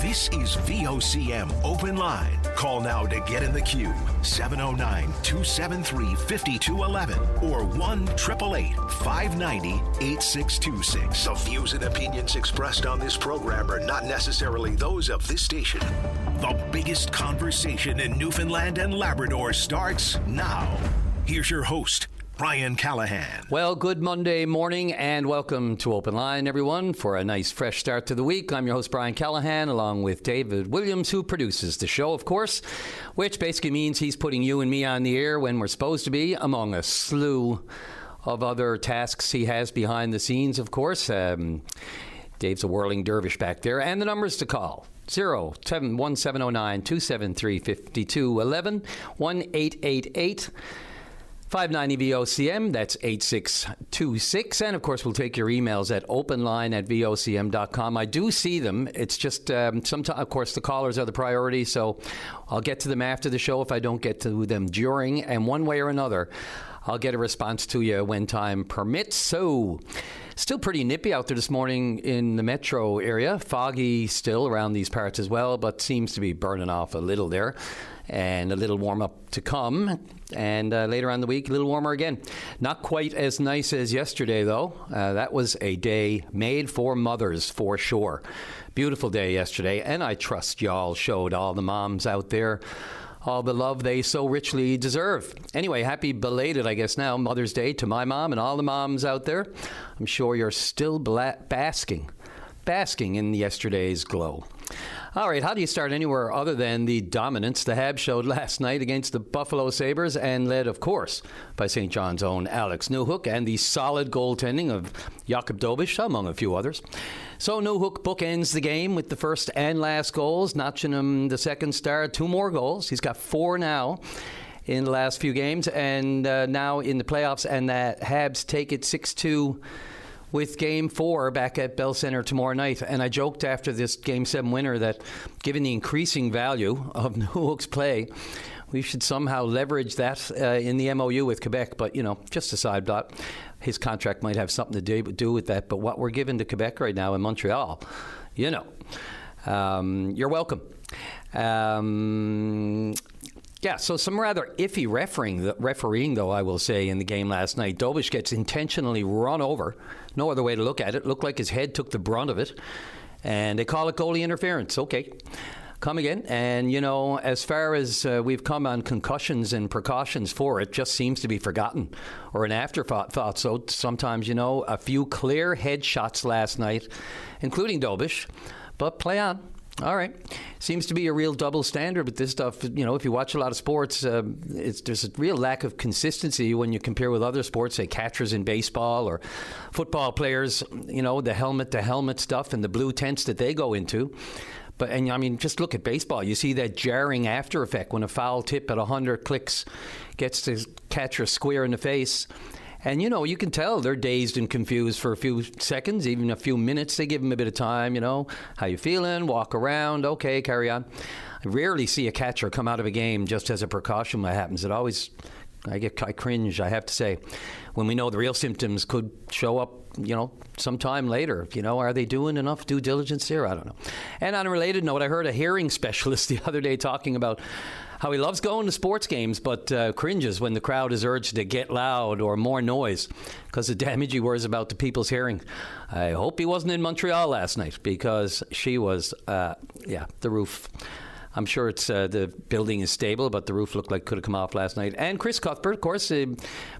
This is VOCM Open Line. Call now to get in the queue. 709-273-5211 or 1-888-590-8626. The views and opinions expressed on this program are not necessarily those of this station. The biggest conversation in Newfoundland and Labrador starts now. Here's your host, Brian Callahan. Well, good Monday morning and welcome to Open Line, everyone, for a nice fresh start to the week. I'm your host, Brian Callahan, along with David Williams, who produces the show, of course, which basically means he's putting you and me on the air when we're supposed to be, among a slew of other tasks he has behind the scenes, of course. Dave's a whirling dervish back there. And the numbers to call: 0-1709-273-5211, 1-888-590-VOCM, that's 8626. And, of course, we'll take your emails at openline@vocm.com. I do see them. It's just, sometimes, of course, the callers are the priority, so I'll get to them after the show if I don't get to them during. And one way or another, I'll get a response to you when time permits. So, still pretty nippy out there this morning in the metro area. Foggy still around these parts as well, but seems to be burning off a little there. And a little warm up to come. And later on in the week, a little warmer again. Not quite as nice as yesterday, though. That was a day made for mothers, for sure. Beautiful day yesterday. And I trust y'all showed all the moms out there all the love they so richly deserve. Anyway, happy belated, I guess now, Mother's Day to my mom and all the moms out there. I'm sure you're still basking in yesterday's glow. All right, how do you start anywhere other than the dominance the Habs showed last night against the Buffalo Sabres, and led, of course, by St. John's own Alex Newhook, and the solid goaltending of Jakub Dobeš, among a few others. So Newhook bookends the game with the first and last goals, notching him the second star, 2 more goals. He's got 4 now in the last few games, and now in the playoffs, and the Habs take it 6-2 with Game 4 back at Bell Centre tomorrow night. And I joked after this Game 7 winner that given the increasing value of Newhook's play, we should somehow leverage that in the MOU with Quebec. But, you know, just a side thought. His contract might have something to do with that. But what we're giving to Quebec right now in Montreal, you know, you're welcome. Yeah, so some rather iffy refereeing, though, I will say, in the game last night. Dobeš gets intentionally run over. No other way to look at it. Looked like his head took the brunt of it. And they call it goalie interference. Okay, come again. And, you know, as far as we've come on concussions and precautions for it, just seems to be forgotten or an afterthought. So sometimes, you know, a few clear headshots last night, including Dobeš. But play on. All right. Seems to be a real double standard with this stuff. You know, if you watch a lot of sports, there's a real lack of consistency when you compare with other sports, say catchers in baseball or football players, you know, the helmet-to-helmet stuff and the blue tents that they go into. But, and I mean, just look at baseball. You see that jarring after effect when a foul tip at 100 clicks gets the catcher square in the face. And, you know, you can tell they're dazed and confused for a few seconds, even a few minutes. They give them a bit of time, you know. How you feeling? Walk around. Okay, carry on. I rarely see a catcher come out of a game just as a precaution when that happens. It always, I cringe, I have to say, when we know the real symptoms could show up, you know, sometime later. You know, are they doing enough due diligence here? I don't know. And on a related note, I heard a hearing specialist the other day talking about how he loves going to sports games, but cringes when the crowd is urged to get loud or more noise because of the damage he worries about to people's hearing. I hope he wasn't in Montreal last night because she was, the roof. I'm sure it's the building is stable, but the roof looked like it could have come off last night. And Chris Cuthbert, of course,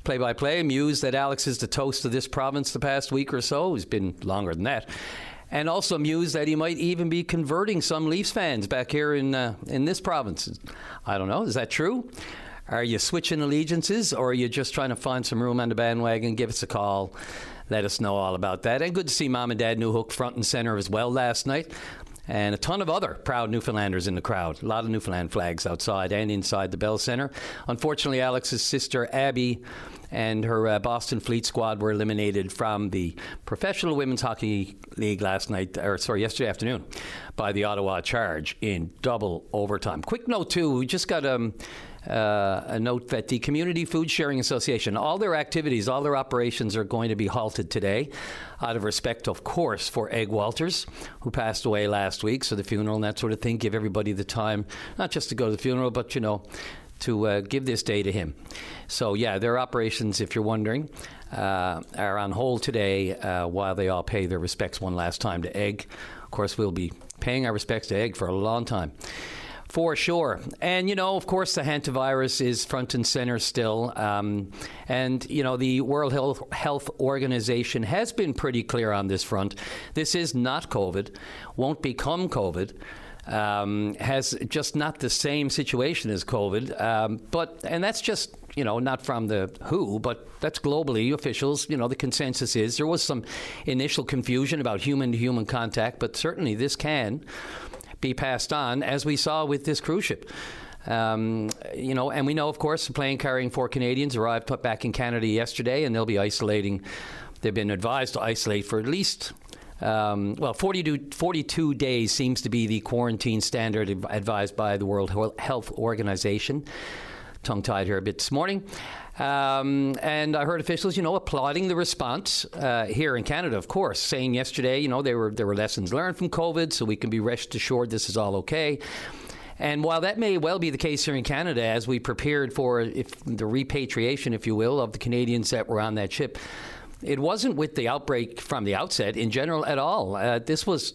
play-by-play, mused that Alex is the toast of this province the past week or so. It's been longer than that. And also mused that he might even be converting some Leafs fans back here in this province. I don't know. Is that true? Are you switching allegiances, or are you just trying to find some room on the bandwagon? Give us a call. Let us know all about that. And good to see Mom and Dad Newhook front and center as well last night. And a ton of other proud Newfoundlanders in the crowd. A lot of Newfoundland flags outside and inside the Bell Centre. Unfortunately, Alex's sister, Abby, and her Boston Fleet squad were eliminated from the Professional Women's Hockey League yesterday afternoon by the Ottawa Charge in double overtime. Quick note, too, we just got a note that the Community Food Sharing Association, all their activities, all their operations are going to be halted today out of respect, of course, for Egg Walters, who passed away last week. So the funeral and that sort of thing, give everybody the time, not just to go to the funeral, but, to give this day to him. So, yeah, their operations, if you're wondering, are on hold today while they all pay their respects one last time to Egg. Of course, we'll be paying our respects to Egg for a long time. For sure. And, of course, the hantavirus is front and center still. And, the World Health Organization has been pretty clear on this front. This is not COVID, won't become COVID. Has just not the same situation as COVID. And that's just, not from the WHO, but that's globally officials. The consensus is there was some initial confusion about human-to-human contact, but certainly this can be passed on, as we saw with this cruise ship. And we know, of course, the plane carrying 4 Canadians arrived back in Canada yesterday, and they'll be isolating. They've been advised to isolate for at least 42 days seems to be the quarantine standard advised by the World Health Organization. Tongue-tied here a bit this morning. And I heard officials, applauding the response here in Canada, of course, saying yesterday, there were lessons learned from COVID, so we can be rest assured this is all okay. And while that may well be the case here in Canada, as we prepared for the repatriation, if you will, of the Canadians that were on that ship, it wasn't with the outbreak from the outset in general at all. This was,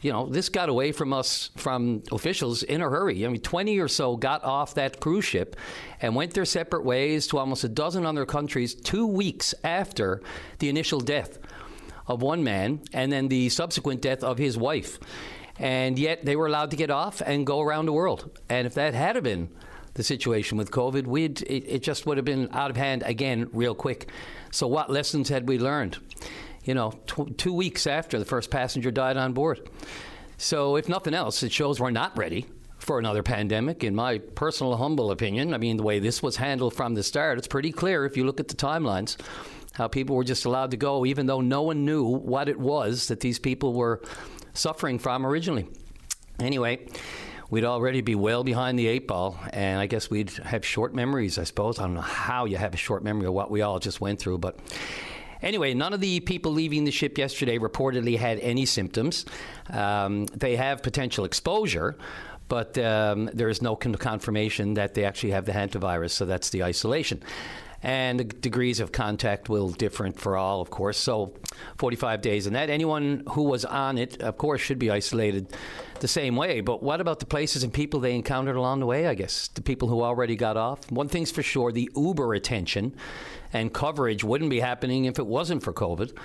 this got away from us, from officials in a hurry. 20 or so got off that cruise ship and went their separate ways to almost a dozen other countries 2 weeks after the initial death of one man and then the subsequent death of his wife. And yet they were allowed to get off and go around the world. And if that had been the situation with COVID, it just would have been out of hand again real quick. So what lessons had we learned? 2 weeks after the first passenger died on board. So if nothing else, it shows we're not ready for another pandemic, in my personal humble opinion. The way this was handled from the start, it's pretty clear if you look at the timelines, how people were just allowed to go, even though no one knew what it was that these people were suffering from originally. Anyway, we'd already be well behind the 8 ball, and I guess we'd have short memories, I suppose. I don't know how you have a short memory of what we all just went through, but anyway, none of the people leaving the ship yesterday reportedly had any symptoms. They have potential exposure, but there is no confirmation that they actually have the hantavirus, so that's the isolation. And the degrees of contact will differ for all, of course. So 45 days. And that anyone who was on it, of course, should be isolated the same way. But what about the places and people they encountered along the way, I guess? The people who already got off? One thing's for sure, the Uber attention and coverage wouldn't be happening if it wasn't for COVID.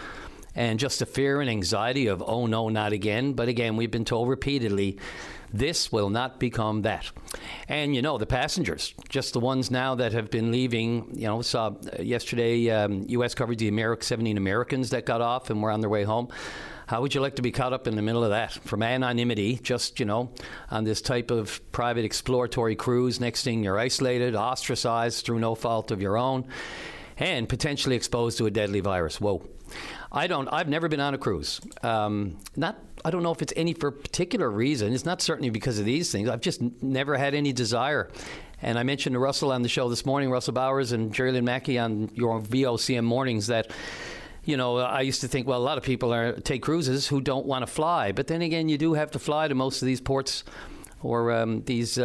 And just the fear and anxiety of, oh, no, not again. But again, we've been told repeatedly, this will not become that. And, the passengers, just the ones now that have been leaving, saw yesterday, U.S. covered the 17 Americans that got off and were on their way home. How would you like to be caught up in the middle of that? From anonymity, just, on this type of private exploratory cruise, next thing you're isolated, ostracized through no fault of your own, and potentially exposed to a deadly virus. Whoa. I've never been on a cruise. I don't know if it's any for a particular reason. It's not certainly because of these things. I've just never had any desire. And I mentioned to Russell on the show this morning, Russell Bowers and Jerry Lynn Mackey on your VOCM mornings, that, I used to think, well, a lot of people take cruises who don't want to fly. But then again, you do have to fly to most of these ports or these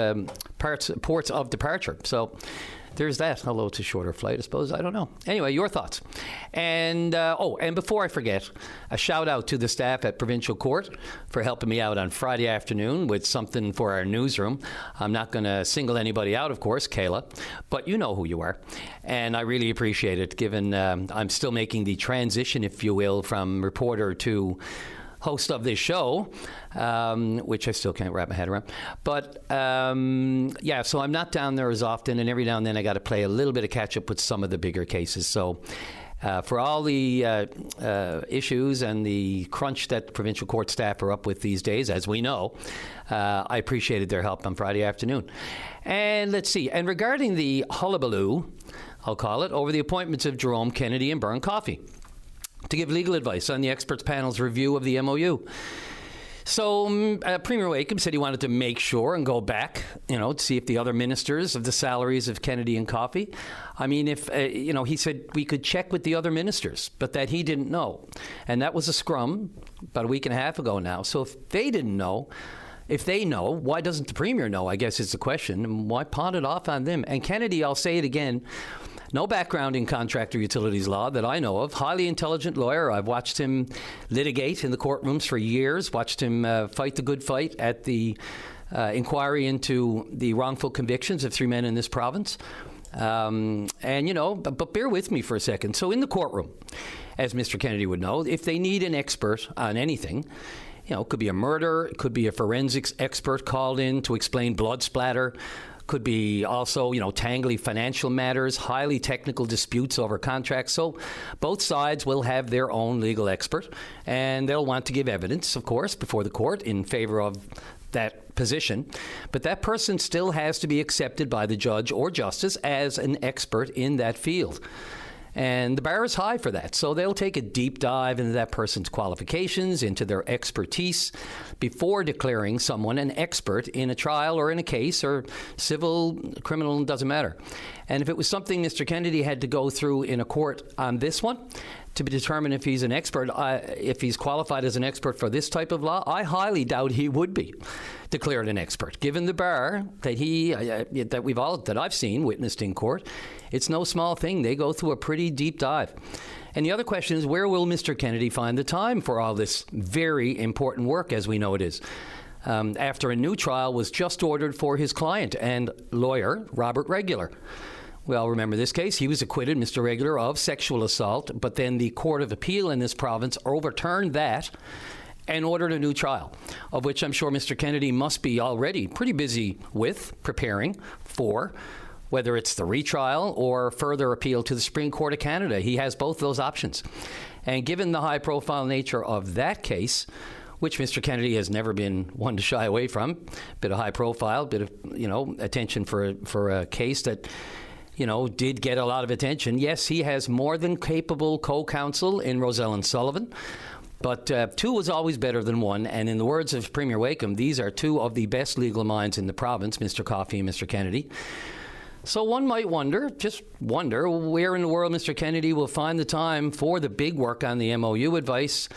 ports of departure. So there's that, although it's a shorter flight, I suppose. I don't know. Anyway, your thoughts. And and before I forget, a shout out to the staff at Provincial Court for helping me out on Friday afternoon with something for our newsroom. I'm not going to single anybody out, of course, Kayla, but you know who you are. And I really appreciate it, given I'm still making the transition, if you will, from reporter to host of this show, which I still can't wrap my head around. But, so I'm not down there as often, and every now and then I got to play a little bit of catch-up with some of the bigger cases. So for all the issues and the crunch that provincial court staff are up with these days, as we know, I appreciated their help on Friday afternoon. And let's see. And regarding the hullabaloo, I'll call it, over the appointments of Jerome Kennedy and Byrne Coffey to give legal advice on the experts panel's review of the MOU. So Premier Wakeham said he wanted to make sure and go back, to see if the other ministers of the salaries of Kennedy and Coffey. I mean, if, he said we could check with the other ministers, but that he didn't know. And that was a scrum about a week and a half ago now. So if they didn't know, if they know, why doesn't the Premier know, I guess is the question. And why pawn it off on them? And Kennedy, I'll say it again, no background in contractor utilities law that I know of. Highly intelligent lawyer. I've watched him litigate in the courtrooms for years, watched him fight the good fight at the inquiry into the wrongful convictions of 3 men in this province. But bear with me for a second. So in the courtroom, as Mr. Kennedy would know, if they need an expert on anything, it could be a murder, it could be a forensics expert called in to explain blood splatter, could be also, tangly financial matters, highly technical disputes over contracts. So both sides will have their own legal expert, and they'll want to give evidence, of course, before the court in favor of that position. But that person still has to be accepted by the judge or justice as an expert in that field. And the bar is high for that. So they'll take a deep dive into that person's qualifications, into their expertise, before declaring someone an expert in a trial or in a case, or civil, criminal, doesn't matter. And if it was something Mr. Kennedy had to go through in a court on this one, to be determined if he's an expert, if he's qualified as an expert for this type of law, I highly doubt he would be declared an expert. Given the bar that I've seen witnessed in court, it's no small thing. They go through a pretty deep dive. And the other question is, where will Mr. Kennedy find the time for all this very important work, as we know it is? After a new trial was just ordered for his client and lawyer, Robert Regular. Well, remember this case. He was acquitted, Mr. Regular, of sexual assault, but then the Court of Appeal in this province overturned that and ordered a new trial, of which I'm sure Mr. Kennedy must be already pretty busy with, preparing for, whether it's the retrial or further appeal to the Supreme Court of Canada. He has both those options. And given the high-profile nature of that case, which Mr. Kennedy has never been one to shy away from, bit of high profile, bit of, attention for a case that, did get a lot of attention. Yes, he has more than capable co-counsel in Rosellen Sullivan, but two was always better than one. And in the words of Premier Wakeham, these are two of the best legal minds in the province, Mr. Coffey and Mr. Kennedy. So one might wonder, where in the world Mr. Kennedy will find the time for the big work on the MOU advice,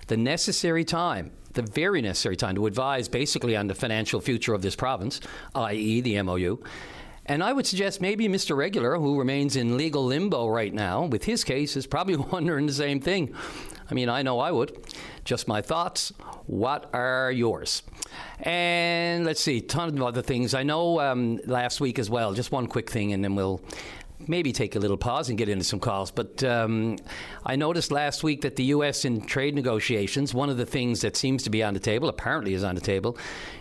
the necessary time, the very necessary time to advise basically on the financial future of this province, i.e. the MOU. And I would suggest maybe Mr. Regular, who remains in legal limbo right now with his case, is probably wondering the same thing. I mean, I know I would. Just my thoughts. What are yours? And let's see, a ton of other things. I know last week as well, just one quick thing, and then we'll maybe take a little pause and get into some calls. But I noticed last week that the U.S. in trade negotiations, one of the things that seems to be on the table, apparently is on the table,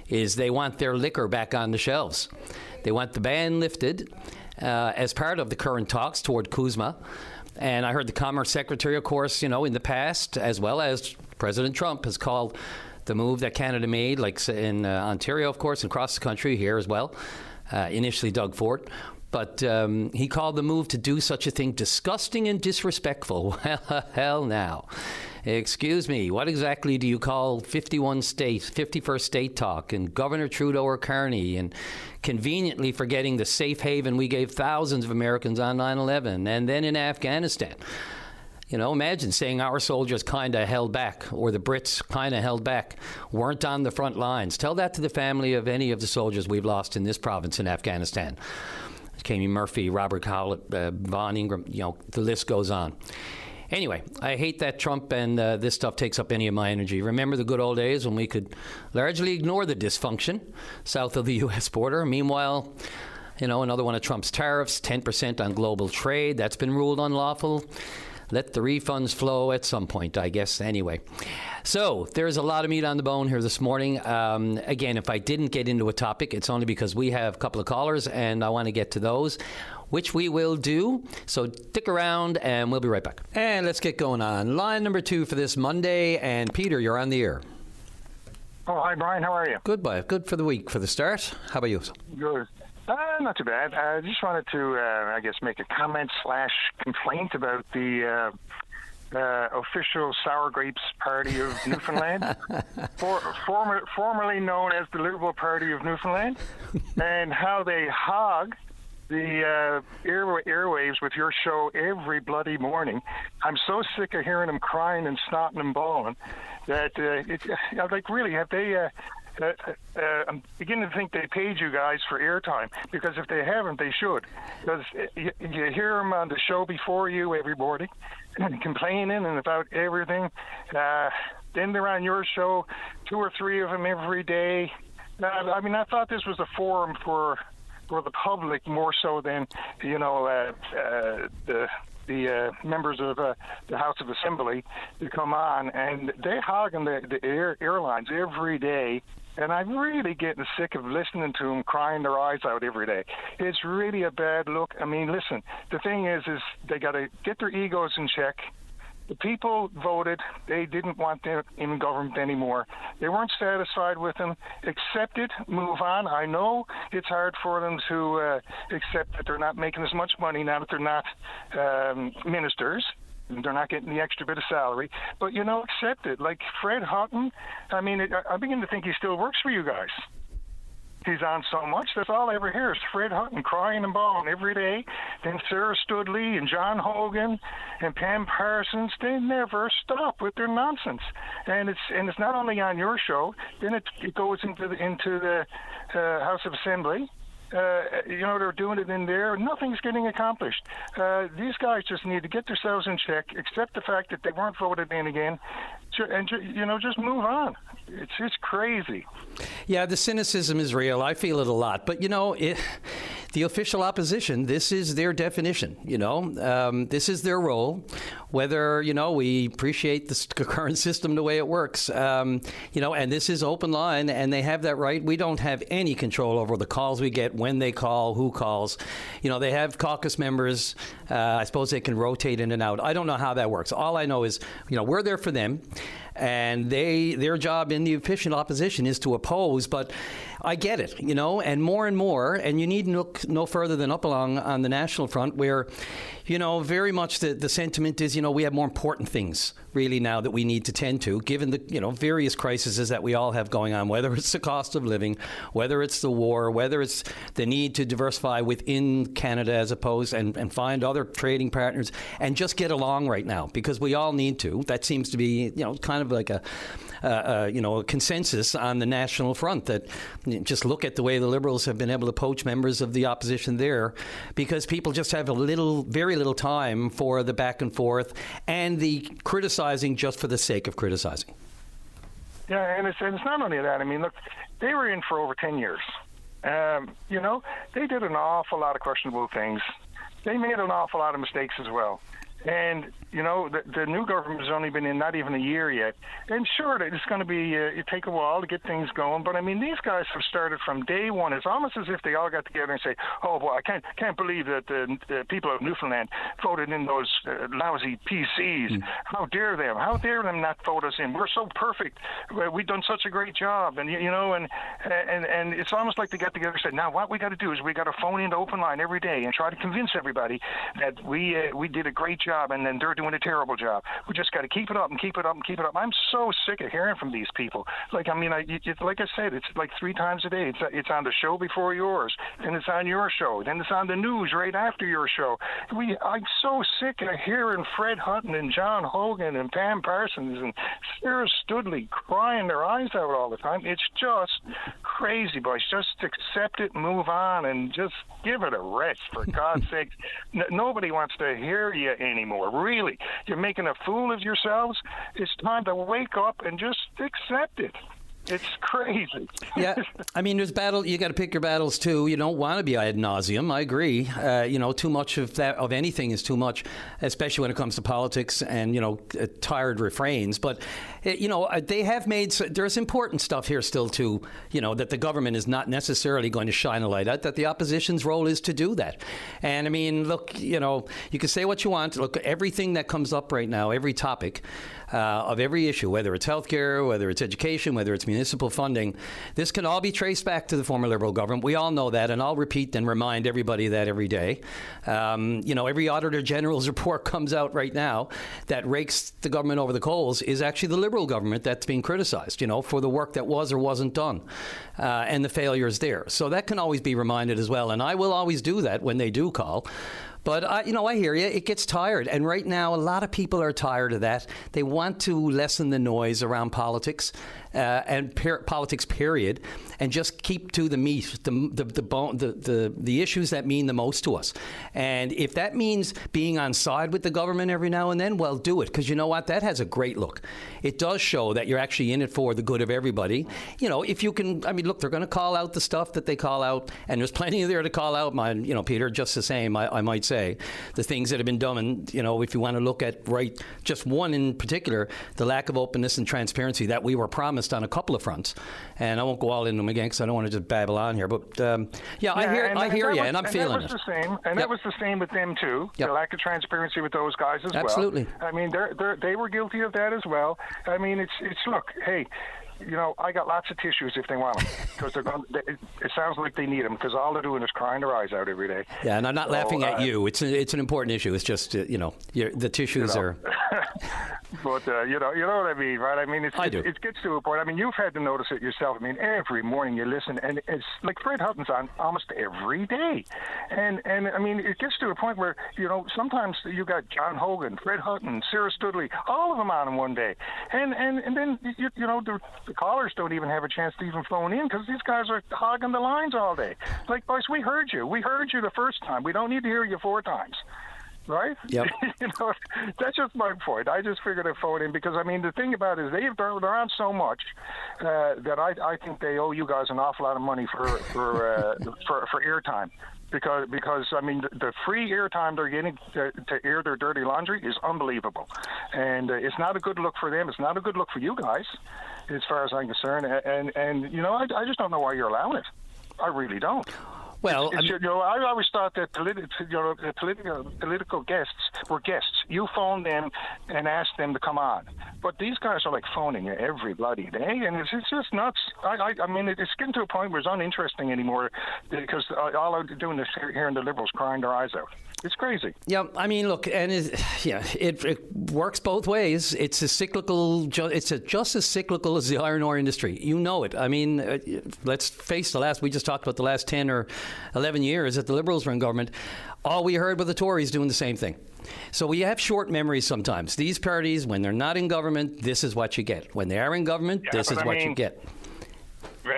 is they want their liquor back on the shelves. They want the ban lifted as part of the current talks toward CUSMA. And I heard the Commerce Secretary, of course, in the past, as well as President Trump, has called the move that Canada made, like in Ontario, of course, and across the country here as well, initially Doug Ford. But he called the move to do such a thing disgusting and disrespectful. Well, hell now. Excuse me, what exactly do you call 51st state talk and Governor Trudeau or Carney, and conveniently forgetting the safe haven we gave thousands of Americans on 9/11 and then in Afghanistan? Imagine saying our soldiers kind of held back, or the Brits kind of held back, weren't on the front lines. Tell that to the family of any of the soldiers we've lost in this province in Afghanistan. Kami Murphy, Robert Howlett, Von Ingram, the list goes on. Anyway, I hate that Trump and this stuff takes up any of my energy. Remember the good old days when we could largely ignore the dysfunction south of the U.S. border? Meanwhile, another one of Trump's tariffs, 10% on global trade, that's been ruled unlawful. Let the refunds flow at some point, I guess. Anyway, so there's a lot of meat on the bone here this morning. Again, if I didn't get into a topic, it's only because we have a couple of callers, and I want to get to those, which we will do. So stick around, and we'll be right back. And let's get going on line number 2 for this Monday. And Peter, you're on the air. Oh, hi, Brian. How are you? Good, boy. Good for the week for the start. How about you? Good. Not too bad. I just wanted to, make a comment/complaint about the official Sour Grapes Party of Newfoundland, formerly known as the Liberal Party of Newfoundland, and how they hog the airwaves with your show every bloody morning. I'm so sick of hearing them crying and snotting and bawling that really, have they? I'm beginning to think they paid you guys for airtime, because if they haven't, they should. Because you hear them on the show before you every morning, complaining and about everything. Then they're on your show, 2 or 3 of them every day. I thought this was a forum for the public more so than, the members of the House of Assembly to come on, and they hogging the airlines every day. And I'm really getting sick of listening to them crying their eyes out every day. It's really a bad look. I mean, listen, the thing is they got to get their egos in check. The people voted. They didn't want them in government anymore. They weren't satisfied with them. Accept it, move on. I know it's hard for them to accept that they're not making as much money now that they're not ministers. They're not getting the extra bit of salary. But, accept it. Like Fred Hutton, I begin to think he still works for you guys. He's on so much. That's all I ever hear is Fred Hutton crying and bawling every day. Then Sarah Studley and John Hogan and Pam Parsons, they never stop with their nonsense. And it's not only on your show. Then it goes into the House of Assembly. They're doing it in there. Nothing's getting accomplished. These guys just need to get themselves in check, accept the fact that they weren't voted in again, and just move on. It's just crazy. Yeah, the cynicism is real. I feel it a lot. But, the official opposition, this is their definition, this is their role. Whether, we appreciate the current system the way it works, and this is open line, and they have that right. We don't have any control over the calls we get, when they call, who calls. They have caucus members. I suppose they can rotate in and out. I don't know how that works. All I know is, we're there for them. And their job in the official opposition is to oppose, but I get it, and more, and you need to look no further than up along on the national front where, very much the sentiment is, we have more important things really now that we need to tend to, given the, various crises that we all have going on, whether it's the cost of living, whether it's the war, whether it's the need to diversify within Canada as opposed and find other trading partners and just get along right now, because we all need to. That seems to be, kind of like a consensus on the national front, that just look at the way the Liberals have been able to poach members of the opposition there, because people just have very little time for the back and forth and the criticizing just for the sake of criticizing. Yeah, and it's not only that. Look, they were in for over 10 years. They did an awful lot of questionable things. They made an awful lot of mistakes as well. And, the new government has only been in not even a year yet. And sure, it's going to be, it take a while to get things going. But, these guys have started from day one. It's almost as if they all got together and say, oh, boy, I can't believe that the people of Newfoundland voted in those lousy PCs. How dare them? How dare them not vote us in? We're so perfect. We've done such a great job. And, and it's almost like they got together and said, now what we got to do is we got to phone into open line every day and try to convince everybody that we did a great job, and then they're doing a terrible job. We just got to keep it up and keep it up and keep it up. I'm so sick of hearing from these people. Like, like I said, it's like 3 times a day. It's on the show before yours, then it's on your show, then it's on the news right after your show. I'm so sick of hearing Fred Hutton and John Hogan and Pam Parsons and Sarah Studley crying their eyes out all the time. It's just crazy, boys. Just accept it, move on, and just give it a rest, for God's sake. Nobody wants to hear you anymore. Really, you're making a fool of yourselves. It's time to wake up and just accept it. It's crazy. Yeah, there's battle. You got to pick your battles too. You don't want to be ad nauseum. I agree. Too much of anything is too much, especially when it comes to politics and tired refrains. But they have made. There's important stuff here still too. That the government is not necessarily going to shine a light at. That the opposition's role is to do that. And look, you can say what you want. Look, everything that comes up right now, every topic of every issue, whether it's healthcare, whether it's education, whether it's municipal funding, this can all be traced back to the former Liberal government. We all know that, and I'll repeat and remind everybody that every day. Every Auditor General's report comes out right now that rakes the government over the coals is actually the Liberal government that's being criticized, for the work that was or wasn't done, and the failures there. So that can always be reminded as well, and I will always do that when they do call. But, I hear you. It gets tired. And right now, a lot of people are tired of that. They want to lessen the noise around politics and politics, period, and just keep to the meat, the issues that mean the most to us. And if that means being on side with the government every now and then, well, do it. Because you know what? That has a great look. It does show that you're actually in it for the good of everybody. If you can, look, they're going to call out the stuff that they call out, and there's plenty there to call out. Peter, just the same, I might say, the things that have been done. And, if you want to look at just one in particular, the lack of openness and transparency that we were promised on a couple of fronts. And I won't go all into them again because I don't want to just babble on here. But, I hear you, and I'm feeling it. That was the same with them, too. Yep. The lack of transparency with those guys as Absolutely. well. They were guilty of that as well. Look, hey, I got lots of tissues if they want them, because it sounds like they need them, because all they're doing is crying their eyes out every day. Yeah, and I'm not laughing at you. It's an important issue. It's just, the tissues are... But, you know what I mean, right? It gets to a point. You've had to notice it yourself. Every morning you listen, and it's like Fred Hutton's on almost every day. And it gets to a point where, sometimes you got John Hogan, Fred Hutton, Sarah Studley, all of them on in one day. And then, the callers don't even have a chance to even phone in, because these guys are hogging the lines all day. Like, boys, we heard you. We heard you the first time. We don't need to hear you 4 times. Right? Yep. That's just my point. I just figured I'd phone in because, the thing about it is they're on so much that I think they owe you guys an awful lot of money for airtime. Because the free airtime they're getting to air their dirty laundry is unbelievable. And it's not a good look for them. It's not a good look for you guys, as far as I'm concerned. And I just don't know why you're allowing it. I really don't. Well, I always thought that political guests were guests. You phoned them and asked them to come on. But these guys are like phoning every bloody day, and it's just nuts. It's getting to a point where it's uninteresting anymore, because all I'm doing is hearing the Liberals crying their eyes out. It's crazy. Yeah, look, and it works both ways. It's just as cyclical as the iron ore industry. You know it. Let's face we just talked about the last 10 or 11 years that the Liberals were in government. All we heard were the Tories doing the same thing. So we have short memories sometimes. These parties, when they're not in government, this is what you get. When they are in government, this is what you get.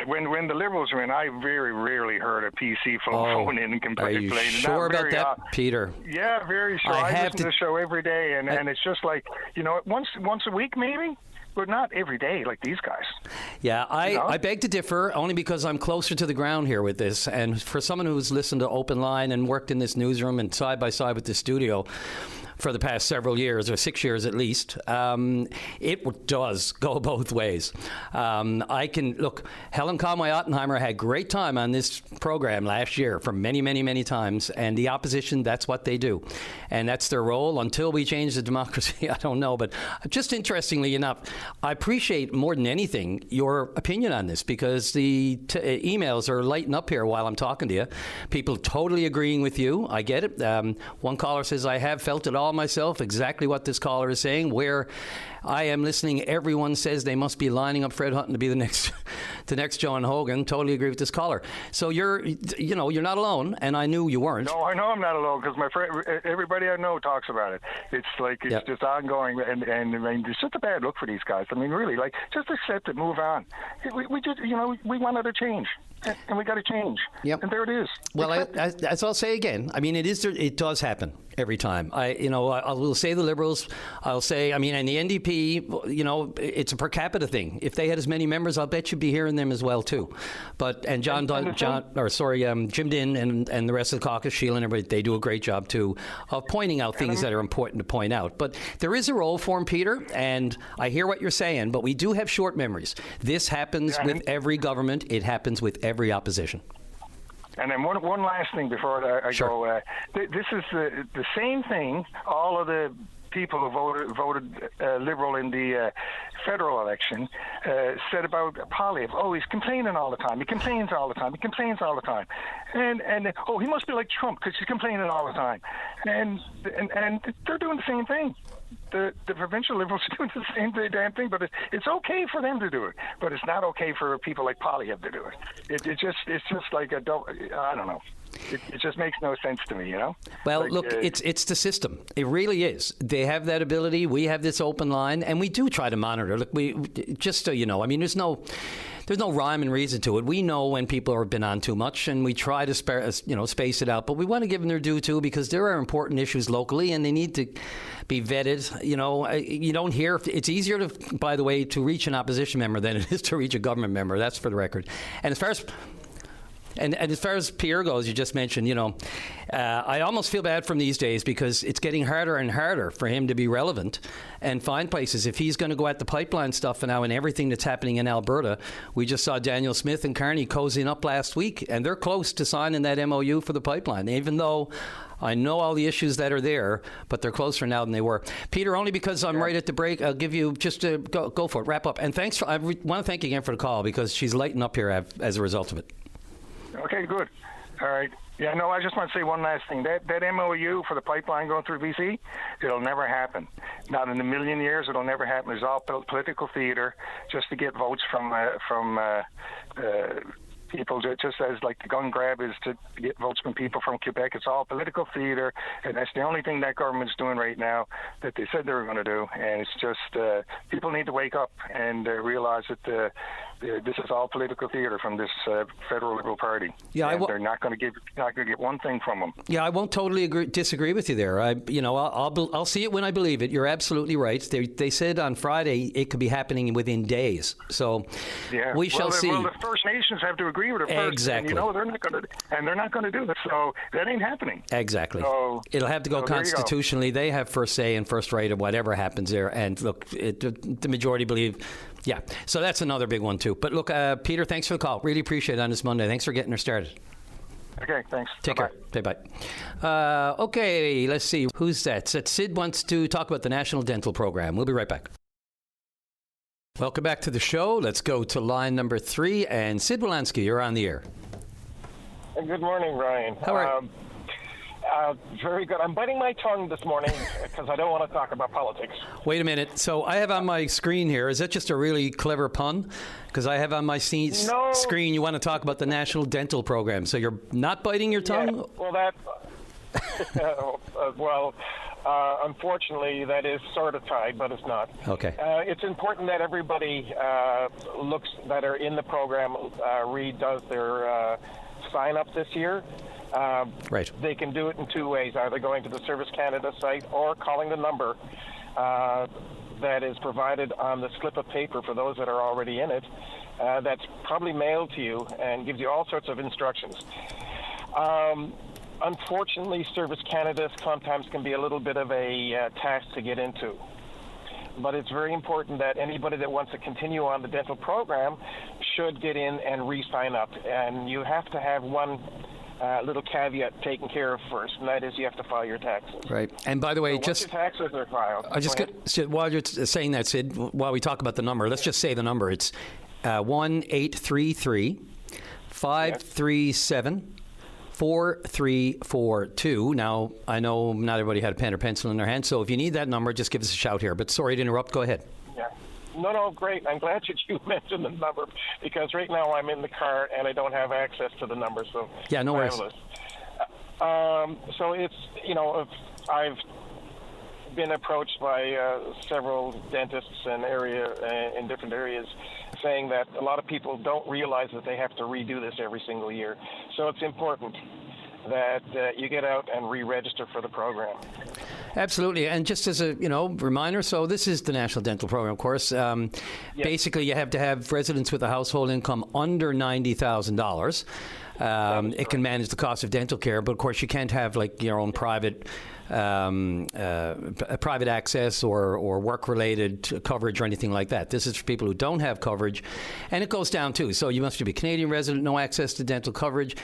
When the Liberals were in, I very rarely heard a PC phone in and complain. Are you sure about that, Peter? Yeah, very sure. I listen to the show every day, and it's just like, once a week maybe, but not every day like these guys. Yeah, I beg to differ, only because I'm closer to the ground here with this. And for someone who's listened to Open Line and worked in this newsroom and side by side with the studio for the past several years, or 6 years at least, it does go both ways. Helen Conway Ottenheimer had great time on this program last year for many, many, many times, and the opposition, that's what they do. And that's their role until we change the democracy. I don't know, but just interestingly enough, I appreciate more than anything your opinion on this, because the emails are lighting up here while I'm talking to you. People totally agreeing with you. I get it. One caller says, I have felt it all myself, exactly what this caller is saying. Where I am listening, everyone says they must be lining up Fred Hutton to be the next John Hogan. Totally agree with this caller. So you're not alone, and I knew you weren't. No, I know I'm not alone, because my friend, everybody I know talks about it. It's like just ongoing, and it's just a bad look for these guys. Really, just accept it, move on. We just we want to change. And we got to change. Yep. And there it is. Well, as I'll say again, it does happen every time. I will say the Liberals. I'll say, and the NDP. It's a per capita thing. If they had as many members, I'll bet you'd be hearing them as well too. But Jim Dinn and the rest of the caucus, Sheila and everybody, they do a great job too of pointing out things that are important to point out. But there is a role for them, Peter, and I hear what you're saying. But we do have short memories. This happens with every government. It happens with every opposition. And then one last thing before I go. This is the same thing all of the people who voted Liberal in the federal election said about Poilievre, oh, he's complaining all the time. He complains all the time. He complains all the time. And oh, he must be like Trump because he's complaining all the time. And they're doing the same thing. The provincial Liberals are doing the same damn thing, but it's okay for them to do it. But it's not okay for people like Poilievre to do it. It's just like I don't know. It just makes no sense to me, you know? Well, like, look, it's the system. It really is. They have that ability. We have this open line, and we do try to monitor. Look, we just so you know, I mean, there's no rhyme and reason to it. We know when people have been on too much, and we try to space it out. But we want to give them their due too, because there are important issues locally, and they need to be vetted. You know, you don't hear. It's easier to, by the way, to reach an opposition member than it is to reach a government member. That's for the record. And as far as And as far as Pierre goes, you just mentioned, I almost feel bad for him these days because it's getting harder and harder for him to be relevant and find places. If he's going to go at the pipeline stuff now and everything that's happening in Alberta, we just saw Daniel Smith and Carney cozying up last week, and they're close to signing that MOU for the pipeline, even though I know all the issues that are there, but they're closer now than they were. Peter, only because I'm right at the break, I'll give you just to go for it, wrap up. And thanks I want to thank you again for the call because she's lighting up here as a result of it. Okay, good. All right. Yeah, no, I just want to say one last thing. That MOU for the pipeline going through BC, it'll never happen. Not in a million years. It'll never happen. It's all political theater just to get votes from people, just as like the gun grab is to get votes from people from Quebec. It's all political theater, and that's the only thing that government's doing right now that they said they were going to do. And it's just people need to wake up and realize that this is all political theater from this federal Liberal Party. Yeah, they're not going to get one thing from them. Yeah, I won't totally disagree with you there. I'll see it when I believe it. You're absolutely right. They said on Friday it could be happening within days. So we shall see. Well, the First Nations have to agree with it first. Exactly. And, they're not going to do it. So that ain't happening. Exactly. So, it'll have to go constitutionally. They have first say and first right of whatever happens there. And look, the majority believe. Yeah, so that's another big one too. But look, Peter, thanks for the call. Really appreciate it on this Monday. Thanks for getting her started. Okay, thanks. Take care. Bye-bye. Okay, let's see. Who's that? Sid wants to talk about the National Dental Program. We'll be right back. Welcome back to the show. Let's go to line number 3. And Sid Wolanski, you're on the air. Good morning, Ryan. How are you? Very good. I'm biting my tongue this morning because I don't want to talk about politics. Wait a minute. So I have on my screen here, is that just a really clever pun? Because I have on my screen, you want to talk about the National Dental Program. So you're not biting your tongue? Yeah, well, unfortunately, that is sort of tied, but it's not. Okay. It's important that everybody that are in the program redoes their sign-up this year. Right. They can do it in 2 ways, either going to the Service Canada site or calling the number that is provided on the slip of paper for those that are already in it. That's probably mailed to you and gives you all sorts of instructions. Unfortunately, Service Canada sometimes can be a little bit of a task to get into. But it's very important that anybody that wants to continue on the dental program should get in and re-sign up. And you have to have one little caveat taken care of first, and that is you have to file your taxes. Right. And by the way, so once your taxes are filed. While you're saying that, Sid, while we talk about the number, let's just say the number. It's 1-833-537-4342. Now, I know not everybody had a pen or pencil in their hand, so if you need that number, just give us a shout here. But sorry to interrupt. Go ahead. Yeah. No, great. I'm glad that you mentioned the number because right now I'm in the car and I don't have access to the number. So yeah, no worries. So it's, I've been approached by several dentists in different areas saying that a lot of people don't realize that they have to redo this every single year. So it's important that you get out and re-register for the program. Absolutely. And just as a reminder, so this is the National Dental Program, of course. Yes. Basically, you have to have residents with a household income under $90,000. It can manage the cost of dental care, but of course you can't have like your own private private access or work-related coverage or anything like that. This is for people who don't have coverage, and it goes down too. So you must be a Canadian resident, no access to dental coverage.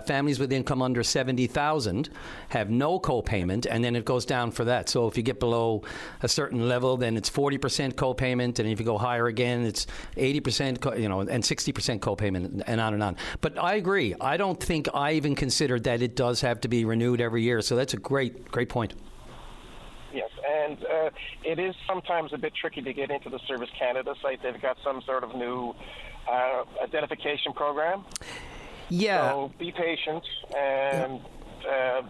Families with income under $70,000 have no co-payment, and then it goes down for that. So if you get below a certain level, then it's 40% co-payment, and if you go higher again, it's 80%, and 60% co-payment, and on and on. But I agree. I don't think I even considered that it does have to be renewed every year. So that's a great point. Yes, and it is sometimes a bit tricky to get into the Service Canada site. They've got some sort of new identification program. Yeah. So be patient, and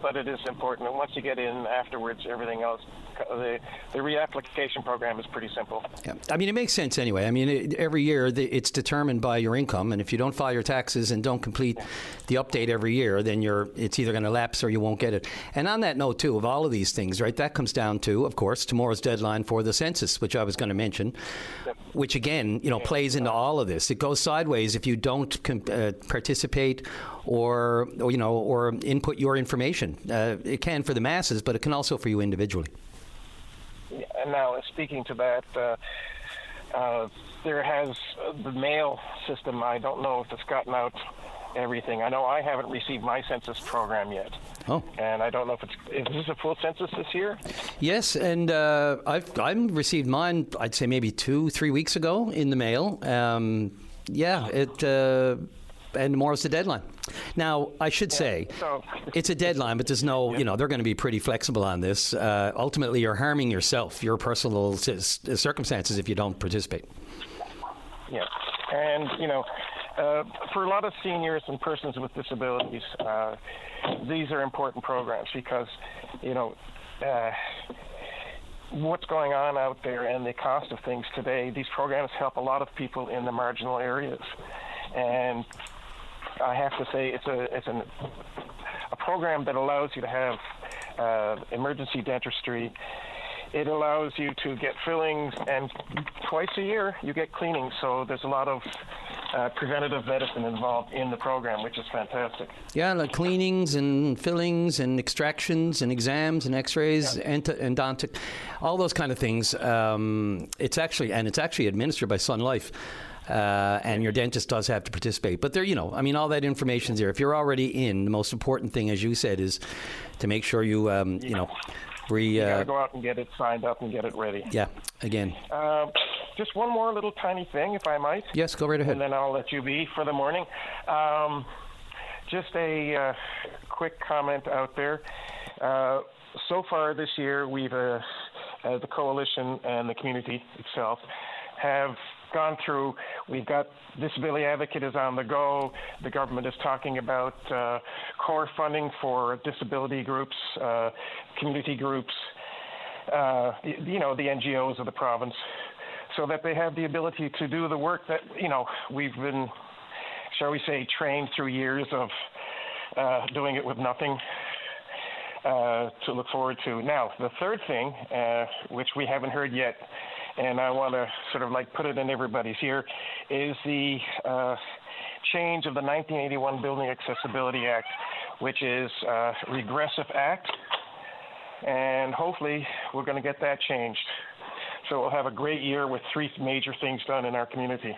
but it is important. And once you get in afterwards, everything else, the reapplication program is pretty simple. Yeah. I mean, it makes sense anyway. I mean, every year it's determined by your income, and if you don't file your taxes and don't complete the update every year, then it's either going to lapse or you won't get it. And on that note, too, of all of these things, right, that comes down to, of course, tomorrow's deadline for the census, which I was going to mention, which again, plays into all of this. It goes sideways if you don't participate or input your information. It can for the masses, but it can also for you individually. And now, speaking to that, there has the mail system. I don't know if it's gotten out everything. I know I haven't received my census program yet. Oh. And I don't know is this a full census this year? Yes, and I've received mine, I'd say maybe 2-3 weeks ago in the mail. And tomorrow's the deadline. Now, I should say, it's a deadline, but there's no, they're going to be pretty flexible on this. Ultimately, you're harming yourself, your personal circumstances if you don't participate. Yeah, and, for a lot of seniors and persons with disabilities, these are important programs because, what's going on out there and the cost of things today, these programs help a lot of people in the marginal areas. And I have to say it's a program that allows you to have emergency dentistry. It allows you to get fillings, and twice a year you get cleanings. So there's a lot of preventative medicine involved in the program, which is fantastic. Yeah, like cleanings and fillings and extractions and exams and X-rays, endodontic, all those kind of things. It's actually administered by Sun Life. And your dentist does have to participate. But all that information's there. If you're already in, the most important thing, as you said, is to make sure you gotta go out and get it signed up and get it ready. Yeah, again. Just one more little tiny thing, if I might. Yes, go right ahead. And then I'll let you be for the morning. Just a quick comment out there. So far this year, we've the coalition and the community itself have gone through. We've got Disability Advocate is on the go. The government is talking about core funding for disability groups, community groups, the NGOs of the province, so that they have the ability to do the work that, we've been, shall we say, trained through years of doing it with nothing to look forward to. Now, the third thing, which we haven't heard yet, and I want to sort of put it in everybody's ear, is the change of the 1981 Building Accessibility Act, which is a regressive act, and hopefully we're going to get that changed. So we'll have a great year with 3 major things done in our community.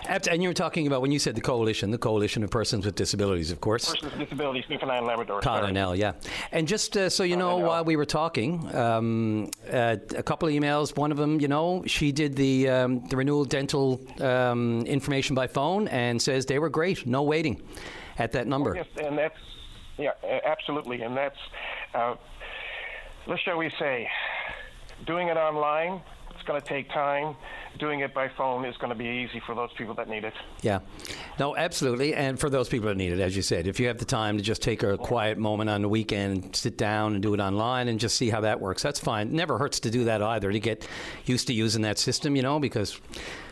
And you were talking about, when you said the coalition of persons with disabilities, of course. Persons with disabilities, Newfoundland and Labrador. CODNL, yeah. And just so you know, while we were talking, a couple of emails. One of them, she did the renewal dental information by phone and says they were great, no waiting at that number. Oh, yes, and that's, absolutely. And that's, shall we say, doing it online, it's going to take time. Doing it by phone is going to be easy for those people that need it. Yeah. No, absolutely. And for those people that need it, as you said, if you have the time to just take a quiet moment on the weekend, sit down and do it online and just see how that works, that's fine. It never hurts to do that either, to get used to using that system, because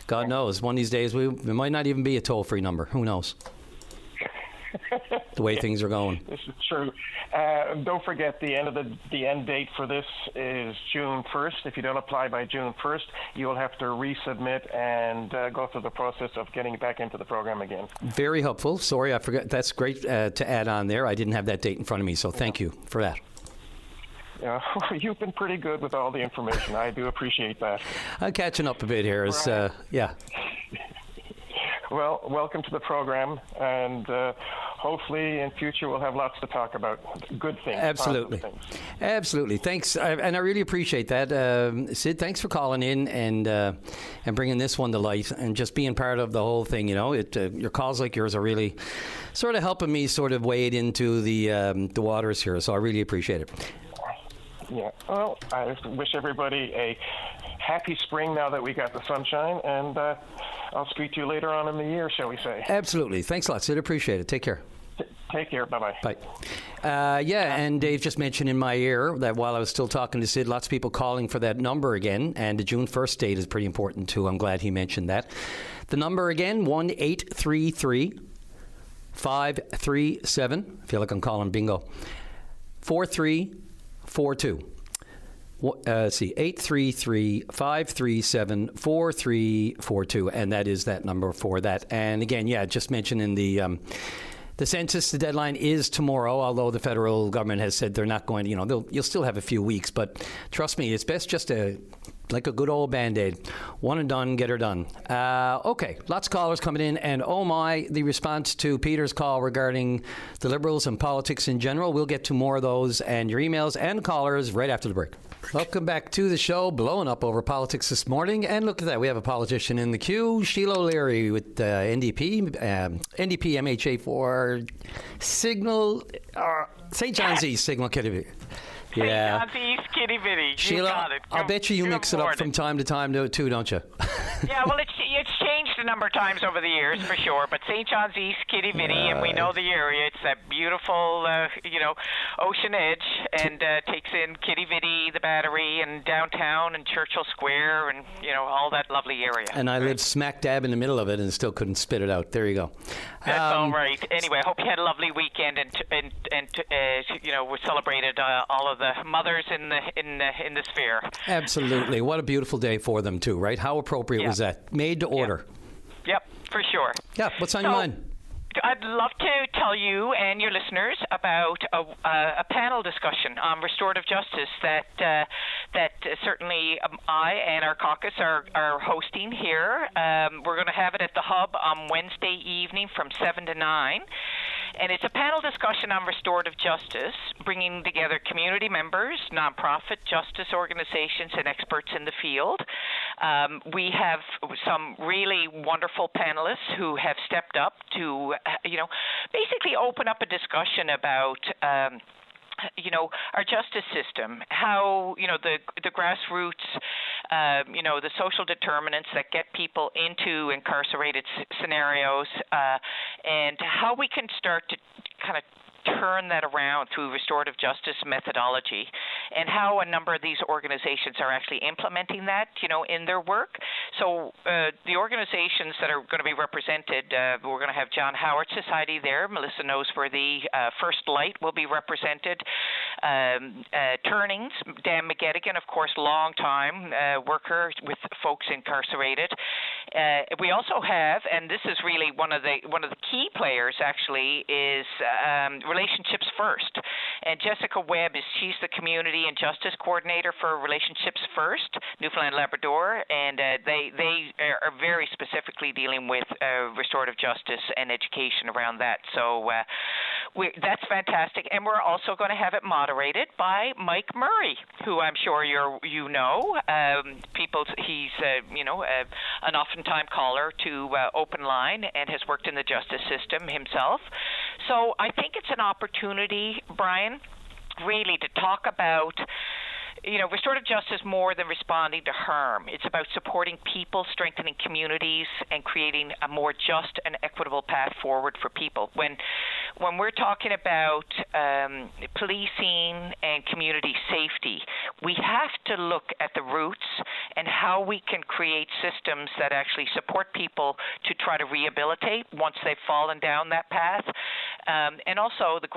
God knows, one of these days it might not even be a toll-free number. Who knows? The way things are going. This is true. Don't forget the end date for this is June 1st. If you don't apply by June 1st, you will have to resubmit and go through the process of getting back into the program again. Very helpful. Sorry, I forgot. That's great to add on there. I didn't have that date in front of me, so thank you for that. You've been pretty good with all the information. I do appreciate that. I'm catching up a bit here. Yeah. Well, welcome to the program, and hopefully in future we'll have lots to talk about. Good things. Absolutely. Absolutely. Thanks. And I really appreciate that. Sid, thanks for calling in and bringing this one to light and just being part of the whole thing. You know, your calls like yours are really sort of helping me sort of wade into the waters here. So I really appreciate it. Yeah. Well, I wish everybody a happy spring now that we got the sunshine, and I'll speak to you later on in the year, shall we say. Absolutely. Thanks a lot, Sid. Appreciate it. Take care. Take care. Bye-bye. Bye. And Dave just mentioned in my ear that while I was still talking to Sid, lots of people calling for that number again, and the June 1st date is pretty important too. I'm glad he mentioned that. The number again, 1-833-537. I feel like I'm calling bingo. 4342. 833-537-4342, and that is that number for that. And again, just mentioning the census, the deadline is tomorrow, although the federal government has said they're not going to, you'll still have a few weeks, but trust me, it's best just like a good old Band-Aid. One and done, get her done. Okay, lots of callers coming in, and oh my, the response to Peter's call regarding the Liberals and politics in general. We'll get to more of those and your emails and callers right after the break. Welcome back to the show, blowing up over politics this morning. And look at that, we have a politician in the queue, Sheila O'Leary with NDP MHA for Signal, St. John's East, Signal Kitty. Yeah. St. John's East, Kitty Bitty. Sheila, got it. I'll bet you mix it up from time to time too, don't you? Yeah, well, it's changed a number of times over the years for sure. But St. John's East, Kitty Bitty, and we know the area. It's that beautiful, ocean edge, and takes in Kitty Bitty, the Battery, and downtown, and Churchill Square, and all that lovely area. And I lived smack dab in the middle of it, and still couldn't spit it out. There you go. That's all right. Anyway, I hope you had a lovely weekend, and we celebrated all of the mothers in the sphere. Absolutely. What a beautiful day for them too, right? How appropriate was that? Made to order. Yep, for sure. Yeah. What's on your mind? I'd love to tell you and your listeners about a panel discussion on restorative justice that certainly I and our caucus are hosting here. We're going to have it at the Hub on Wednesday evening from 7 to 9. And it's a panel discussion on restorative justice, bringing together community members, nonprofit justice organizations, and experts in the field. We have some really wonderful panelists who have stepped up to, basically open up a discussion about our justice system, how, the grassroots, the social determinants that get people into incarcerated scenarios, and how we can start to kind of turn that around through restorative justice methodology, and how a number of these organizations are actually implementing that, in their work. So the organizations that are going to be represented, we're going to have John Howard Society there. Melissa Noseworthy, First Light will be represented. Turnings, Dan McGettigan, of course, long-time worker with folks incarcerated. We also have, and this is really one of the key players actually, is Relationships First. And Jessica Webb she's the community and justice coordinator for Relationships First, Newfoundland Labrador, and they are very specifically dealing with restorative justice and education around that. So that's fantastic. And we're also going to have it moderated by Mike Murray, who I'm sure you know. He's an oftentimes caller to Open Line and has worked in the justice system himself. So I think it's an opportunity, Brian, really to talk about restorative justice more than responding to harm. It's about supporting people, strengthening communities, and creating a more just and equitable path forward for people. When we're talking about policing and community safety, we have to look at the roots and how we can create systems that actually support people to try to rehabilitate once they've fallen down that path, and also the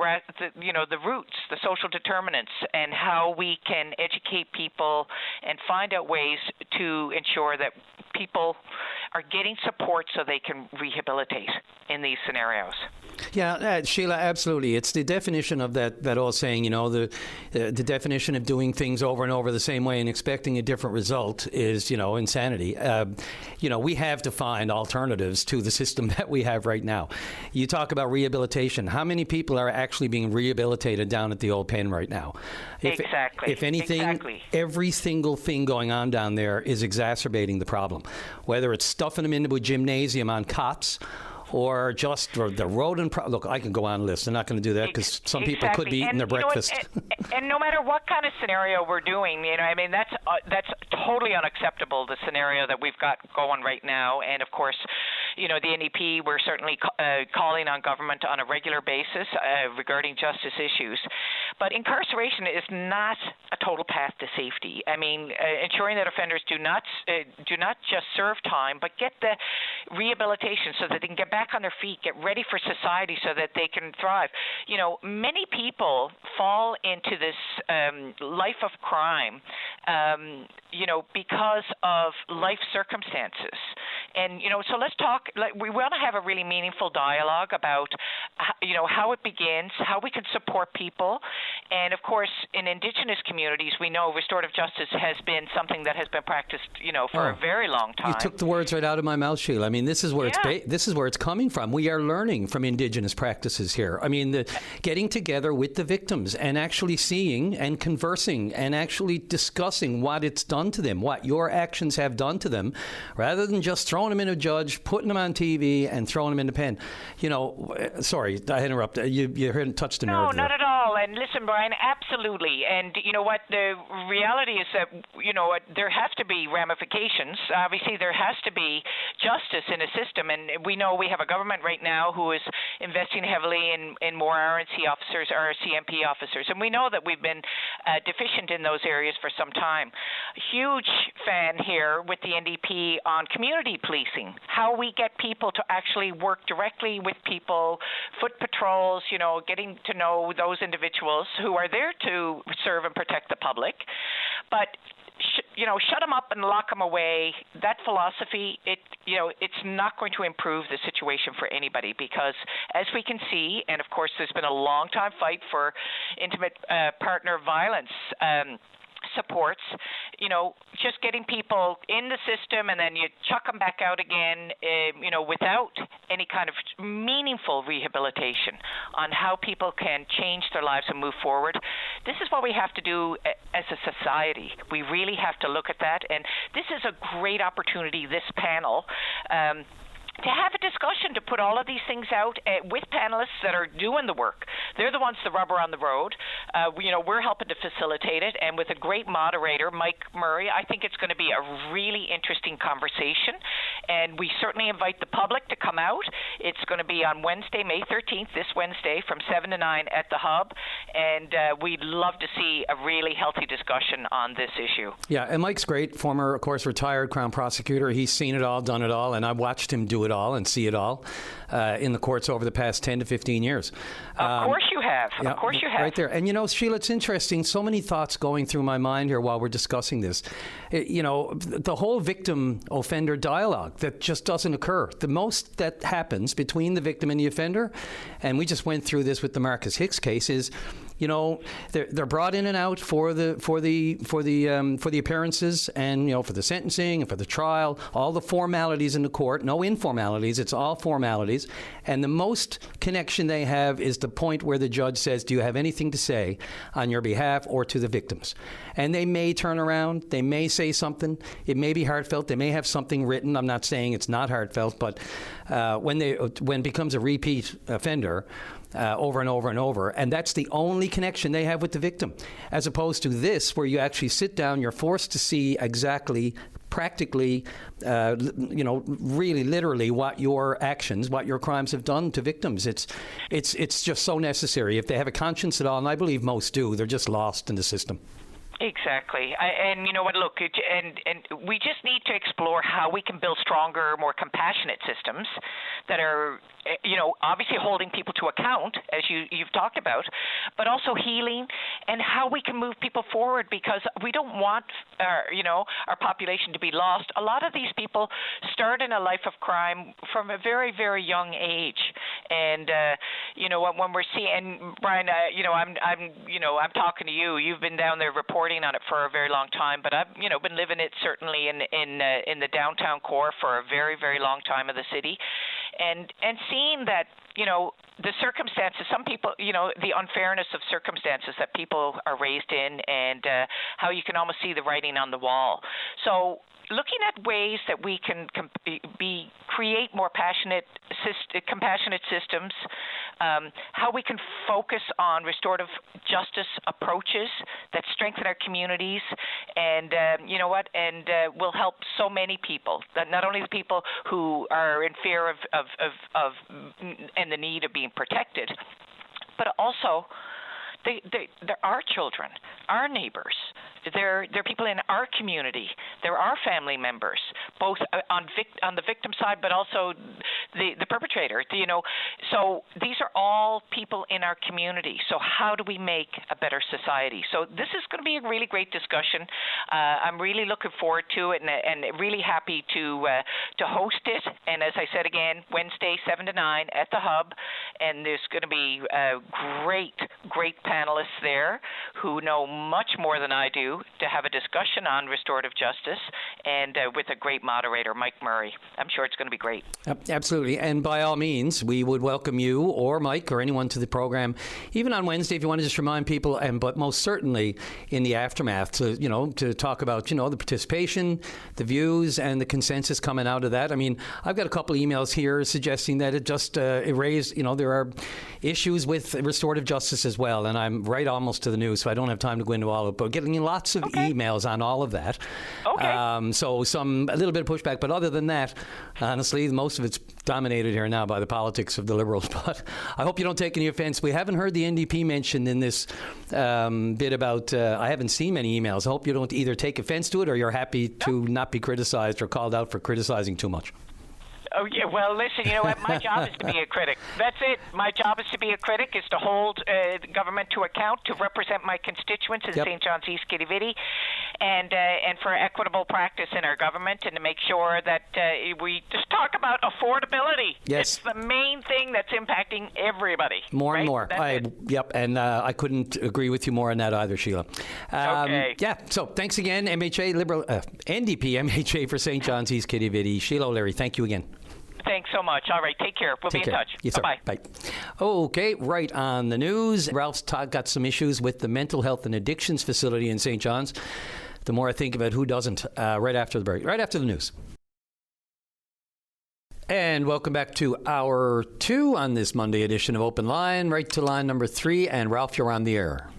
roots, the social determinants, and how we can educate people and find out ways to ensure that people are getting support so they can rehabilitate in these scenarios. Yeah, Sheila, absolutely. It's the definition of that old saying, the definition of doing things over and over the same way and expecting a different result is, insanity. We have to find alternatives to the system that we have right now. You talk about rehabilitation. How many people are actually being rehabilitated down at the old pen right now? Exactly. If anything, every single thing going on down there is exacerbating the problem. Whether it's stuffing them into a gymnasium on cots, or just the rodent. Look, I can go on a list. I'm not going to do that because some people could be eating their breakfast. And no matter what kind of scenario we're doing, that's totally unacceptable. The scenario that we've got going right now, and of course, the NDP, we're certainly calling on government on a regular basis regarding justice issues. But incarceration is not a total path to safety. Ensuring that offenders do not just serve time, but get the rehabilitation so that they can get back on their feet, get ready for society so that they can thrive. Many people fall into this life of crime, because of life circumstances. And, so let's talk, we want to have a really meaningful dialogue about, how it begins, how we can support people. And, of course, in Indigenous communities, we know restorative justice has been something that has been practiced, for a very long time. You took the words right out of my mouth, Sheila. This is where this is where it's coming from. We are learning from Indigenous practices here. Getting together with the victims and actually seeing and conversing and actually discussing what it's done to them, what your actions have done to them, rather than just throwing them in a judge, putting them on TV, and throwing them in the pen. Sorry, I interrupted. You touched a nerve No, there. not at all. And listen, Brian, absolutely. And you know what? The reality is that, there have to be ramifications. Obviously, there has to be justice in a system. And we know we have a government right now who is investing heavily in more RNC officers, RCMP officers. And we know that we've been deficient in those areas for some time. Huge fan here with the NDP on community policing, how we get people to actually work directly with people, foot patrols, getting to know those individuals who are there to serve and protect the public. But shut them up and lock them away. That philosophy, it's not going to improve the situation for anybody because, as we can see, and of course, there's been a long time fight for intimate partner violence supports, just getting people in the system and then you chuck them back out again, without any kind of meaningful rehabilitation on how people can change their lives and move forward. This is what we have to do as a society. We really have to look at that, and this is a great opportunity, this panel, to have a discussion, to put all of these things out with panelists that are doing the work. They're the ones, the rubber on the road. We're helping to facilitate it, and with a great moderator, Mike Murray, I think it's going to be a really interesting conversation, and we certainly invite the public to come out. It's going to be on Wednesday, May 13th, this Wednesday, from 7 to 9 at the Hub, and we'd love to see a really healthy discussion on this issue. Yeah, and Mike's great, former, of course, retired Crown Prosecutor. He's seen it all, done it all, and I've watched him do it all and see it all in the courts over the past 10 to 15 years. Of course you have. Yeah, of course you have. Right there. And, Sheila, it's interesting. So many thoughts going through my mind here while we're discussing this. The whole victim-offender dialogue that just doesn't occur. The most that happens between the victim and the offender, and we just went through this with the Marcus Hicks case, is they're brought in and out for the appearances and for the sentencing and for the trial, all the formalities in the court, no informalities, it's all formalities, and the most connection they have is the point where the judge says, do you have anything to say on your behalf or to the victims? And they may turn around, they may say something, it may be heartfelt, they may have something written. I'm not saying it's not heartfelt, but when it becomes a repeat offender, over and over and over, and that's the only connection they have with the victim, as opposed to this, where you actually sit down, you're forced to see exactly, practically, really, literally, what your actions, what your crimes have done to victims. It's just so necessary. If they have a conscience at all, and I believe most do, they're just lost in the system. Exactly. And you know what, look, and we just need to explore how we can build stronger, more compassionate systems that are, obviously holding people to account, as you've talked about, but also healing and how we can move people forward, because we don't want our population to be lost. A lot of these people start in a life of crime from a very, very young age. And when we're seeing, Brian, I'm talking to you. You've been down there reporting on it for a very long time, but I've been living it certainly in the downtown core for a very, very long time of the city, and seeing that the circumstances, some people, the unfairness of circumstances that people are raised in, and how you can almost see the writing on the wall. So looking at ways that we can create more compassionate systems, how we can focus on restorative justice approaches that strengthen our communities, and will help so many people. That not only the people who are in fear of and the need of being protected, but also there are children, our neighbors. There are people in our community. There are family members, both on the victim side, but also the perpetrator. So these are all people in our community. So how do we make a better society? So this is going to be a really great discussion. I'm really looking forward to it, and really happy to host it. And as I said again, Wednesday 7 to 9 at the Hub, and there's going to be great panelists there who know much more than I do to have a discussion on restorative justice, and with a great moderator, Mike Murray. I'm sure it's going to be great. Absolutely. And by all means, we would welcome you or Mike or anyone to the program, even on Wednesday, if you want to just remind people, but most certainly in the aftermath to talk about, the participation, the views, and the consensus coming out of that. I mean, I've got a couple of emails here suggesting that it just raised, there are issues with restorative justice as well, and I'm right almost to the news, so I don't have time to go into all of it, but getting lots of emails on all of that. Okay. So a little bit of pushback, but other than that, honestly, most of it's dominated here now by the politics of the Liberals. But I hope you don't take any offense. We haven't heard the NDP mentioned in this bit about, I haven't seen many emails. I hope you don't either take offense to it, or you're happy to not be criticized or called out for criticizing too much. Oh, yeah. Well, listen, you know what? My job is to be a critic. That's it. My job is to be a critic, is to hold the government to account, to represent my constituents in St. John's East Kitty Vitty, and for equitable practice in our government, and to make sure that we just talk about affordability. Yes. It's the main thing that's impacting everybody. More and more. And I couldn't agree with you more on that either, Sheila. Okay. Yeah, so thanks again, NDP MHA for St. John's East Kitty Vitty. Sheila O'Leary, thank you again. Thanks so much. All right, take care. We'll be in touch. Yes, sir. Bye-bye. Bye. Okay, right on the news. Ralph's got some issues with the mental health and addictions facility in St. John's. The more I think about who doesn't, right after the break, right after the news. And welcome back to Hour 2 on this Monday edition of Open Line. Right to line number 3, and Ralph, you're on the air.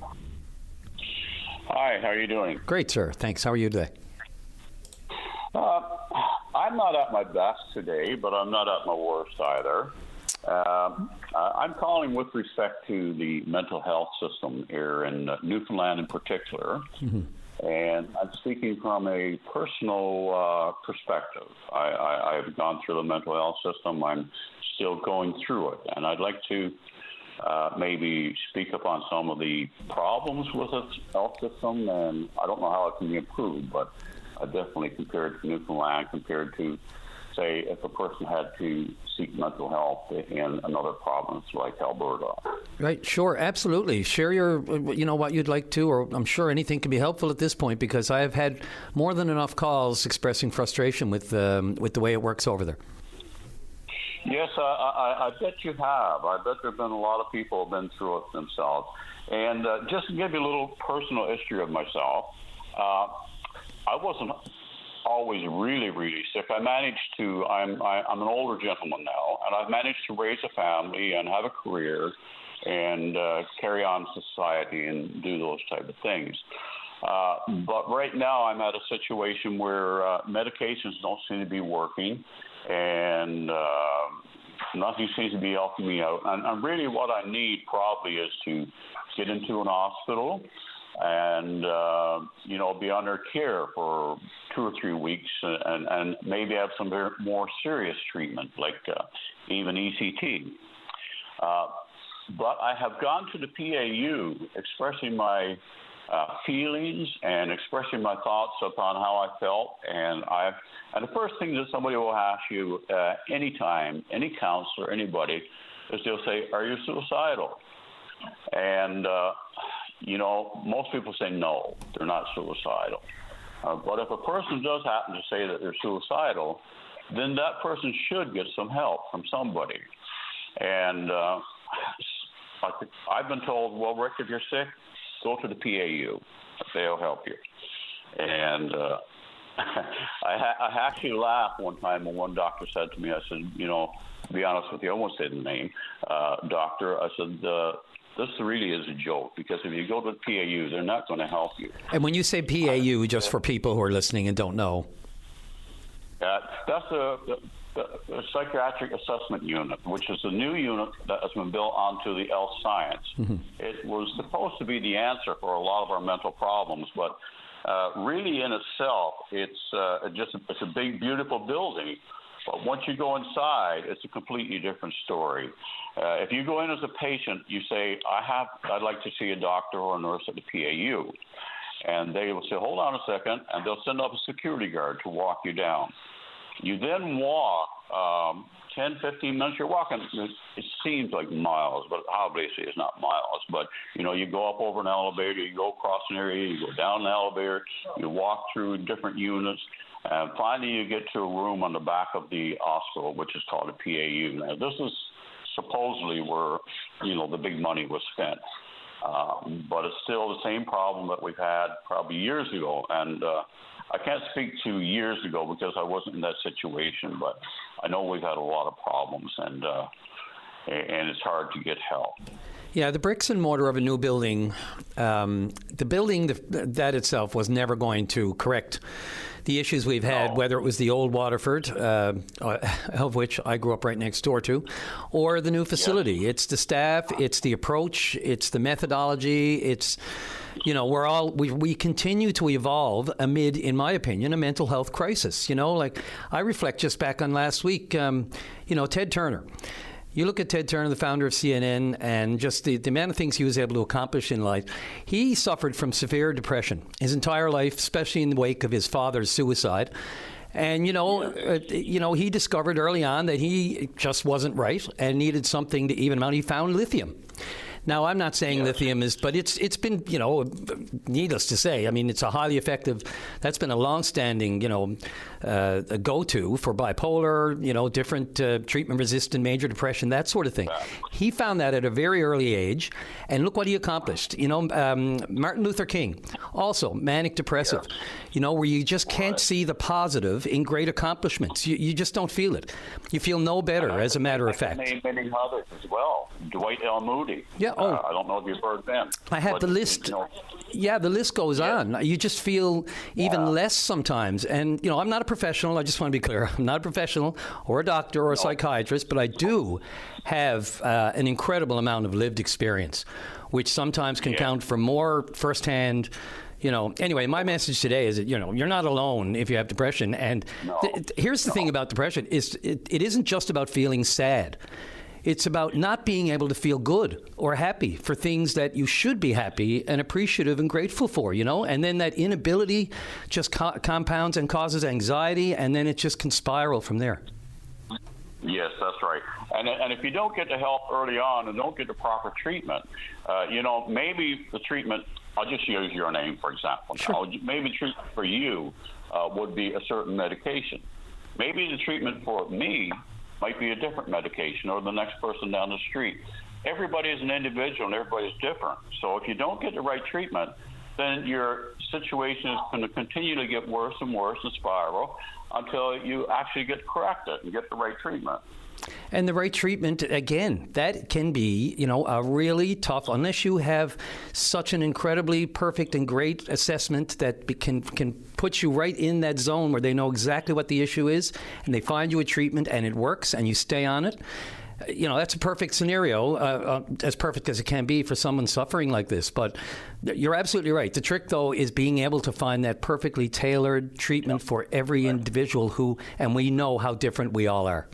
Hi, how are you doing? Great, sir. Thanks. How are you today? I'm not at my best today, but I'm not at my worst either. I'm calling with respect to the mental health system here in Newfoundland in particular. Mm-hmm. And I'm speaking from a personal perspective. I've gone through the mental health system. I'm still going through it. And I'd like to maybe speak upon some of the problems with the health system. And I don't know how it can be improved, but definitely compared to Newfoundland, compared to, say, if a person had to seek mental health in another province like Alberta. Right, sure, absolutely. Share your, what you'd like to, or I'm sure anything can be helpful at this point, because I have had more than enough calls expressing frustration with the way it works over there. Yes, I bet you have. I bet there have been a lot of people who have been through it themselves. And just to give you a little personal history of myself, I wasn't always really, really sick. I'm an older gentleman now, and I've managed to raise a family and have a career and carry on society and do those type of things. But right now I'm at a situation where medications don't seem to be working, and nothing seems to be helping me out. And really what I need probably is to get into an hospital, and be under care for 2 or 3 weeks, and maybe have some more serious treatment, like even ECT. But I have gone to the PAU expressing my feelings and expressing my thoughts upon how I felt, and the first thing that somebody will ask you anytime, any counselor, anybody, is they'll say, "Are you suicidal?" And most people say no, they're not suicidal. But if a person does happen to say that they're suicidal, then that person should get some help from somebody. And I've been told, well, Rick, if you're sick, go to the PAU. They'll help you. And I actually laughed one time when one doctor said to me, I said, to be honest with you, I won't say the name, doctor, I said, this really is a joke, because if you go to the PAU, they're not going to help you. And when you say PAU, just for people who are listening and don't know. That's the psychiatric assessment unit, which is a new unit that has been built onto the health science. Mm-hmm. It was supposed to be the answer for a lot of our mental problems, but really in itself, it's a big, beautiful building. But once you go inside, it's a completely different story. If you go in as a patient, you say, I'd like to see a doctor or a nurse at the PAU. And they will say, hold on a second, and they'll send up a security guard to walk you down. You then walk 10, 15 minutes. You're walking, it seems like miles, but obviously it's not miles. But, you go up over an elevator, you go across an area, you go down an elevator, you walk through different units. And finally, you get to a room on the back of the hospital, which is called a PAU. Now, this is supposedly where, the big money was spent. But it's still the same problem that we've had probably years ago. And I can't speak to years ago because I wasn't in that situation, but I know we've had a lot of problems, and it's hard to get help. Yeah, the bricks and mortar of a new building, the building that itself was never going to correct the issues we've had, whether it was the old Waterford, of which I grew up right next door to, or the new facility. Yeah. It's the staff, it's the approach, it's the methodology, it's, we continue to evolve amid, in my opinion, a mental health crisis. Like I reflect just back on last week, Ted Turner. You look at Ted Turner, the founder of CNN, and just the amount of things he was able to accomplish in life. He suffered from severe depression his entire life, especially in the wake of his father's suicide. And, he discovered early on that he just wasn't right and needed something to even him out. He found lithium. Now, I'm not saying lithium is, but it's been, needless to say, I mean, it's a highly effective, that's been a long-standing, a go-to for bipolar, different treatment-resistant major depression, that sort of thing. He found that at a very early age, and look what he accomplished. Martin Luther King, also manic depressive, where you just can't see the positive in great accomplishments. You just don't feel it. You feel no better, as a matter of fact. I can name many others as well. Dwight L. Moody. Yeah. I don't know if you've heard them. I have the list. Yeah, the list goes on. You just feel even less sometimes. And, I'm not a professional. I just want to be clear. I'm not a professional or a doctor or a psychiatrist, but I do have an incredible amount of lived experience, which sometimes can count for more firsthand. Anyway, my message today is that, you're not alone if you have depression. And here's the thing about depression is it isn't just about feeling sad. It's about not being able to feel good or happy for things that you should be happy and appreciative and grateful for, and then that inability just compounds and causes anxiety, and then it just can spiral from there. Yes, that's right. And if you don't get the help early on and don't get the proper treatment, maybe the treatment, I'll just use your name, for example. Sure. Maybe the treatment for you would be a certain medication. Maybe the treatment for me might be a different medication, or the next person down the street. Everybody is an individual and everybody's different. So if you don't get the right treatment, then your situation is going to continue to get worse and worse and spiral until you actually get corrected and get the right treatment. And the right treatment, again, that can be, a really tough, unless you have such an incredibly perfect and great assessment that can put you right in that zone where they know exactly what the issue is, and they find you a treatment and it works and you stay on it. that's a perfect scenario, as perfect as it can be for someone suffering like this. But you're absolutely right. The trick, though, is being able to find that perfectly tailored treatment for every individual and we know how different we all are.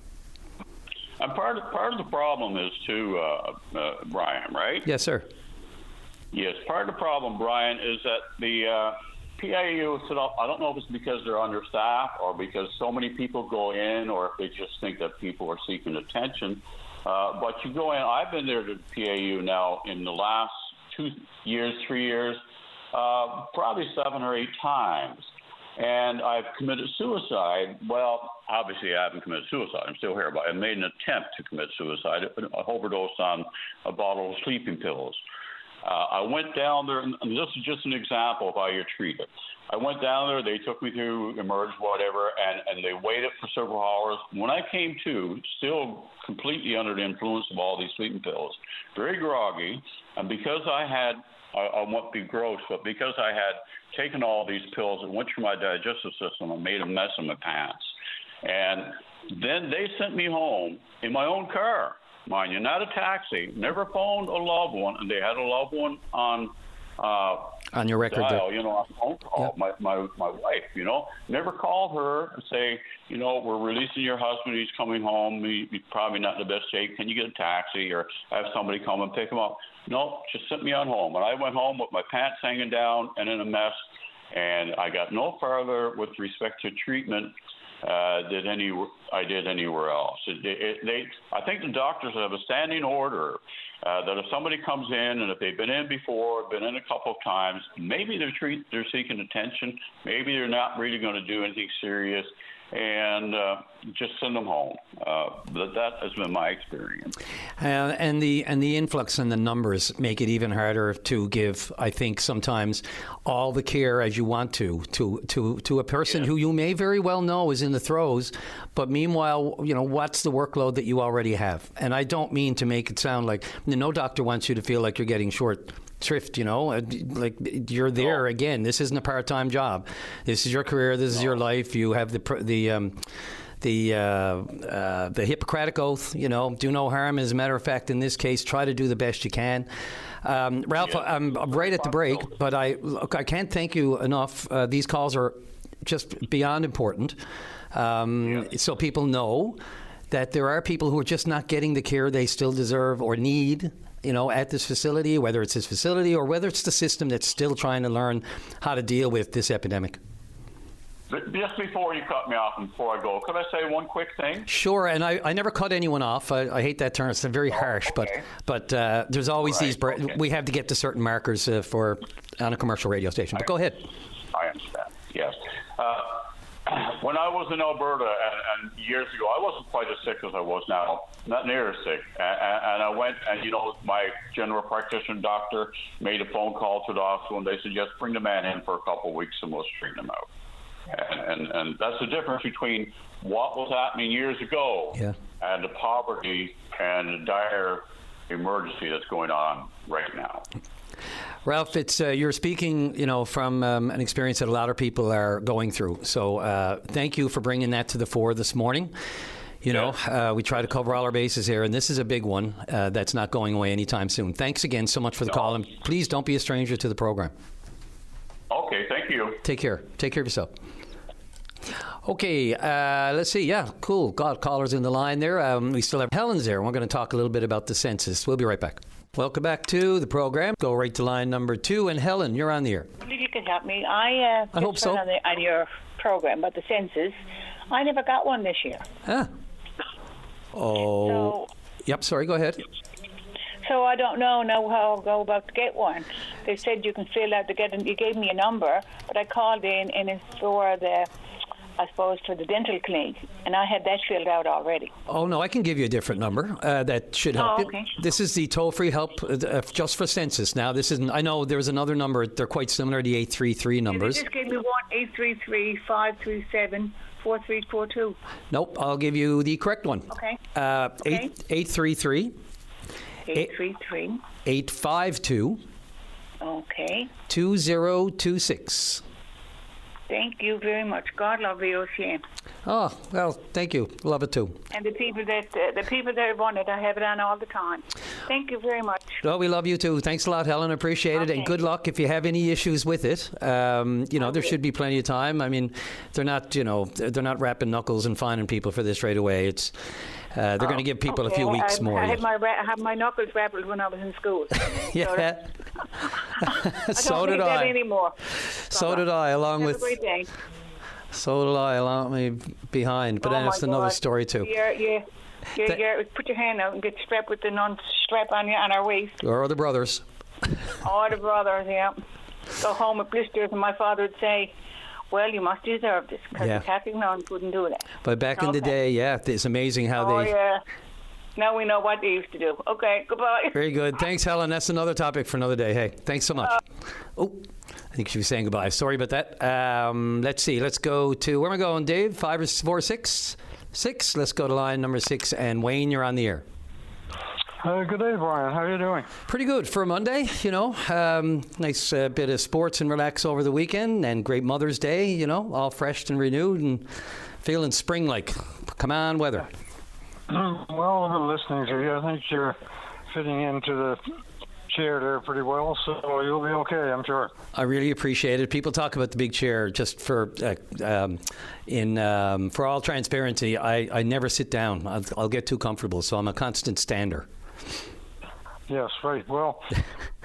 And part of the problem is too, Brian, right? Yes, sir. Yes, part of the problem, Brian, is that the PIU set up. I don't know if it's because they're understaffed or because so many people go in, or if they just think that people are seeking attention. But you go in. I've been there to the PIU now in the last 3 years, probably 7 or 8 times. And I've committed suicide. Well, obviously I haven't committed suicide. I'm still here, but I made an attempt to commit suicide. I overdosed on a bottle of sleeping pills. I went down there, and this is just an example of how you're treated. I went down there, they took me through emerge, whatever, and they waited for several hours. When I came to, still completely under the influence of all these sleeping pills, very groggy, and because I won't be gross, but because I had taken all these pills, it went through my digestive system and made a mess of my pants. And then they sent me home in my own car, mind you, not a taxi, never phoned a loved one, and they had a loved one on your record dial, there. on a phone call, yep. my wife, never called her and say, we're releasing your husband, he's coming home, he's probably not in the best shape, can you get a taxi or have somebody come and pick him up? No, just sent me on home. And I went home with my pants hanging down and in a mess, and I got no further with respect to treatment I did anywhere else. I think the doctors have a standing order that if somebody comes in and if they've been in before, been in a couple of times, maybe they're seeking attention, maybe they're not really going to do anything serious, and just send them home. That has been my experience. And the influx and the numbers make it even harder to give, I think, sometimes all the care as you want to a person who you may very well know is in the throes, but meanwhile, what's the workload that you already have? And I don't mean to make it sound like no doctor wants you to feel like you're getting short shrift, like you're there again. This isn't a part-time job. This is your career. This is your life. You have the Hippocratic Oath, do no harm. As a matter of fact, in this case, try to do the best you can. Ralph, I'm right at the break, but I can't thank you enough. These calls are just beyond important. So people know that there are people who are just not getting the care they still deserve or need, at this facility, whether it's this facility or whether it's the system that's still trying to learn how to deal with this epidemic. Just before you cut me off and before I go, could I say one quick thing? Sure, and I never cut anyone off. I hate that term. It's very harsh, okay. but there's always these... We have to get to certain markers on a commercial radio station. But go ahead. I understand, yes. When I was in Alberta and years ago, I wasn't quite as sick as I was now, not near as sick. And I went and, my general practitioner doctor made a phone call to the hospital and they said, just bring the man in for a couple of weeks and we'll straighten him out. And that's the difference between what was happening years ago and the poverty and the dire emergency that's going on right now. Ralph, it's you're speaking, from an experience that a lot of people are going through. So thank you for bringing that to the fore this morning. We try to cover all our bases here, and this is a big one that's not going away anytime soon. Thanks again so much for the call, and please don't be a stranger to the program. Okay, thank you. Take care. Take care of yourself. Okay, let's see. Yeah, cool. Got callers in the line there. We still have Helen's there. We're going to talk a little bit about the census. We'll be right back. Welcome back to the program. Go right to line number 2. And Helen, you're on the air. I believe you can help me. I hope so. On your program about the census. I never got one this year. Ah. Oh. Yep, sorry, go ahead. So I don't know now how I'll go about to get one. They said you can fill out to get it. You gave me a number, but I called in and it's for for the dental clinic, and I had that filled out already. Oh, no, I can give you a different number that should help you. Okay. This is the toll-free help just for census. Now, this isn't, I know there's another number. They're quite similar, the 833 numbers. You just gave me one, 833-537-4342. Nope, I'll give you the correct one. Okay. 833. 833. 852. Okay. 2026. Thank you very much. God love VOCM. Oh, well, thank you. Love it too. And the people that run it, I have it on all the time. Thank you very much. Well, we love you too. Thanks a lot, Helen. Appreciate it. And good luck if you have any issues with it. There should be plenty of time. I mean, they're not rapping knuckles and finding people for this right away. It's they're going to give people a few weeks more. I had my knuckles rattled when I was in school. Yeah. So did I. That anymore. So did I, along with. So did I, along me behind. But then that's another story too. Yeah. Put your hand out and get strapped with the non-strap on our waist. Or the brothers. Or the brothers, yeah. Go home with blisters, and my father would say, well, you must deserve this, because the Catholic nuns wouldn't do that. But back in the day, it's amazing how they... Oh, yeah. Now we know what they used to do. Okay, goodbye. Very good. Thanks, Helen. That's another topic for another day. Hey, thanks so much. I think she was saying goodbye. Sorry about that. Let's see. Let's go to... Where am I going, Dave? 5 or 4, 6? 6. Let's go to line number 6. And Wayne, you're on the air. Good day, Brian. How are you doing? Pretty good for a Monday, Nice bit of sports and relax over the weekend, and great Mother's Day, all fresh and renewed and feeling spring-like. Come on, weather. Well, I've been listening to you. I think you're fitting into the chair there pretty well, so you'll be okay, I'm sure. I really appreciate it. People talk about the big chair. Just for all transparency, I never sit down. I'll get too comfortable, so I'm a constant stander. Yes, right. Well,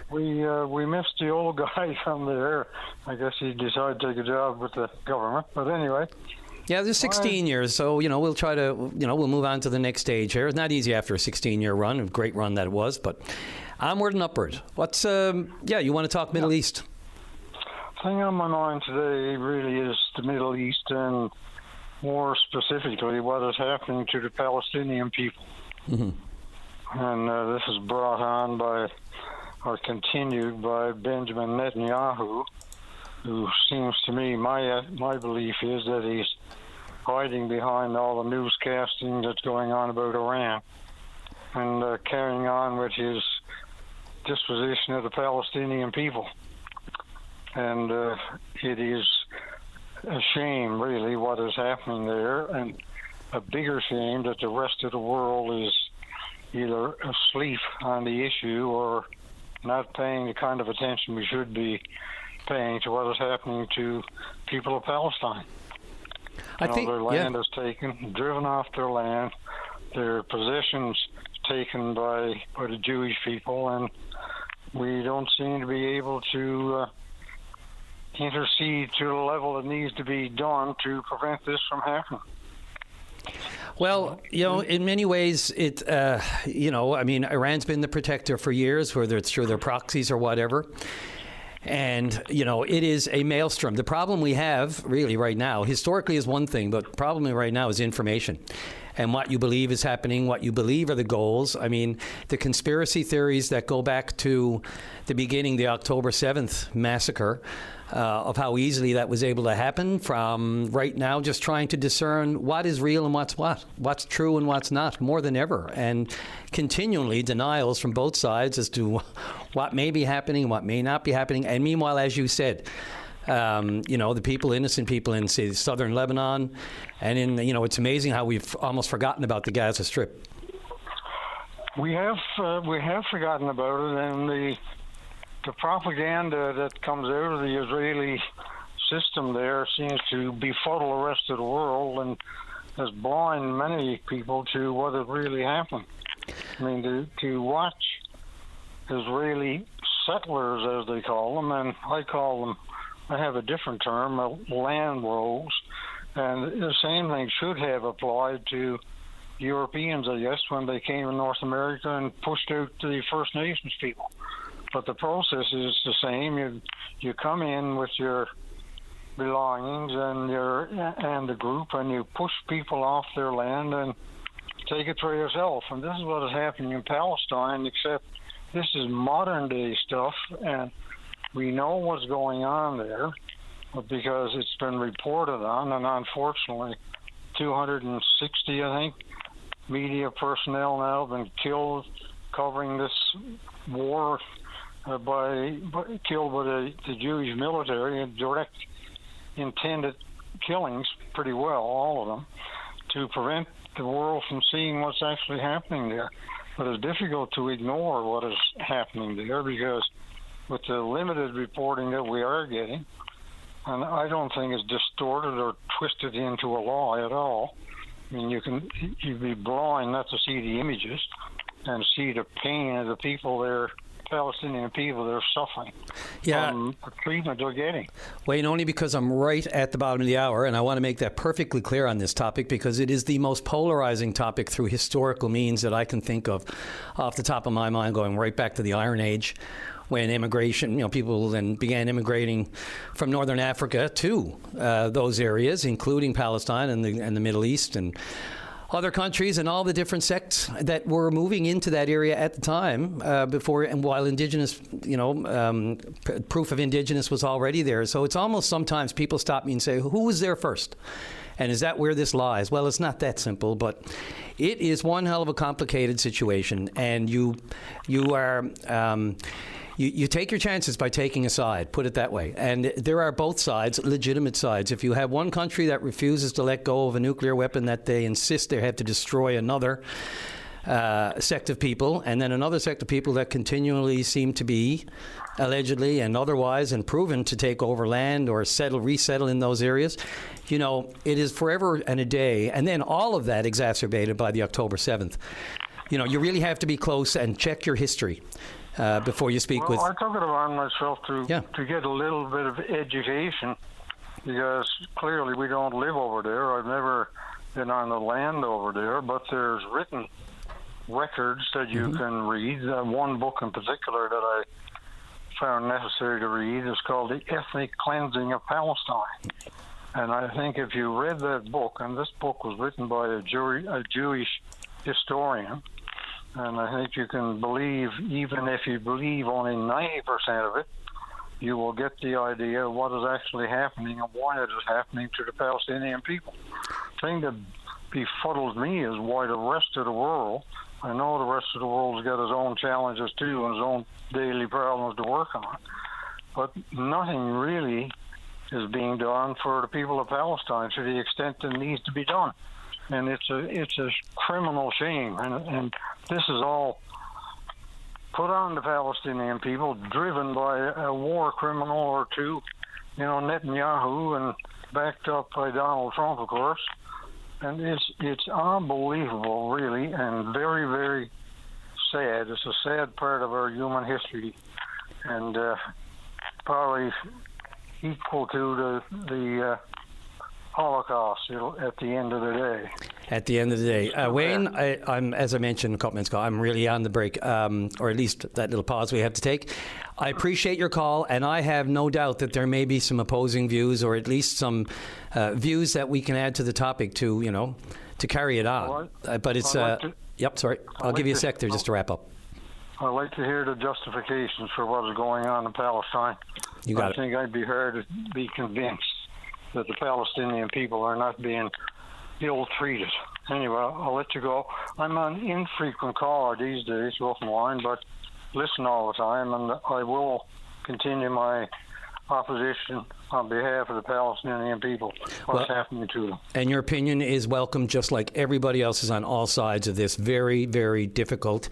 we missed the old guy from there. I guess he decided to take a job with the government. But anyway. Yeah, there's 16 years, so, we'll try to, we'll move on to the next stage here. It's not easy after a 16-year run, a great run that it was, but onward and upward. What's, you want to talk Middle East? The thing on my mind today really is the Middle East, and more specifically what is happening to the Palestinian people. Mm-hmm. And this is brought on by, or continued by, Benjamin Netanyahu, who seems to me, my belief is that he's hiding behind all the newscasting that's going on about Iran, and carrying on with his disposition of the Palestinian people. And it is a shame, really, what is happening there, and a bigger shame that the rest of the world is either asleep on the issue or not paying the kind of attention we should be paying to what is happening to people of Palestine. I think their land is taken, driven off their land, their possessions taken by the Jewish people, and we don't seem to be able to intercede to the level that needs to be done to prevent this from happening. Well, in many ways, Iran's been the protector for years, whether it's through their proxies or whatever. And, it is a maelstrom. The problem we have really right now, historically is one thing, but the problem right now is information. And what you believe is happening, what you believe are the goals. I mean, the conspiracy theories that go back to the beginning, the October 7th massacre, of how easily that was able to happen, from right now just trying to discern what is real and what's true and what's not, more than ever. And continually denials from both sides as to what may be happening, what may not be happening. And meanwhile, as you said, the innocent people in, say, southern Lebanon, and it's amazing how we've almost forgotten about the Gaza Strip. We have forgotten about it, and the propaganda that comes out of the Israeli system there seems to befuddle the rest of the world and has blind many people to what has really happened. I mean, to watch Israeli settlers, as they call them, and I have a different term, land rogues, and the same thing should have applied to Europeans, I guess, when they came to North America and pushed out the First Nations people. But the process is the same. You come in with your belongings and the group, and you push people off their land and take it for yourself. And this is what is happening in Palestine, except this is modern day stuff, and we know what's going on there because it's been reported on, and unfortunately 260, I think, media personnel now have been killed covering this war, killed by the Jewish military in direct intended killings pretty well, all of them, to prevent the world from seeing what's actually happening there. But it's difficult to ignore what is happening there because with the limited reporting that we are getting, and I don't think it's distorted or twisted into a lie at all. I mean, you'd be blind not to see the images and see the pain of the people there, Palestinian people that are suffering from the treatment they're getting. Wayne, only because I'm right at the bottom of the hour, and I want to make that perfectly clear on this topic because it is the most polarizing topic through historical means that I can think of off the top of my mind, going right back to the Iron Age, when immigration, people then began immigrating from northern Africa to those areas, including Palestine and the Middle East and other countries and all the different sects that were moving into that area at the time before and while indigenous, proof of indigenous was already there. So it's almost sometimes people stop me and say, who was there first? And is that where this lies? Well, it's not that simple, but it is one hell of a complicated situation. And you are... You take your chances by taking a side, put it that way. And there are both sides, legitimate sides. If you have one country that refuses to let go of a nuclear weapon that they insist they have to destroy another sect of people, and then another sect of people that continually seem to be, allegedly and otherwise, and proven to take over land or resettle in those areas, it is forever and a day. And then all of that exacerbated by the October 7th. You really have to be close and check your history. Before you speak with... I took it upon myself to get a little bit of education because clearly we don't live over there. I've never been on the land over there, but there's written records that you can read. One book in particular that I found necessary to read is called The Ethnic Cleansing of Palestine. And I think if you read that book, and this book was written by a Jewish historian, and I think you can believe, even if you believe only 90% of it, you will get the idea of what is actually happening and why it is happening to the Palestinian people. The thing that befuddles me is why the rest of the world, I know the rest of the world's got its own challenges too and its own daily problems to work on, but nothing really is being done for the people of Palestine to the extent that needs to be done. And it's a criminal shame, and this is all put on the Palestinian people, driven by a war criminal or two, Netanyahu, and backed up by Donald Trump, of course. And it's unbelievable, really, and very, very sad. It's a sad part of our human history, and probably equal to the Holocaust at the end of the day. At the end of the day. Wayne, I'm, as I mentioned a couple minutes ago, I'm really on the break, or at least that little pause we have to take. I appreciate your call, and I have no doubt that there may be some opposing views, or at least some views that we can add to the topic to carry it on. But it's... I'll give you a sec there just to wrap up. I'd like to hear the justifications for what is going on in Palestine. I think I'd be hard to be convinced that the Palestinian people are not being ill-treated. Anyway, I'll let you go. I'm an infrequent caller these days, welcome line, but listen all the time, and I will continue my opposition on behalf of the Palestinian people, what's happening to them. And your opinion is welcome, just like everybody else's on all sides of this very, very difficult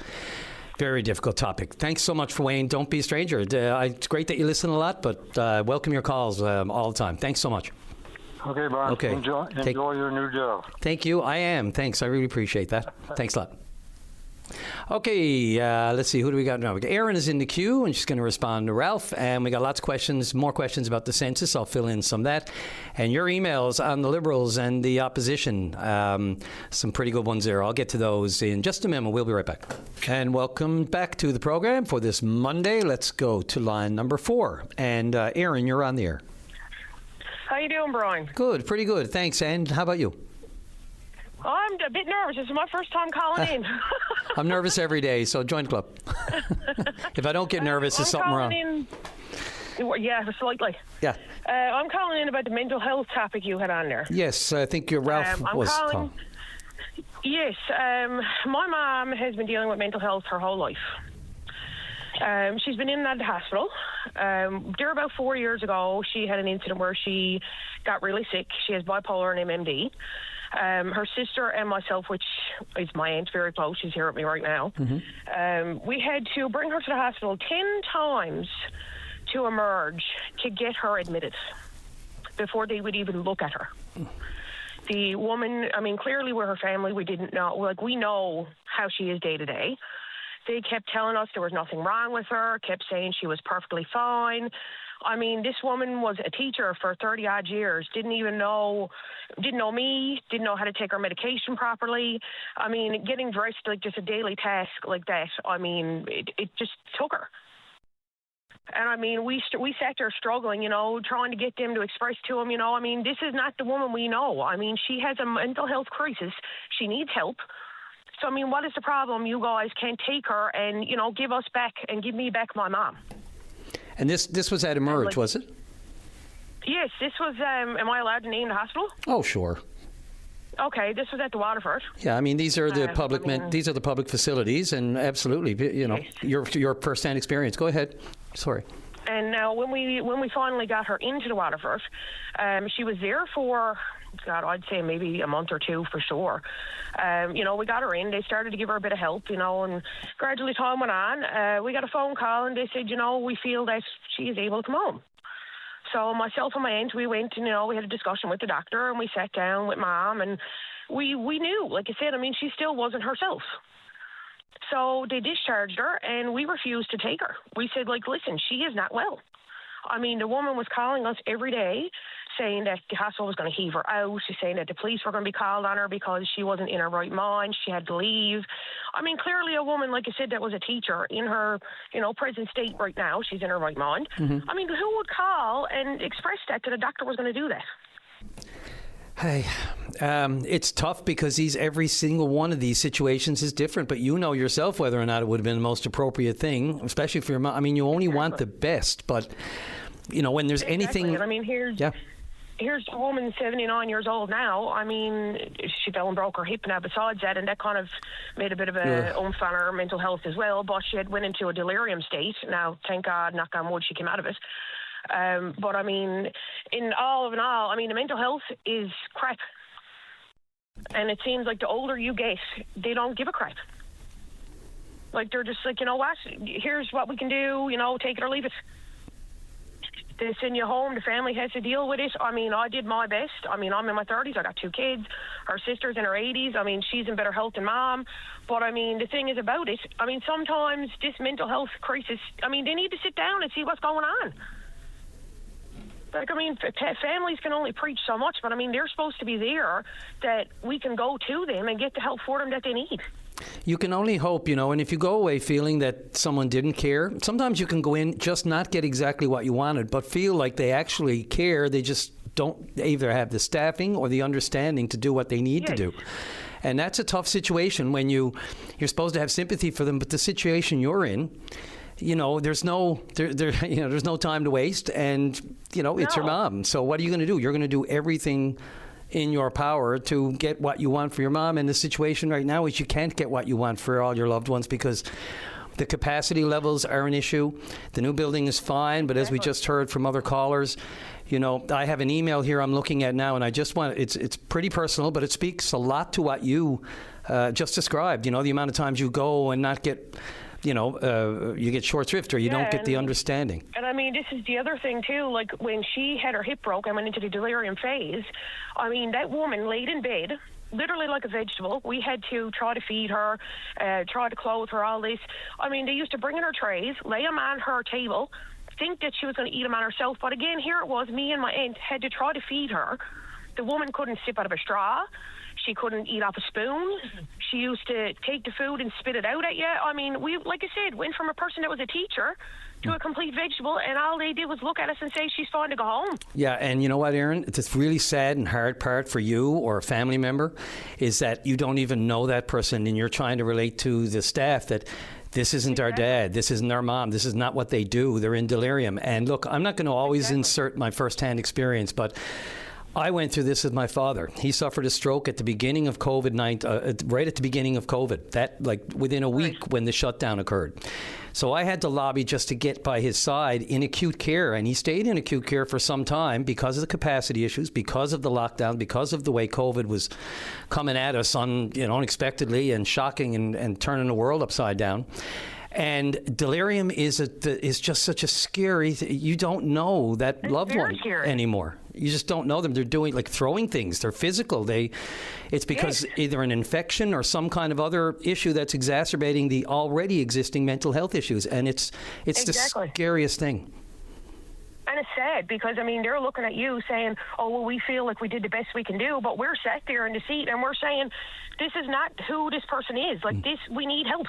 topic. Thanks so much, Wayne. Don't be a stranger. It's great that you listen a lot, but welcome your calls all the time. Thanks so much. Okay, Brian. Okay. Enjoy your new job. Thank you. I am. Thanks. I really appreciate that. Thanks a lot. Okay, let's see. Who do we got now? Erin is in the queue, and she's going to respond to Ralph. And we got lots of questions, more questions about the census. I'll fill in some of that. And your emails on the Liberals and the opposition, some pretty good ones there. I'll get to those in just a minute. We'll be right back. And welcome back to the program for this Monday. Let's go to line number 4. And Erin, you're on the air. How you doing, Brian? Good, pretty good. Thanks. And how about you? I'm a bit nervous. This is my first time calling in. I'm nervous every day, so join the club. If I don't get nervous, there's something wrong. Yeah, slightly. Yeah. I'm calling in about the mental health topic you had on there. Yes, I think your Ralph was calling. Yes, my mom has been dealing with mental health her whole life. She's been in and out of the hospital. There about 4 years ago, she had an incident where she got really sick. She has bipolar and MMD. Her sister and myself, which is my aunt, very close, she's here with me right now, we had to bring her to the hospital 10 times to emerge to get her admitted before they would even look at her. The woman, I mean, clearly we're her family. We didn't know, like, we know how she is day to day. They kept telling us there was nothing wrong with her, kept saying she was perfectly fine. I mean, this woman was a teacher for 30-odd years, didn't know me, didn't know how to take her medication properly. I mean, getting dressed, like, just a daily task like that, I mean, it just took her. And, I mean, we sat there struggling, you know, trying to get them to express to them, you know, I mean, this is not the woman we know. I mean, she has a mental health crisis. She needs help. So, I mean, what is the problem? You guys can't take her and, you know, give us back and give me back my mom. And this was at Emerge, was it? Yes, this was, am I allowed to name the hospital? Oh, sure. Okay, this was at the Waterford. Yeah, I mean, these are the public these are the public facilities, and absolutely, you know, yes. your first-hand experience. Go ahead. Sorry. And now when we finally got her into the Waterford, she was there for, God, I'd say maybe a month or two for sure. You know, we got her in. They started to give her a bit of help, you know, and gradually time went on. We got a phone call, and they said, you know, we feel that she is able to come home. So myself and my aunt, we went and, you know, we had a discussion with the doctor, and we sat down with Mom, and we knew, like I said, I mean, she still wasn't herself. So they discharged her, and we refused to take her. We said, like, listen, she is not well. I mean, the woman was calling us every day saying that the hospital was going to heave her out. She's saying that the police were going to be called on her because she wasn't in her right mind. She had to leave. I mean, clearly a woman, like I said, that was a teacher in her, you know, present state right now. She's in her right mind. Mm-hmm. I mean, who would call and express that the doctor was going to do that? Hey, it's tough because every single one of these situations is different, but you know yourself whether or not it would have been the most appropriate thing, especially for your mom. I mean, you only want the best, but, you know, when there's anything... I mean, here's a woman 79 years old now. I mean, she fell and broke her hip now besides that, and that kind of made a bit of a oomph on her mental health as well, but she had went into a delirium state. Now, thank God, knock on wood, she came out of it. But I mean, in all, I mean, the mental health is crap. And it seems like the older you get, they don't give a crap. Like, they're just like, you know what, here's what we can do, you know, take it or leave it. They send you home, the family has to deal with it. I mean, I did my best. I mean, I'm in my 30s, I got 2 kids. Her sister's in her 80s. I mean, she's in better health than Mom. But I mean, the thing is about it, I mean, sometimes this mental health crisis, I mean, they need to sit down and see what's going on. Like, I mean, families can only preach so much, but I mean, they're supposed to be there that we can go to them and get the help for them that they need. You can only hope, you know, and if you go away feeling that someone didn't care, sometimes you can go in, just not get exactly what you wanted, but feel like they actually care. They just don't either have the staffing or the understanding to do what they need to do. And that's a tough situation when you're supposed to have sympathy for them, but the situation you're in, you know, there's no time to waste, and you know, it's your mom. So what are you going to do? You're going to do everything in your power to get what you want for your mom. And the situation right now is you can't get what you want for all your loved ones because the capacity levels are an issue. The new building is fine, but as we just heard from other callers, you know, I have an email here I'm looking at now, and I just want it's pretty personal, but it speaks a lot to what you just described. You know, the amount of times you go and not get. You know, you get short shrift or you don't get the understanding. And I mean, this is the other thing too, like when she had her hip broke and went into the delirium phase, I mean, that woman laid in bed, literally like a vegetable. We had to try to feed her, try to clothe her, all this. I mean, they used to bring in her trays, lay them on her table, think that she was going to eat them on herself. But again, here it was, me and my aunt had to try to feed her. The woman couldn't sip out of a straw. She couldn't eat off a spoon. She used to take the food and spit it out at you. I mean, we, like I said, went from a person that was a teacher to a complete vegetable, and all they did was look at us and say, she's fine to go home. Yeah, and you know what, Erin? It's a really sad and hard part for you or a family member is that you don't even know that person, and you're trying to relate to the staff that this isn't our dad, this isn't our mom, this is not what they do. They're in delirium. And look, I'm not going to always insert my firsthand experience, but I went through this with my father. He suffered a stroke at the beginning of COVID-19, right at the beginning of COVID, that like within a week when the shutdown occurred. So I had to lobby just to get by his side in acute care, and he stayed in acute care for some time because of the capacity issues, because of the lockdown, because of the way COVID was coming at us unexpectedly and shocking and turning the world upside down. And delirium is just such a scary you don't know that loved one anymore. You just don't know them. They're doing, like, throwing things. They're physical. It's because either an infection or some kind of other issue that's exacerbating the already existing mental health issues. And it's the scariest thing. And it's sad because, I mean, they're looking at you saying, oh, well, we feel like we did the best we can do, but we're sat there in the seat and we're saying, this is not who this person is. Like, this, we need help.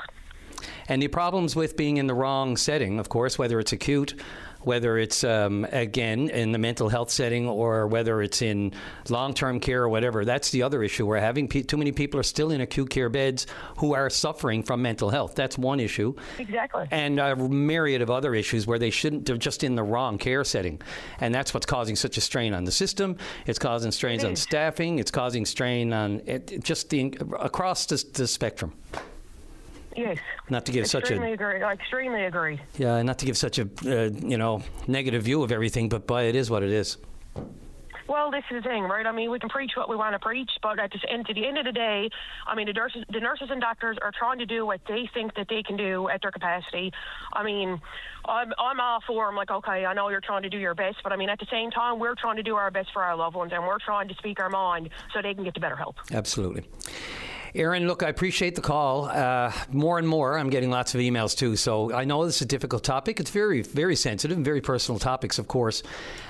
And the problems with being in the wrong setting, of course, whether it's acute, whether it's, again, in the mental health setting, or whether it's in long-term care or whatever, that's the other issue. We're having too many people are still in acute care beds who are suffering from mental health. That's one issue. Exactly. And a myriad of other issues where they're just in the wrong care setting. And that's what's causing such a strain on the system. It's causing strains on staffing. It's causing strain on across the spectrum. Yes. Not to give extremely agree. Yeah, not to give such a negative view of everything, but boy, it is what it is. Well, this is the thing, right? I mean, we can preach what we want to preach, but at the end of the day, I mean, the nurses and doctors are trying to do what they think that they can do at their capacity. I mean, I'm all for them. Like, okay, I know you're trying to do your best, but I mean, at the same time, we're trying to do our best for our loved ones, and we're trying to speak our mind so they can get to better help. Absolutely. Aaron, look, I appreciate the call. More and more, I'm getting lots of emails too. So I know this is a difficult topic. It's very, very sensitive and very personal topics, of course.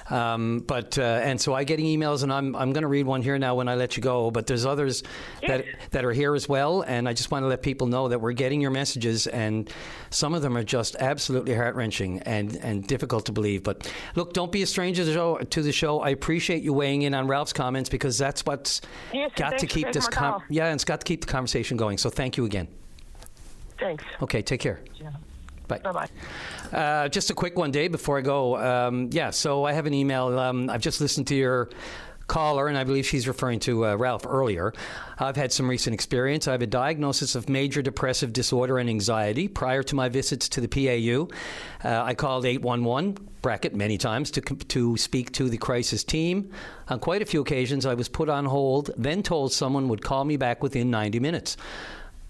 And so I get emails, and I'm going to read one here now when I let you go. But there's others that are here as well, and I just want to let people know that we're getting your messages, and some of them are just absolutely heart-wrenching and difficult to believe. But look, don't be a stranger to the show. I appreciate you weighing in on Ralph's comments, because that's what's got to keep this and it's got to keep the conversation going. So thank you again. Thanks. Okay, take care. Yeah. Bye. Bye-bye. Just a quick one, Dave, before I go. So I have an email. I've just listened to your caller, and I believe she's referring to Ralph earlier. I've had some recent experience. I have a diagnosis of major depressive disorder and anxiety. Prior to my visits to the PAU, I called 811, many times, to speak to the crisis team. On quite a few occasions, I was put on hold, then told someone would call me back within 90 minutes.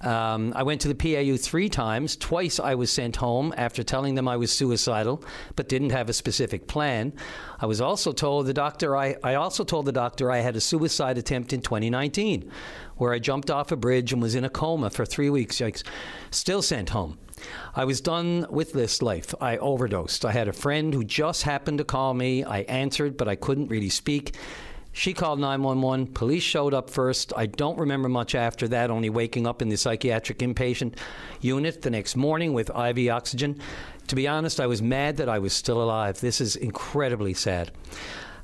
I went to the PAU 3 times. Twice I was sent home after telling them I was suicidal, but didn't have a specific plan. I also told the doctor I had a suicide attempt in 2019, where I jumped off a bridge and was in a coma for 3 weeks. Yikes. Still sent home. I was done with this life. I overdosed. I had a friend who just happened to call me. I answered, but I couldn't really speak. She called 911. Police showed up first. I don't remember much after that, only waking up in the psychiatric inpatient unit the next morning with IV oxygen. To be honest, I was mad that I was still alive. This is incredibly sad.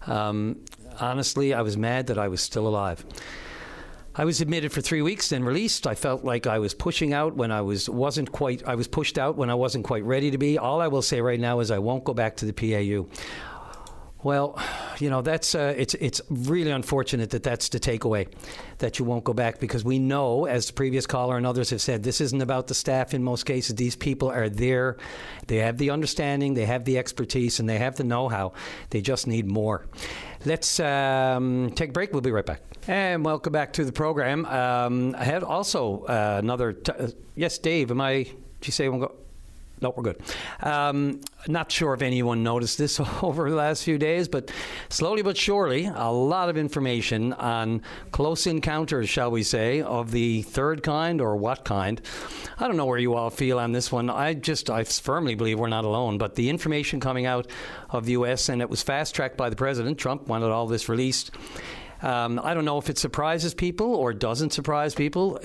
Honestly, I was mad that I was still alive. I was admitted for 3 weeks, then released. I felt like I was pushing out when I was pushed out when I wasn't quite ready to be. All I will say right now is I won't go back to the PAU. Well, that's it's really unfortunate that that's the takeaway, that you won't go back, because we know, as the previous caller and others have said, this isn't about the staff in most cases. These people are there. They have the understanding, they have the expertise, and they have the know-how. They just need more. Let's take a break. We'll be right back. And welcome back to the program. I had also another... yes, Dave, did you say we'll go... No, we're good. Not sure if anyone noticed this over the last few days, but slowly but surely, a lot of information on close encounters, shall we say, of the third kind, or what kind. I don't know where you all feel on this one. I firmly believe we're not alone, but the information coming out of the U.S., and it was fast-tracked by the president. Trump wanted all this released. I don't know if it surprises people or doesn't surprise people.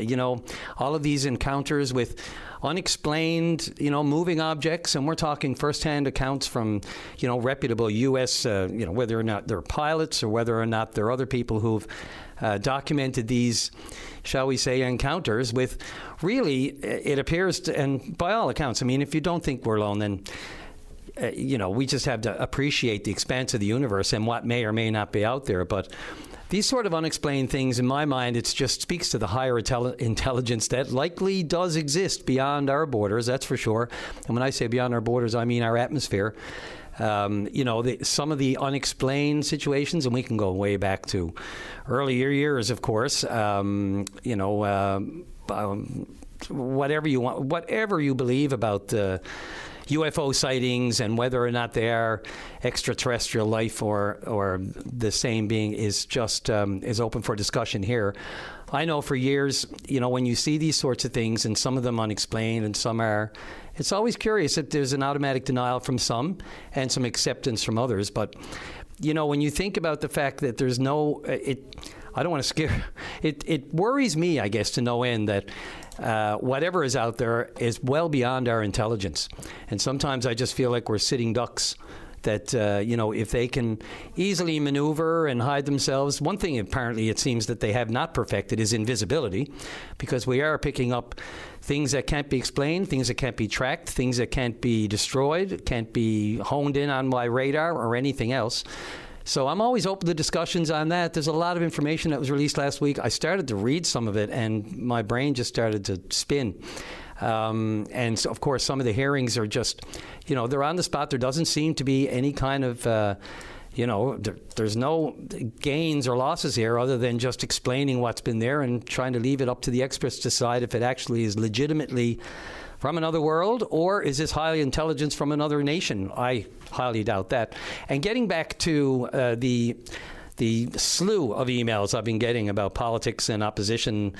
All of these encounters with unexplained, moving objects, and we're talking first-hand accounts from, reputable U.S., whether or not they're pilots or whether or not there are other people who've documented these, shall we say, encounters with, really, it appears to, and by all accounts, I mean, if you don't think we're alone, then we just have to appreciate the expanse of the universe and what may or may not be out there. But these sort of unexplained things, in my mind, it just speaks to the higher intelligence that likely does exist beyond our borders, that's for sure. And when I say beyond our borders, I mean our atmosphere. Some of the unexplained situations, and we can go way back to earlier years, of course, whatever you want, whatever you believe about UFO sightings and whether or not they are extraterrestrial life or the same being is just is open for discussion here. I know for years, when you see these sorts of things, and some of them unexplained and some are, it's always curious that there's an automatic denial from some and some acceptance from others. But, when you think about the fact that there's no, I don't want to scare, it worries me, I guess, to no end that whatever is out there is well beyond our intelligence. And sometimes I just feel like we're sitting ducks that, if they can easily maneuver and hide themselves. One thing apparently it seems that they have not perfected is invisibility, because we are picking up things that can't be explained, things that can't be tracked, things that can't be destroyed, can't be honed in on by radar or anything else. So I'm always open to discussions on that. There's a lot of information that was released last week. I started to read some of it, and my brain just started to spin. And so, of course, some of the hearings are just, they're on the spot. There doesn't seem to be any kind of, there's no gains or losses here other than just explaining what's been there and trying to leave it up to the experts to decide if it actually is legitimately from another world, or is this high intelligence from another nation? I highly doubt that. And getting back to the slew of emails I've been getting about politics and opposition,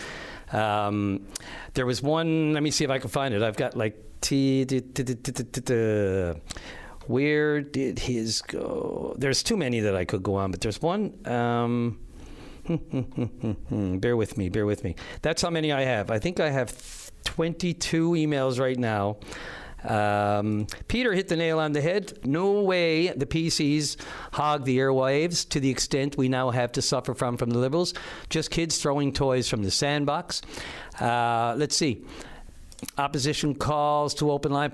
there was one, let me see if I can find it. I've got where did his go? There's too many that I could go on, but there's one. Bear with me. That's how many I have. I think I have 22 emails right now. Peter hit the nail on the head. No way the PCs hog the airwaves to the extent we now have to suffer from the Liberals. Just kids throwing toys from the sandbox. Let's see. Opposition calls to open line.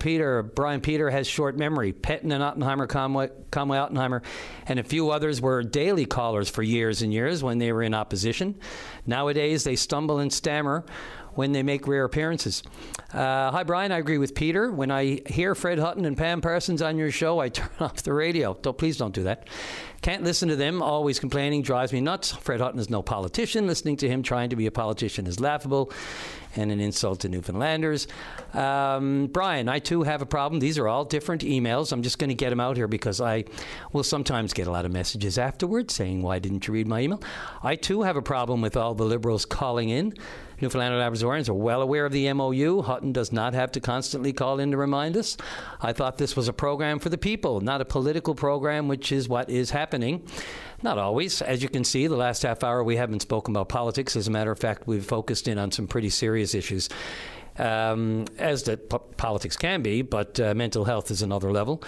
Brian Peter has short memory. Petton and Ottenheimer, Conway Ottenheimer, and a few others were daily callers for years and years when they were in opposition. Nowadays, they stumble and stammer when they make rare appearances. Hi, Brian. I agree with Peter. When I hear Fred Hutton and Pam Parsons on your show, I turn off the radio. Please don't do that. Can't listen to them. Always complaining. Drives me nuts. Fred Hutton is no politician. Listening to him trying to be a politician is laughable and an insult to Newfoundlanders. Brian, I too have a problem. These are all different emails. I'm just going to get them out here because I will sometimes get a lot of messages afterwards saying, why didn't you read my email? I too have a problem with all the Liberals calling in. Newfoundland and Labradorians are well aware of the MOU. Hutton does not have to constantly call in to remind us. I thought this was a program for the people, not a political program, which is what is happening. Not always. As you can see, the last half hour we haven't spoken about politics. As a matter of fact, we've focused in on some pretty serious issues, as the politics can be, but mental health is another level.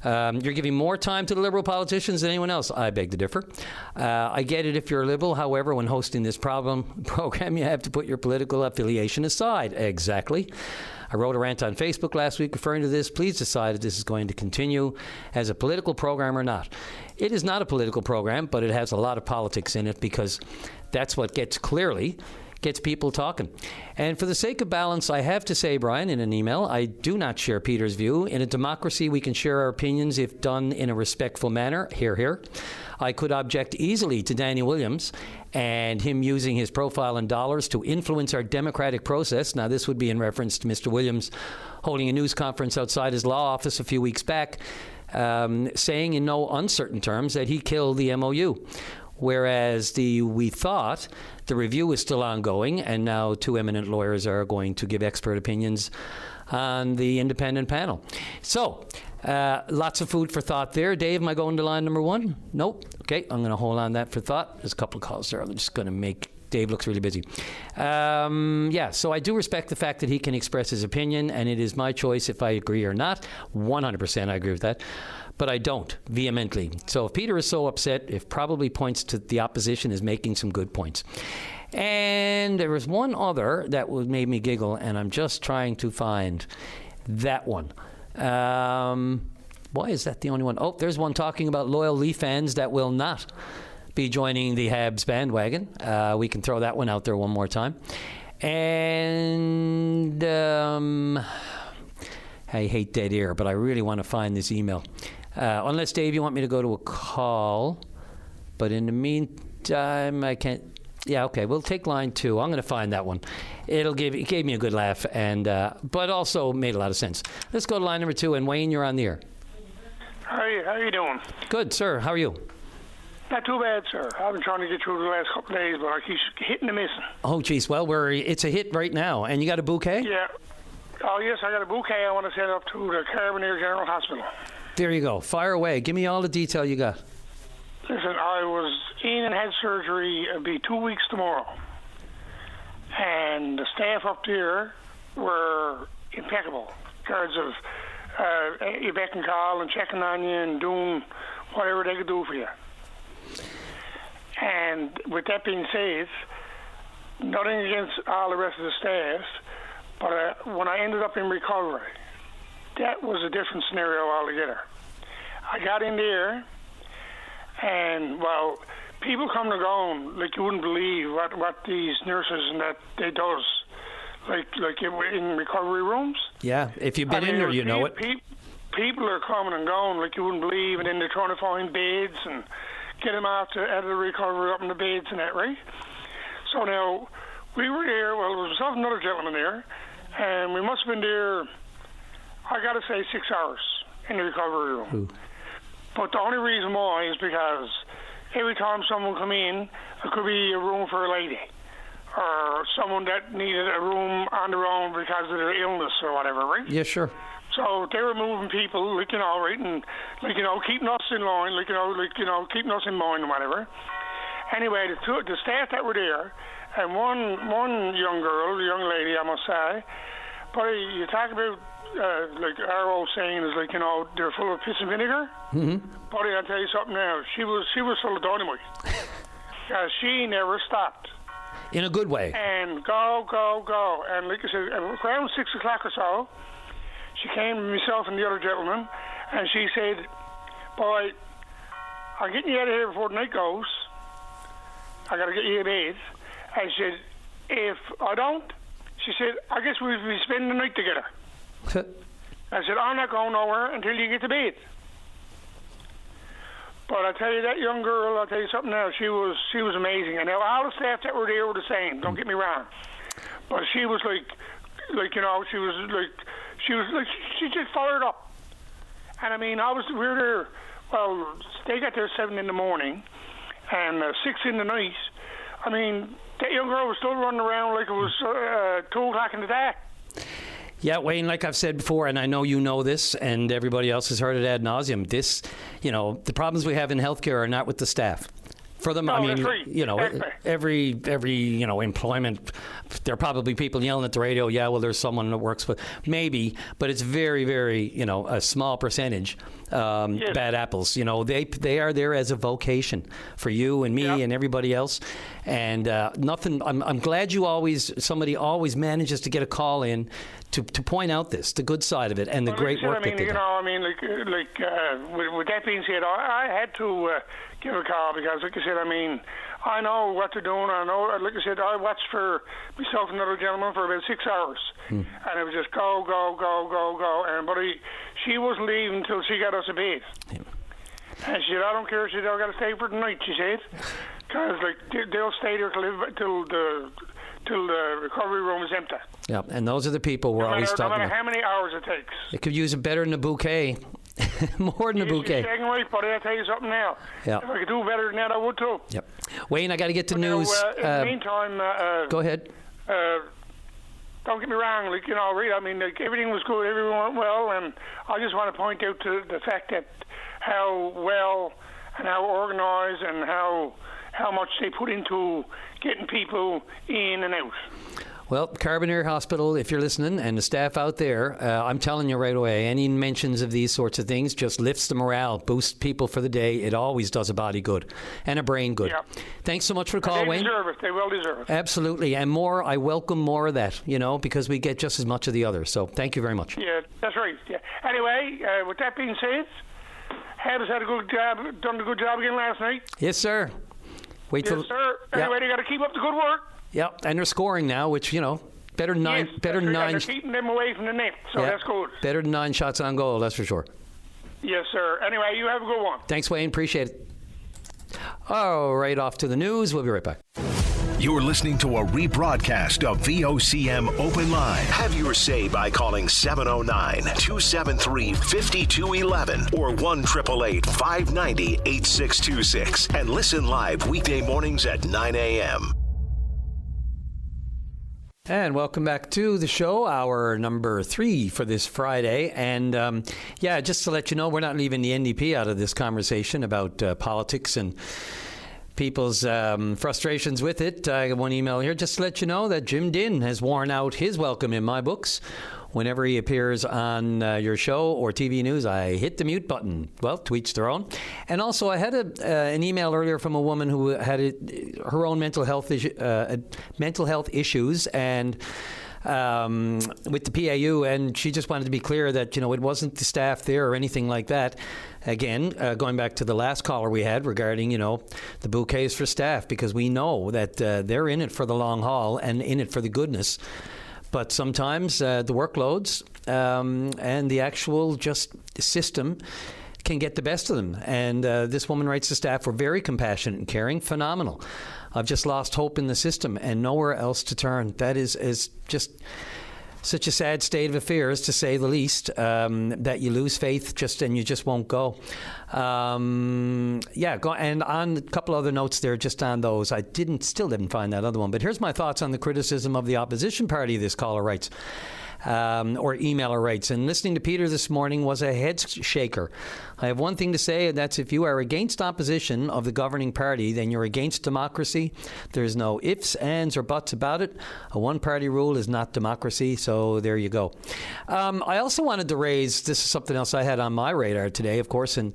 You're giving more time to the Liberal politicians than anyone else. I beg to differ. I get it if you're a Liberal. However, when hosting this program, you have to put your political affiliation aside. Exactly. I wrote a rant on Facebook last week referring to this. Please decide if this is going to continue as a political program or not. It is not a political program, but it has a lot of politics in it because that's what gets people talking. And for the sake of balance, I have to say, Brian, in an email, I do not share Peter's view. In a democracy, we can share our opinions if done in a respectful manner. Hear, hear. I could object easily to Danny Williams and him using his profile and dollars to influence our democratic process. Now, this would be in reference to Mr. Williams holding a news conference outside his law office a few weeks back, saying in no uncertain terms that he killed the MOU. Whereas we thought the review is still ongoing, and now two eminent lawyers are going to give expert opinions on the independent panel. So, lots of food for thought there. Dave, am I going to line number one? Nope. Okay, I'm going to hold on that for thought. There's a couple of calls there. I'm just going to make Dave looks really busy. So I do respect the fact that he can express his opinion, and it is my choice if I agree or not. 100% I agree with that. But I don't, vehemently. So if Peter is so upset, it probably points to the opposition as making some good points. And there was one other that made me giggle, and I'm just trying to find that one. Why is that the only one? Oh, there's one talking about loyal Leaf fans that will not be joining the Habs bandwagon. We can throw that one out there one more time. And I hate dead air, but I really want to find this email. Unless, Dave, you want me to go to a call. But in the meantime, I can't. Yeah, okay, we'll take line 2. I'm going to find that one. It gave me a good laugh, and but also made a lot of sense. Let's go to line number 2, and Wayne, you're on the air. How are you doing? Good, sir. How are you? Not too bad, sir. I've been trying to get through the last couple of days, but I keep hitting and missing. Oh, geez. Well, it's a hit right now. And you got a bouquet? Yeah. Oh, yes, I got a bouquet I want to send up to the Carbonear General Hospital. There you go. Fire away. Give me all the detail you got. Listen, I was in and had surgery. It'll be 2 weeks tomorrow. And the staff up there were impeccable. Guards of you beck and call and checking on you and doing whatever they could do for you. And with that being said, nothing against all the rest of the staff, but when I ended up in recovery, that was a different scenario altogether. I got in there, and, well, people come and go, like you wouldn't believe what these nurses and that they does, like in recovery rooms. Yeah, if you've been in there, you know it. People are coming and going like you wouldn't believe, and then they're trying to find beds and get them out of the recovery up in the beds and that, right? So now, we were there, well, there was myself and another gentleman there, and we must have been there, I got to say, 6 hours in the recovery room. Ooh. But the only reason why is because every time someone come in, it could be a room for a lady, or someone that needed a room on their own because of their illness or whatever, right? Yeah, sure. So they were moving people, like, right, and, keeping us in line, keeping us in mind and whatever. Anyway, the staff that were there, and one young girl, a young lady, I must say, but you talk about, our old saying is, they're full of piss and vinegar. Mm-hmm. Buddy, I'll tell you something now. She was full of dynamite. She never stopped. In a good way. And go. And like I said, around 6 o'clock or so, she came to myself and the other gentleman, and she said, boy, I'm getting you out of here before the night goes. I got to get you in bed. And she said, if I don't, she said, I guess we'll be spending the night together. I said, I'm not going nowhere until you get to bed. But I tell you, that young girl, I'll tell you something else, she was amazing. And now all the staff that were there were the same, don't get me wrong. But she was she just fired up. And I mean, we were there, well, they got there 7 in the morning and 6 in the night. I mean, that young girl was still running around like it was 2 o'clock in the day. Yeah, Wayne, like I've said before, and I know you know this, and everybody else has heard it ad nauseum, the problems we have in healthcare are not with the staff. For them, no, I mean, exactly. every employment, there are probably people yelling at the radio, yeah, well, there's someone that works with, maybe, but it's very, very, a small percentage, yes. bad apples. They are there as a vocation for you and me and everybody else. And nothing, I'm glad somebody always manages to get a call in to point out the good side of it and the great work that they do. With that being said, I had to give a call because, like I said, I know what they're doing. I know, like I said, I watched for myself and another gentleman for about 6 hours. And it was just go. And she wasn't leaving until she got us a bed. Yeah. And she said, I don't care. She said, I've got to stay for the night, she said. Because they'll stay there till the recovery room is empty. Yeah, and those are the people we're always talking about. No matter how many hours it takes. It could use it better than a bouquet. More than a bouquet. You're saying right, buddy. I'll tell you something now. Yeah. If I could do better than that, I would too. Yep. Wayne, I got to get to news. In the meantime, go ahead. Don't get me wrong. Everything was good. Everything went well, and I just want to point out to the fact that how well and how organised and how much they put into getting people in and out. Well, Carbonear Hospital, if you're listening, and the staff out there, I'm telling you right away, any mentions of these sorts of things just lifts the morale, boosts people for the day. It always does a body good and a brain good. Yeah. Thanks so much for the call, Wayne. They deserve it. They will deserve it. Absolutely. And more, I welcome more of that, because we get just as much of the other. So thank you very much. Yeah, that's right. Yeah. Anyway, with that being said, Head has had a good job, done a good job again last night. Yes, sir. Wait till. Yes, sir. Anyway, they got to keep up the good work. Yeah, and they're scoring now, which, better than nine. Yes, better than right. nine. They're keeping them away from the net, so that's good. Better than 9 shots on goal, that's for sure. Yes, sir. Anyway, you have a good one. Thanks, Wayne. Appreciate it. All right, off to the news. We'll be right back. You're listening to a rebroadcast of VOCM Open Line. Have your say by calling 709-273-5211 or 1-888-590-8626 and listen live weekday mornings at 9 a.m. And welcome back to the show, hour number 3 for this Friday. And just to let you know, we're not leaving the NDP out of this conversation about politics and people's frustrations with it. I got one email here just to let you know that Jim Dinn has worn out his welcome in my books. Whenever he appears on your show or TV news, I hit the mute button. Well, to each their own. And also, I had an email earlier from a woman who had her own mental health issues and with the PAU, and she just wanted to be clear that it wasn't the staff there or anything like that. Again, going back to the last caller we had regarding the bouquets for staff, because we know that they're in it for the long haul and in it for the goodness. But sometimes the workloads and the actual just system can get the best of them. And this woman writes to staff, "We're very compassionate and caring, phenomenal. I've just lost hope in the system and nowhere else to turn." That is just such a sad state of affairs, to say the least, that you lose faith and you just won't go. Go. And on a couple other notes there, just on those, I still didn't find that other one. But here's my thoughts on the criticism of the opposition party, this caller writes. Or emailer writes, "And listening to Peter this morning was a head shaker. I have one thing to say, and that's if you are against opposition of the governing party, then you're against democracy. There's no ifs, ands, or buts about it. A one-party rule is not democracy." So there you go. I also wanted to raise, this is something else I had on my radar today, of course, and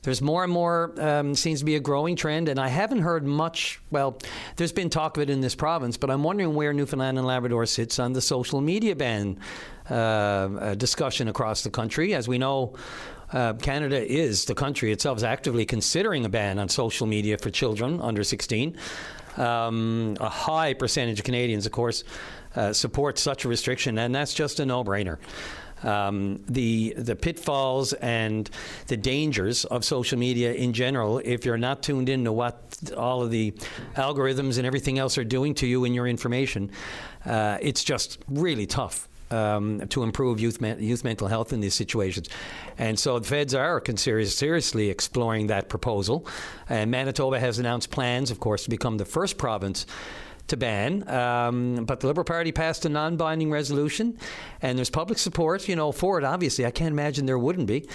there's more and more, seems to be a growing trend, and I haven't heard much. Well, there's been talk of it in this province, but I'm wondering where Newfoundland and Labrador sits on the social media ban discussion across the country. As we know, Canada the country itself is actively considering a ban on social media for children under 16. A high percentage of Canadians, of course, support such a restriction, and that's just a no-brainer. The pitfalls and the dangers of social media in general, if you're not tuned into what all of the algorithms and everything else are doing to you and your information, it's just really tough to improve youth mental health in these situations. And so the feds are seriously exploring that proposal. And Manitoba has announced plans, of course, to become the first province to ban, but the Liberal Party passed a non-binding resolution, and there's public support, for it. Obviously, I can't imagine there wouldn't be.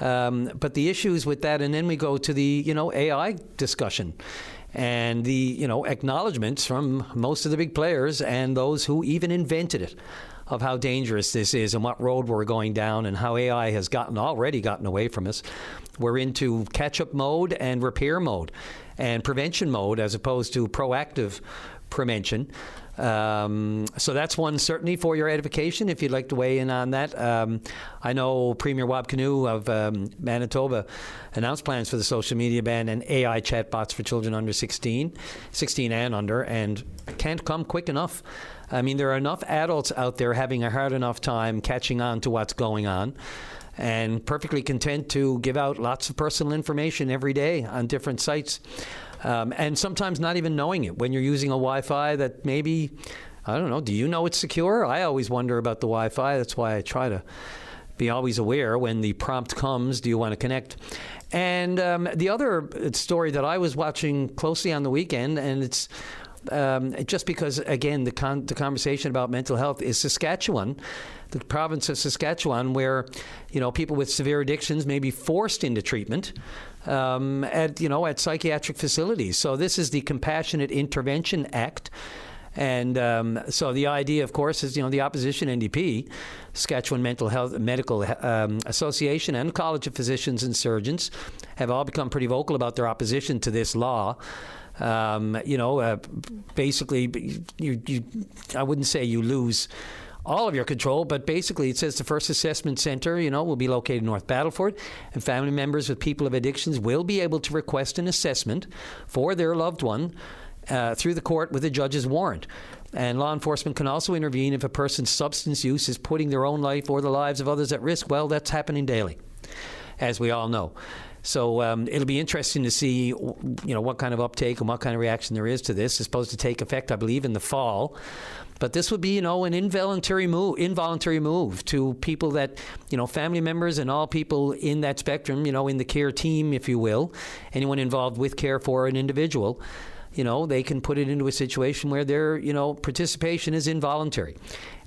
But the issues with that, and then we go to the AI discussion, and the acknowledgments from most of the big players and those who even invented it, of how dangerous this is and what road we're going down, and how AI has already gotten away from us. We're into catch-up mode and repair mode and prevention mode as opposed to proactive prevention. So that's one certainly for your edification, if you'd like to weigh in on that. I know Premier Wab Kinew of Manitoba announced plans for the social media ban and AI chatbots for children under 16 and under, and can't come quick enough. I mean, there are enough adults out there having a hard enough time catching on to what's going on, and perfectly content to give out lots of personal information every day on different sites. And sometimes not even knowing it when you're using a Wi-Fi that maybe, I don't know, do you know it's secure? I always wonder about the Wi-Fi. That's why I try to be always aware when the prompt comes, do you want to connect? And the other story that I was watching closely on the weekend, and it's just because, again, the conversation about mental health is Saskatchewan, the province of Saskatchewan, where, people with severe addictions may be forced into treatment at psychiatric facilities. So this is the Compassionate Intervention Act. And so the idea, of course, is, the opposition NDP, Saskatchewan Medical Association, and College of Physicians and Surgeons have all become pretty vocal about their opposition to this law. Basically, I wouldn't say you lose all of your control, but basically it says the first assessment center, will be located in North Battleford, and family members with people of addictions will be able to request an assessment for their loved one through the court with a judge's warrant. And law enforcement can also intervene if a person's substance use is putting their own life or the lives of others at risk. Well, that's happening daily, as we all know. So it'll be interesting to see, what kind of uptake and what kind of reaction there is to this. It's supposed to take effect, I believe, in the fall. But this would be, an involuntary move to people that, family members and all people in that spectrum, in the care team, if you will, anyone involved with care for an individual, they can put it into a situation where their, participation is involuntary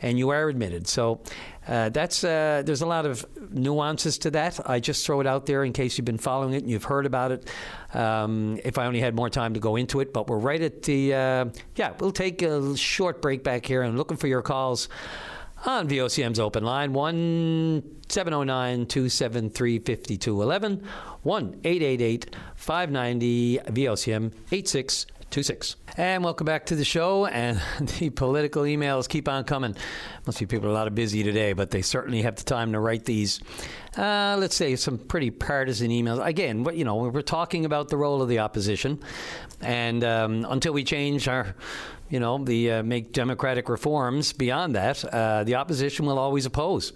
and you are admitted. So there's a lot of nuances to that. I just throw it out there in case you've been following it and you've heard about it. If I only had more time to go into it, but we're right at the, we'll take a short break back here and looking for your calls on VOCM's open line, 1-709-273-5211, 1-888-590-VOCM-8626. And welcome back to the show. And the political emails keep on coming. Must be people are a lot of busy today, but they certainly have the time to write these. Let's say some pretty partisan emails. Again, we're talking about the role of the opposition, and until we change our, make democratic reforms beyond that, the opposition will always oppose.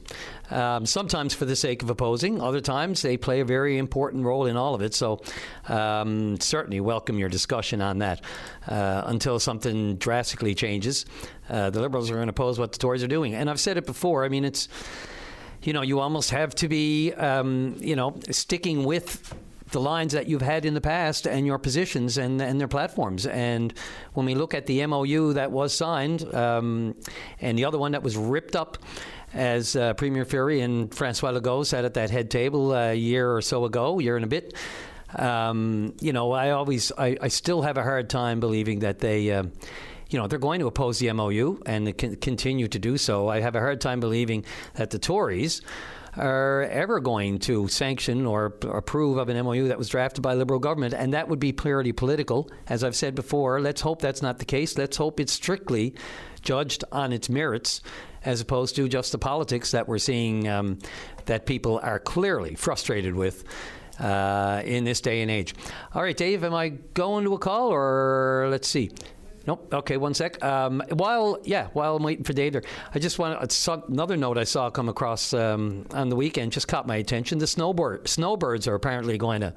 Sometimes for the sake of opposing. Other times they play a very important role in all of it. So certainly welcome your discussion on that. Until something drastically changes, the Liberals are going to oppose what the Tories are doing. And I've said it before. I mean, it's, you almost have to be, sticking with the lines that you've had in the past and your positions and their platforms. And when we look at the MOU that was signed and the other one that was ripped up, as Premier Fury and Francois Legault sat at that head table a year or so ago, year and a bit, I still have a hard time believing that they, they're going to oppose the MOU and continue to do so. I have a hard time believing that the Tories are ever going to sanction or approve of an MOU that was drafted by a Liberal government, and that would be purely political. As I've said before, let's hope that's not the case. Let's hope it's strictly judged on its merits as opposed to just the politics that we're seeing that people are clearly frustrated with in this day and age. All right, Dave, am I going to a call, or let's see? Nope. Okay, one sec. While I'm waiting for Dave there, I just another note I saw come across on the weekend just caught my attention. The snowbirds are apparently going to.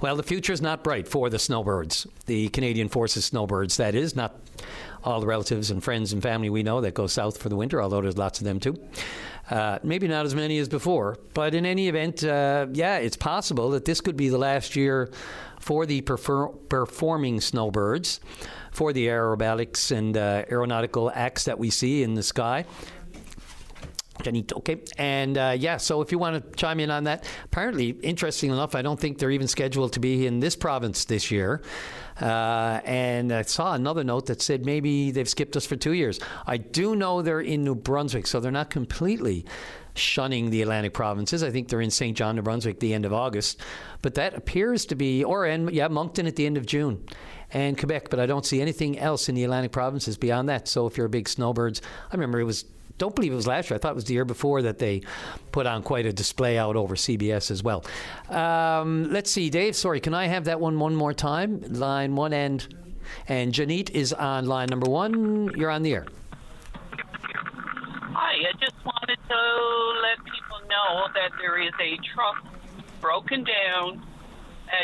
Well, the future is not bright for the snowbirds, the Canadian Forces snowbirds. That is, not all the relatives and friends and family we know that go south for the winter, although there's lots of them too. Maybe not as many as before, but in any event, it's possible that this could be the last year for the performing snowbirds, for the aerobatics and aeronautical acts that we see in the sky. Okay. And so if you want to chime in on that, apparently, interesting enough, I don't think they're even scheduled to be in this province this year. And I saw another note that said maybe they've skipped us for 2 years. I do know they're in New Brunswick, so they're not completely shunning the Atlantic provinces. I think they're in St. John, New Brunswick, the end of August. But that appears to be, Moncton at the end of June. And Quebec, but I don't see anything else in the Atlantic provinces beyond that. So if you're a big snowbirds, I remember don't believe it was last year. I thought it was the year before that they put on quite a display out over CBS as well. Let's see, Dave, sorry, can I have that one more time? Line one and Janit is on line number one. You're on the air. Hi, I just wanted to let people know that there is a truck broken down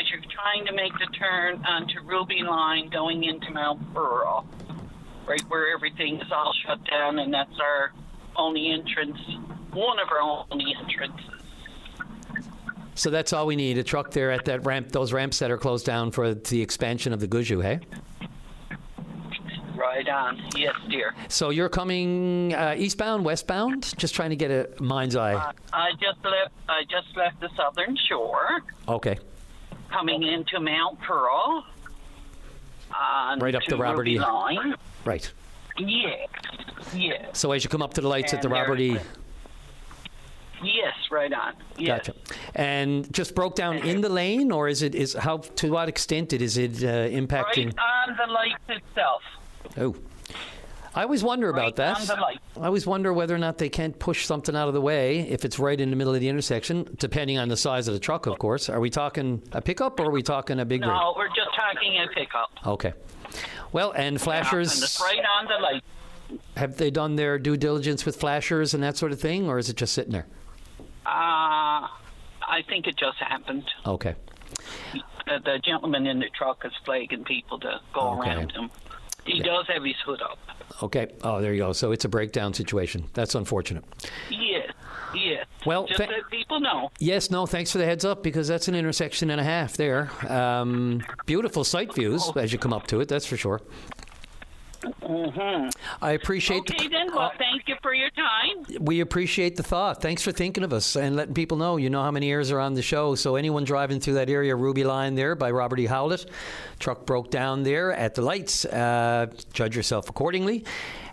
as you're trying to make the turn onto Ruby Line going into Mount Pearl, right where everything is all shut down, and that's our only entrance, one of our only entrances. So that's all we need, a truck there at that ramp, those ramps that are closed down for the expansion of the Guju, hey? Right on. Yes, dear. So you're coming eastbound, westbound? Just trying to get a mind's eye. I just left the southern shore. Okay. Coming into Mount Pearl. Right up the Robert E. Line. Right. Yeah. So as you come up to the lights at the And Robert E. Yes, right on. Yes. Gotcha. And just broke down in the lane, or to what extent is it impacting? Right on the light itself. Oh. I always wonder about that. On the light. I always wonder whether or not they can't push something out of the way if it's right in the middle of the intersection, depending on the size of the truck, of course. Are we talking a pickup or are we talking a big rig? No, we're just talking a pickup. Okay. Well, and flashers... And it's right on the light. Have they done their due diligence with flashers and that sort of thing, or is it just sitting there? I think it just happened. Okay. The gentleman in the truck is flagging people to go around him. He does have his hood up. Okay. Oh, there you go. So it's a breakdown situation. That's unfortunate. Yes. Well, just let people know. Yes, no, thanks for the heads up, because that's an intersection and a half there. Beautiful sight views as you come up to it, that's for sure. Mm-hmm. I appreciate then. Well, thank you for your time. We appreciate the thought. Thanks for thinking of us and letting people know. You know how many ears are on the show. So anyone driving through that area, Ruby Line there by Robert E. Howlett, truck broke down there at the lights. Judge yourself accordingly.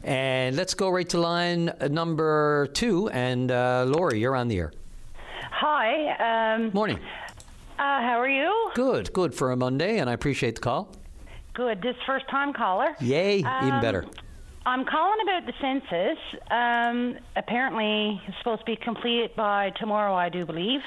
And let's go right to line number 2. And Lori, you're on the air. Hi. Morning. How are you? Good for a Monday, and I appreciate the call. Good. This first-time caller. Yay, even better. I'm calling about the census. Apparently, it's supposed to be completed by tomorrow, I do believe.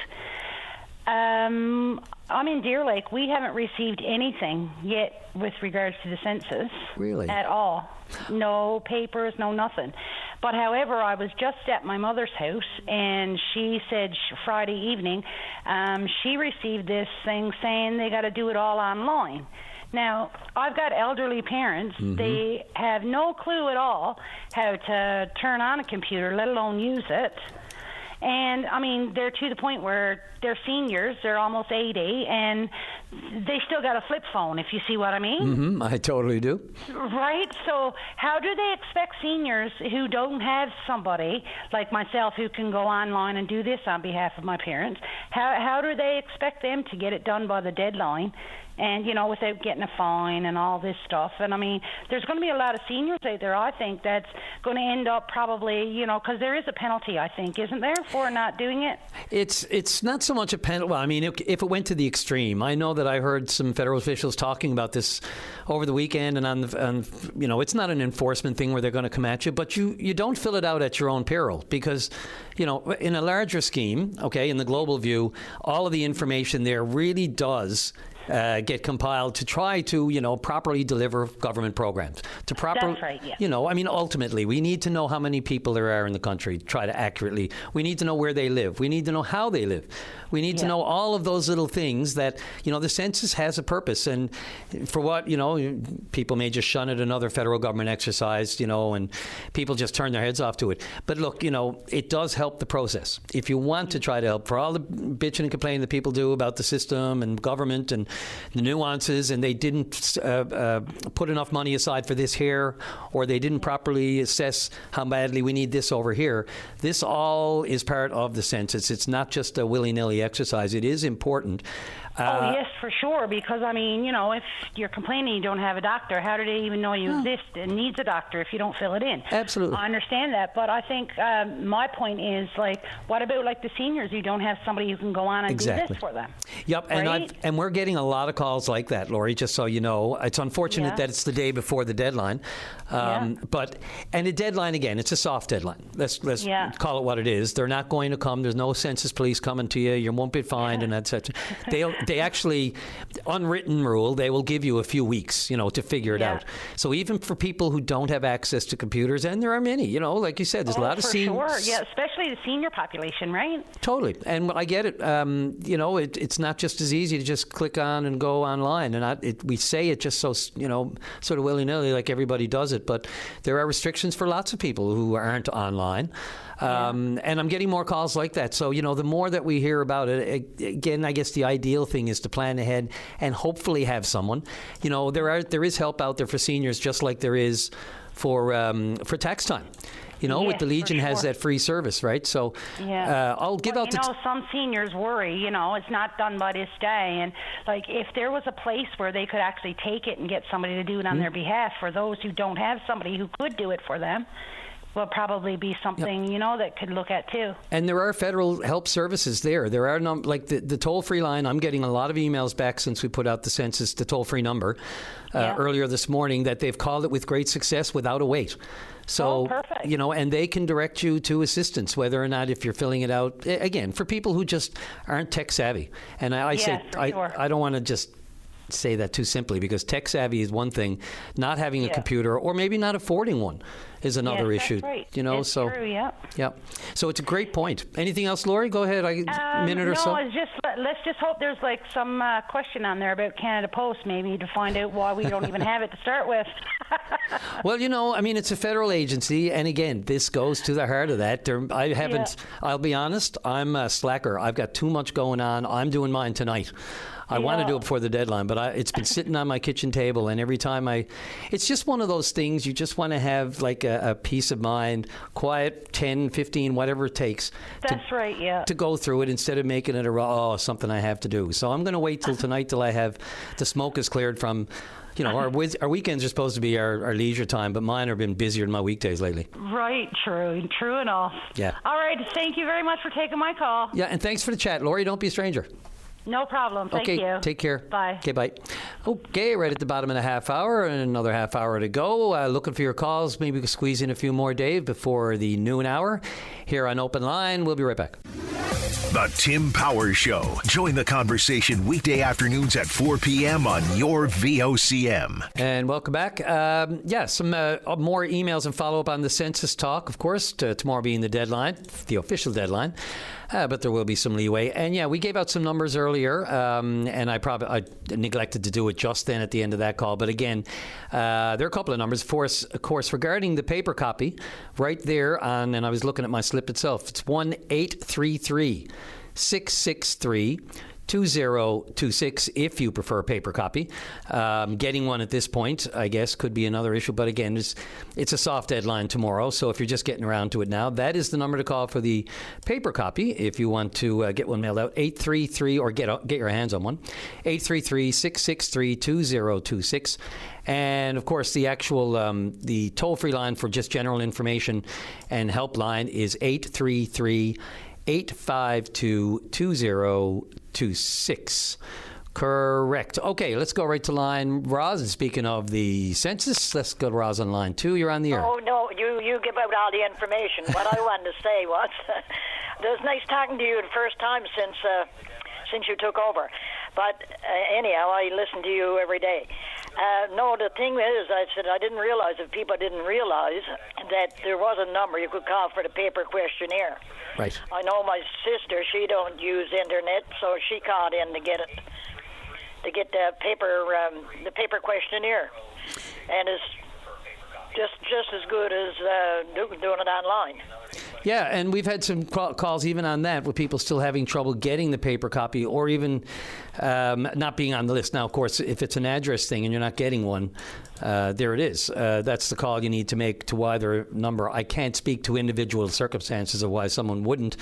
I'm in Deer Lake. We haven't received anything yet with regards to the census. Really? At all. No papers, no nothing. But however, I was just at my mother's house, and she said Friday evening she received this thing saying they got to do it all online. Now, I've got elderly parents. Mm-hmm. They have no clue at all how to turn on a computer, let alone use it. And, I mean, they're to the point where they're seniors. They're almost 80, and they still got a flip phone, if you see what I mean. Mm-hmm. I totally do. Right? So how do they expect seniors who don't have somebody like myself who can go online and do this on behalf of my parents, how do they expect them to get it done by the deadline? And, you know, without getting a fine and all this stuff. And, I mean, there's going to be a lot of seniors out there, I think, that's going to end up probably, you know, because there is a penalty, I think, isn't there, for not doing it? It's not so much a penalty. Well, I mean, if it went to the extreme, I know that I heard some federal officials talking about this over the weekend, and you know, it's not an enforcement thing where they're going to come at you, but you don't fill it out at your own peril, because, you know, in a larger scheme, okay, in the global view, all of the information there really does get compiled to try to, you know, properly deliver government programs. That's right, yeah. You know, I mean, ultimately, we need to know how many people there are in the country, try to accurately. We need to know where they live. We need to know how they live. We need to know all of those little things that, you know, the census has a purpose. And for what, you know, people may just shun it, another federal government exercise, you know, and people just turn their heads off to it. But look, you know, it does help the process. If you want to try to help, for all the bitching and complaining that people do about the system and government and the nuances, and they didn't put enough money aside for this here, or they didn't properly assess how badly we need this over here. This all is part of the census. It's not just a willy-nilly exercise. It is important. Oh, yes, for sure, because, I mean, you know, if you're complaining you don't have a doctor, how do they even know you exist and needs a doctor if you don't fill it in? Absolutely. I understand that, but I think my point is, like, what about, like, the seniors who don't have somebody who can go on and do this for them? Yep, right? and we're getting a lot of calls like that, Lori, just so you know. It's unfortunate that it's the day before the deadline. But a deadline, again, it's a soft deadline. Let's call it what it is. They're not going to come. There's no census police coming to you. You won't be fined and etc. They actually, unwritten rule, they will give you a few weeks, you know, to figure it out. So even for people who don't have access to computers, and there are many, you know, like you said, there's a lot of seniors. Sure, yeah, especially the senior population, right? Totally, and I get it. You know, it's not just as easy to just click on and go online, and we say it just so, you know, sort of willy-nilly, like everybody does it, but there are restrictions for lots of people who aren't online. And I'm getting more calls like that. So, you know, the more that we hear about it, again, I guess the ideal thing is to plan ahead and hopefully have someone. You know, there is help out there for seniors, just like there is for tax time. with the Legion has that free service, right? So I'll give out some seniors worry, it's not done by this day. And, like, if there was a place where they could actually take it and get somebody to do it on their behalf for those who don't have somebody who could do it for them, will probably be something, that could look at too. And there are federal help services there. There are, like the toll-free line. I'm getting a lot of emails back since we put out the census, the toll-free number, earlier this morning, that they've called it with great success without a wait. So, perfect. And they can direct you to assistance, whether or not if you're filling it out, again, for people who just aren't tech savvy. And I don't want to just say that too simply, because tech savvy is one thing, not having a computer or maybe not affording one is another issue. That's right. It's true, yeah. So it's a great point. Anything else, Lori? Go ahead. A minute or so. No, let's just hope there's like some question on there about Canada Post, maybe, to find out why we don't even have it to start with. Well, it's a federal agency, and again, this goes to the heart of that. I'll be honest, I'm a slacker. I've got too much going on. I'm doing mine tonight. I want to do it before the deadline, but it's been sitting on my kitchen table, and every time it's just one of those things, you just want to have like a peace of mind, quiet, 10, 15, whatever it takes. That's right, yeah. To go through it instead of making it something I have to do. So I'm going to wait till tonight till I have the smoke is cleared from, our weekends are supposed to be our leisure time, but mine have been busier than my weekdays lately. Right, true enough. Yeah. All right, thank you very much for taking my call. Yeah, and thanks for the chat. Lori, don't be a stranger. No problem. Thank you. Okay, take care. Bye. Okay, bye. Okay, right at the bottom of the half hour, and another half hour to go. Looking for your calls. Maybe we can squeeze in a few more, Dave, before the noon hour. Here on Open Line, we'll be right back. The Tim Powers Show. Join the conversation weekday afternoons at 4 p.m. on your VOCM. And welcome back. Some more emails and follow-up on the census talk, of course, tomorrow being the deadline, the official deadline. But there will be some leeway. And we gave out some numbers earlier, and I neglected to do it just then at the end of that call. But again, there are a couple of numbers. Of course, regarding the paper copy, right there on, and I was looking at my slip itself, it's 1-833-663-2026 if you prefer a paper copy. Getting one at this point, I guess, could be another issue. But again, it's a soft deadline tomorrow. So if you're just getting around to it now, that is the number to call for the paper copy if you want to get one mailed out. 833, or get your hands on one. 833-663-2026. And, of course, the actual the toll-free line for just general information and helpline is 833-852-2026. Correct. Okay, let's go right to line Roz. And speaking of the census, let's go to Roz on line 2. You're on the air. Oh, no, you give out all the information. What I wanted to say was, it was nice talking to you the first time since you took over. But anyhow, I listen to you every day. No, the thing is, I said I didn't realize, if people didn't realize, that there was a number you could call for the paper questionnaire. Right. I know my sister, she don't use internet, so she called in to get the paper questionnaire, and it's just as good as doing it online. Yeah, and we've had some calls even on that with people still having trouble getting the paper copy, or even not being on the list. Now, of course, if it's an address thing and you're not getting one, there it is. That's the call you need to make to either number. I can't speak to individual circumstances of why someone wouldn't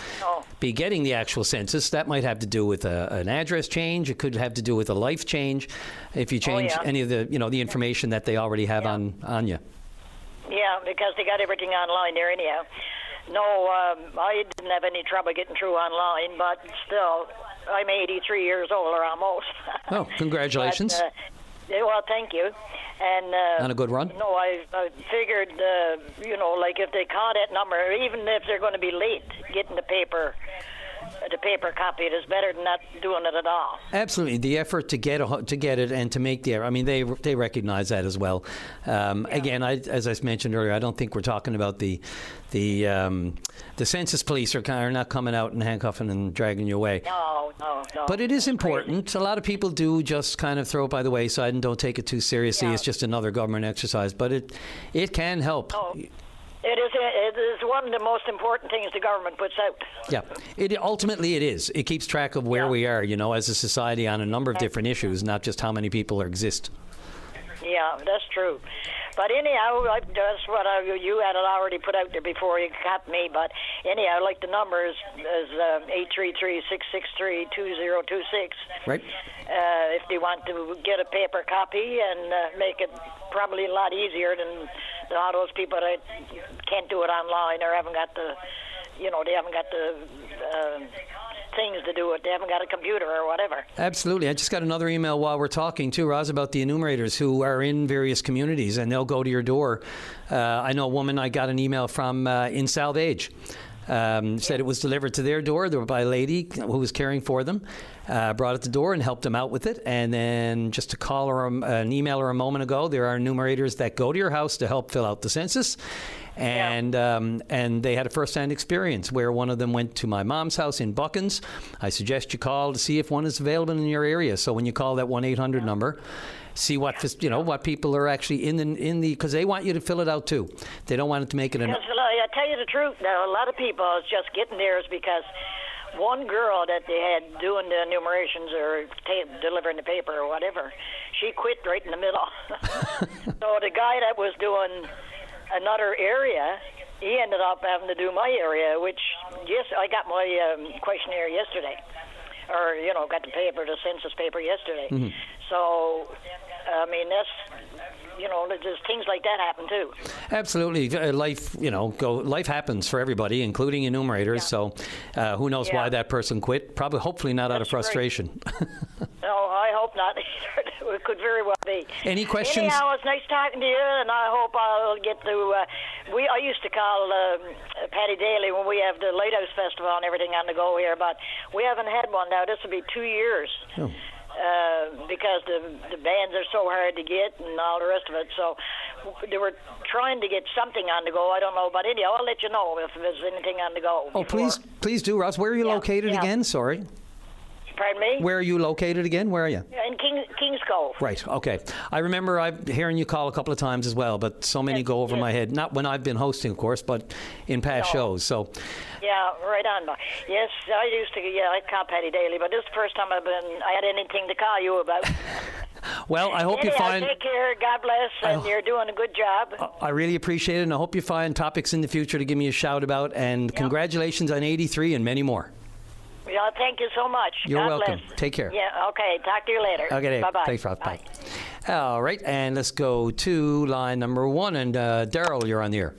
be getting the actual census. That might have to do with an address change. It could have to do with a life change if you change any of the the information that they already have on you. Yeah, because they got everything online there anyhow. No, I didn't have any trouble getting through online, but still, I'm 83 years old, or almost. Oh, congratulations. But, well, thank you. And on a good run? No, I figured, like if they call that number, even if they're going to be late getting the paper copy, it is better than not doing it at all. Absolutely, the effort to get it and to make the error. I mean, they recognize that as well. Again, as I mentioned earlier, I don't think we're talking about the census police are not coming out and handcuffing and dragging you away. No. But it is important. A lot of people do just kind of throw it by the wayside and don't take it too seriously. Yeah. It's just another government exercise, but it can help. Oh. It is one of the most important things the government puts out. Yeah, ultimately it is. It keeps track of where we are, as a society on a number of different issues, not just how many people exist. Yeah, that's true. But anyhow, that's what you had it already put out there before you got me. But anyhow, like the number is 833-663-2026. Right. If they want to get a paper copy and make it probably a lot easier than all those people that can't do it online or haven't got the, they haven't got the things to do it. They haven't got a computer or whatever. Absolutely. I just got another email while we're talking too, Roz, about the enumerators who are in various communities, and they'll go to your door. I know a woman I got an email from in Salvage. Said it was delivered to their door. They were by a lady who was caring for them. Brought it to the door and helped them out with it. And then just to call her, an email her a moment ago, there are enumerators that go to your house to help fill out the census. And they had a first-hand experience where one of them went to my mom's house in Buckens. I suggest you call to see if one is available in your area. So when you call that 1-800 number, see what what people are actually in the because they want you to fill it out too. They don't want it to make it I tell you the truth now, a lot of people is just getting theirs because one girl that they had doing the enumerations or delivering the paper or whatever, she quit right in the middle. So the guy that was doing another area, he ended up having to do my area, which, yes, I got my questionnaire yesterday. Or, got the census paper yesterday. Mm-hmm. So, I mean, that's, there's things like that happen too. Absolutely. Life happens for everybody, including enumerators. So who knows why that person quit? Probably, hopefully not out of frustration. No, I hope not. It could very well be. Any questions? Anyhow, it's nice talking to you, and I hope I'll get to... I used to call Paddy Daly when we have the Lighthouse Festival and everything on the go here, but we haven't had one now. This will be 2 years. Oh. Because the bands are so hard to get and all the rest of it. So they were trying to get something on the go. I don't know. But anyhow, I'll let you know if there's anything on the go. Oh, please do, Ross. Where are you located again? Sorry. Pardon me? Where are you located again? Where are you? In Kings Cove. Right, okay. I remember hearing you call a couple of times as well, but so many go over my head. Not when I've been hosting, of course, but in past shows. So. Yeah, right on. Yes, I used to. Yeah, I call Paddy Daly, but this is the first time I had anything to call you about. Well, I hope you find... Take care, God bless, and you're doing a good job. I really appreciate it, and I hope you find topics in the future to give me a shout about, and congratulations on 83 and many more. Yeah, thank you so much. You're God welcome. Bless. Take care. Yeah, okay. Talk to you later. Okay, bye-bye. Thanks, Rob. Bye. All right, and let's go to line number 1, and Daryl, you're on the air.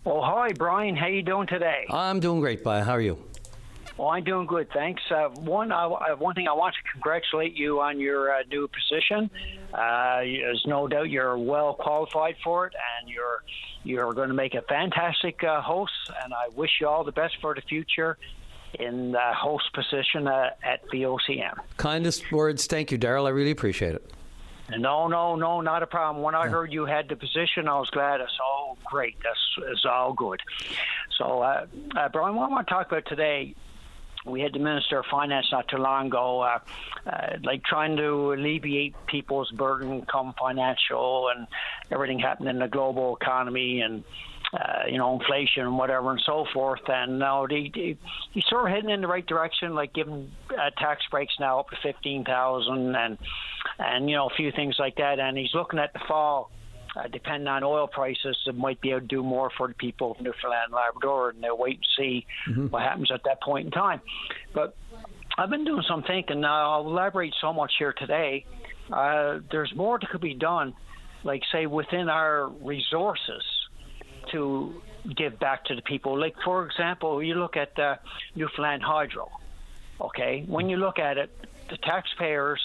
Oh, hi, Brian. How you doing today? I'm doing great, How are you? Well, I'm doing good, thanks. One thing I want to congratulate you on your new position. There's no doubt you're well qualified for it, and you're going to make a fantastic host, and I wish you all the best for the future in the host position at VOCM. Kindest words. Thank you, Daryl. I really appreciate it. No, not a problem. When I heard you had the position, I was glad. It's all great. It's all good. So, Brian, what I want to talk about today, we had the Minister of Finance not too long ago, trying to alleviate people's burden come financial and everything happening in the global economy and inflation and whatever and so forth. And now he's sort of heading in the right direction, like giving tax breaks now up to $15,000 and a few things like that. And he's looking at the fall, depending on oil prices, it might be able to do more for the people of Newfoundland and Labrador, and they'll wait and see what happens at that point in time. But I've been doing some thinking. I'll elaborate so much here today. There's more that could be done, like, say, within our resources to give back to the people. Like, for example, you look at Newfoundland Hydro, okay? When you look at it, the taxpayers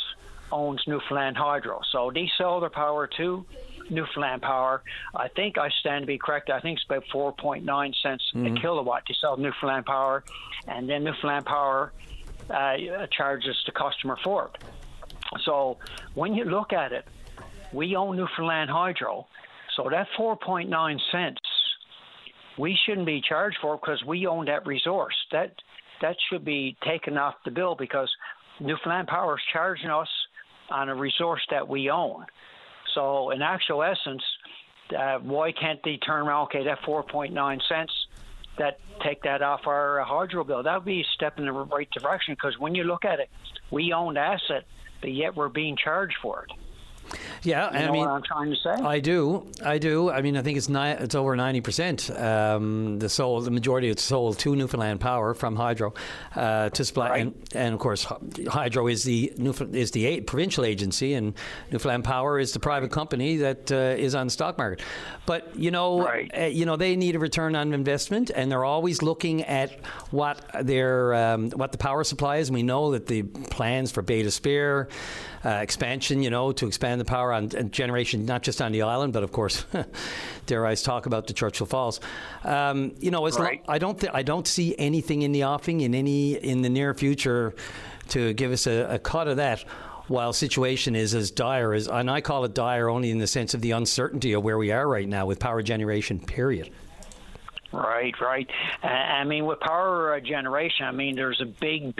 owns Newfoundland Hydro. So they sell their power to Newfoundland Power. I think I stand to be correct. I think it's about 4.9 cents a kilowatt to sell Newfoundland Power, and then Newfoundland Power charges the customer for it. So when you look at it, we own Newfoundland Hydro, so that 4.9 cents we shouldn't be charged for because we own that resource. That should be taken off the bill because Newfoundland Power is charging us on a resource that we own. So in actual essence, why can't they turn around, okay, that 4.9 cents, take that off our hydro bill? That would be a step in the right direction because when you look at it, we own the asset, but yet we're being charged for it. Yeah, you know what I'm trying to say? I do. I mean, I think it's over 90%. The majority is sold to Newfoundland Power from Hydro to supply, and of course, Hydro is the provincial agency, and Newfoundland Power is the private company that is on the stock market. But they need a return on investment, and they're always looking at what the power supply is. And we know that the plans for Beta Spear expansion, to expand the power on generation, not just on the island, but of course, dare I talk about the Churchill Falls. I don't see anything in the offing in the near future to give us a cut of that. While situation is as dire as, and I call it dire only in the sense of the uncertainty of where we are right now with power generation, period. Right. I mean, with power generation, I mean, there's a big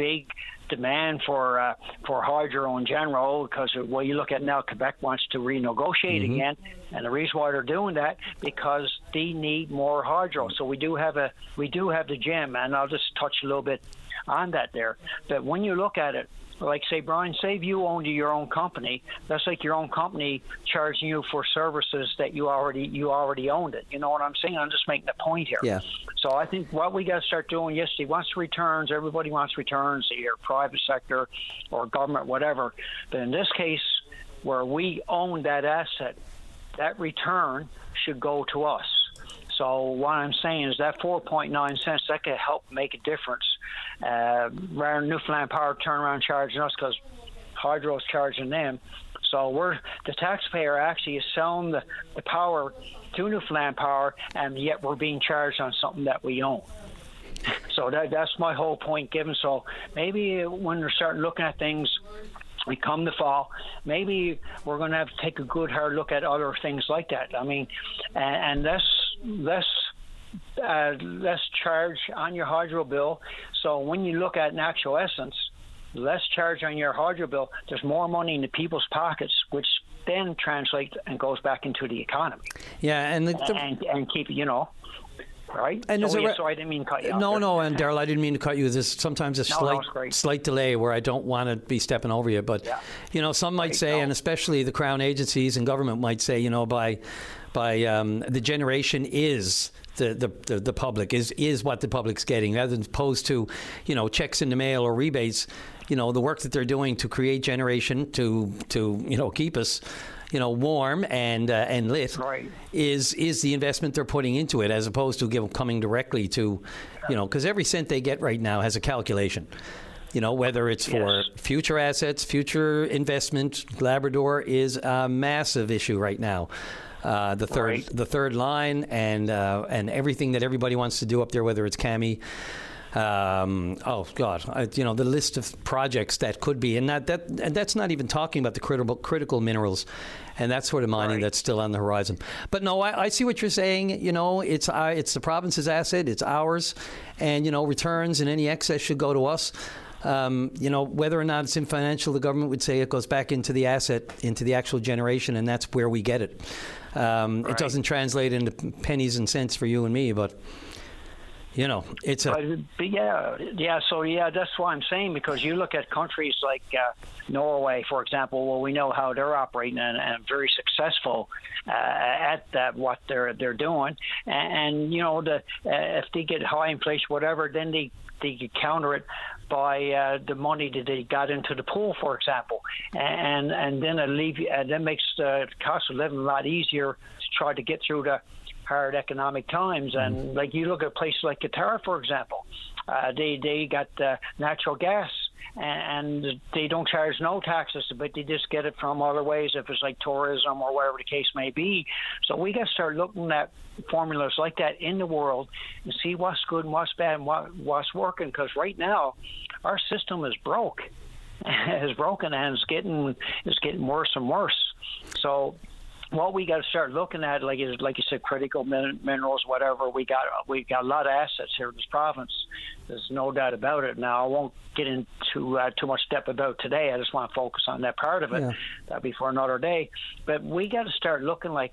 demand for hydro in general, because what you look at now, Quebec wants to renegotiate again, and the reason why they're doing that, because they need more hydro. So we do have the gem, and I'll just touch a little bit on that there. But when you look at it, like say, Brian, say if you owned your own company, that's like your own company charging you for services that you already owned it. You know what I'm saying? I'm just making a point here. Yeah. So I think what we got to start doing, yes, he wants returns. Everybody wants returns, either private sector or government, whatever. But in this case, where we own that asset, that return should go to us. So what I'm saying is that 4.9 cents, that could help make a difference. Rather than Newfoundland Power turn around charging us, because Hydro is charging them. So the taxpayer actually is selling the power to Newfoundland Power, and yet we're being charged on something that we own. So that's my whole point given. So maybe when we're starting looking at things, we come the fall, maybe we're going to have to take a good hard look at other things like that. I mean, and less charge on your hydro bill. So when you look at in actual essence, less charge on your hydro bill, there's more money in the people's pockets, which then translates and goes back into the economy. Yeah, and keep right? And so I didn't mean to cut you off. No, and Daryl, I didn't mean to cut you. There's sometimes a slight delay where I don't want to be stepping over you. But, some might say, and especially the Crown agencies and government might say, by the generation is the public, is what the public's getting, rather than opposed to, checks in the mail or rebates. The work that they're doing to create generation to keep us warm and lit is the investment they're putting into it, as opposed to coming directly to, because every cent they get right now has a calculation. Whether it's for future assets, future investment. Labrador is a massive issue right now. The third line and everything that everybody wants to do up there, whether it's Kami. The list of projects that could be, and that's not even talking about the critical minerals and that sort of mining that's still on the horizon. But no, I see what you're saying. It's the province's asset, it's ours, and returns and any excess should go to us. Whether or not it's in financial, the government would say it goes back into the asset, into the actual generation, and that's where we get it. It doesn't translate into pennies and cents for you and me, but. It's that's why I'm saying, because you look at countries like Norway, for example. Well, we know how they're operating and very successul at what they're doing, and if they get high inflation, whatever, then they counter it by the money that they got into the pool, for example, and then that makes the cost of living a lot easier to try to get through the hard economic times. And like you look at places like Qatar, for example, they got natural gas, and they don't charge no taxes, but they just get it from other ways, if it's like tourism or whatever the case may be. So we got to start looking at formulas like that in the world and see what's good and what's bad and what's working, because right now our system is broken and it's getting worse and worse. So what we got to start looking at, like you said, critical minerals, whatever. We got a lot of assets here in this province. There's no doubt about it. Now, I won't get into too much depth about today. I just want to focus on that part of it. Yeah. That'll be for another day. But we got to start looking at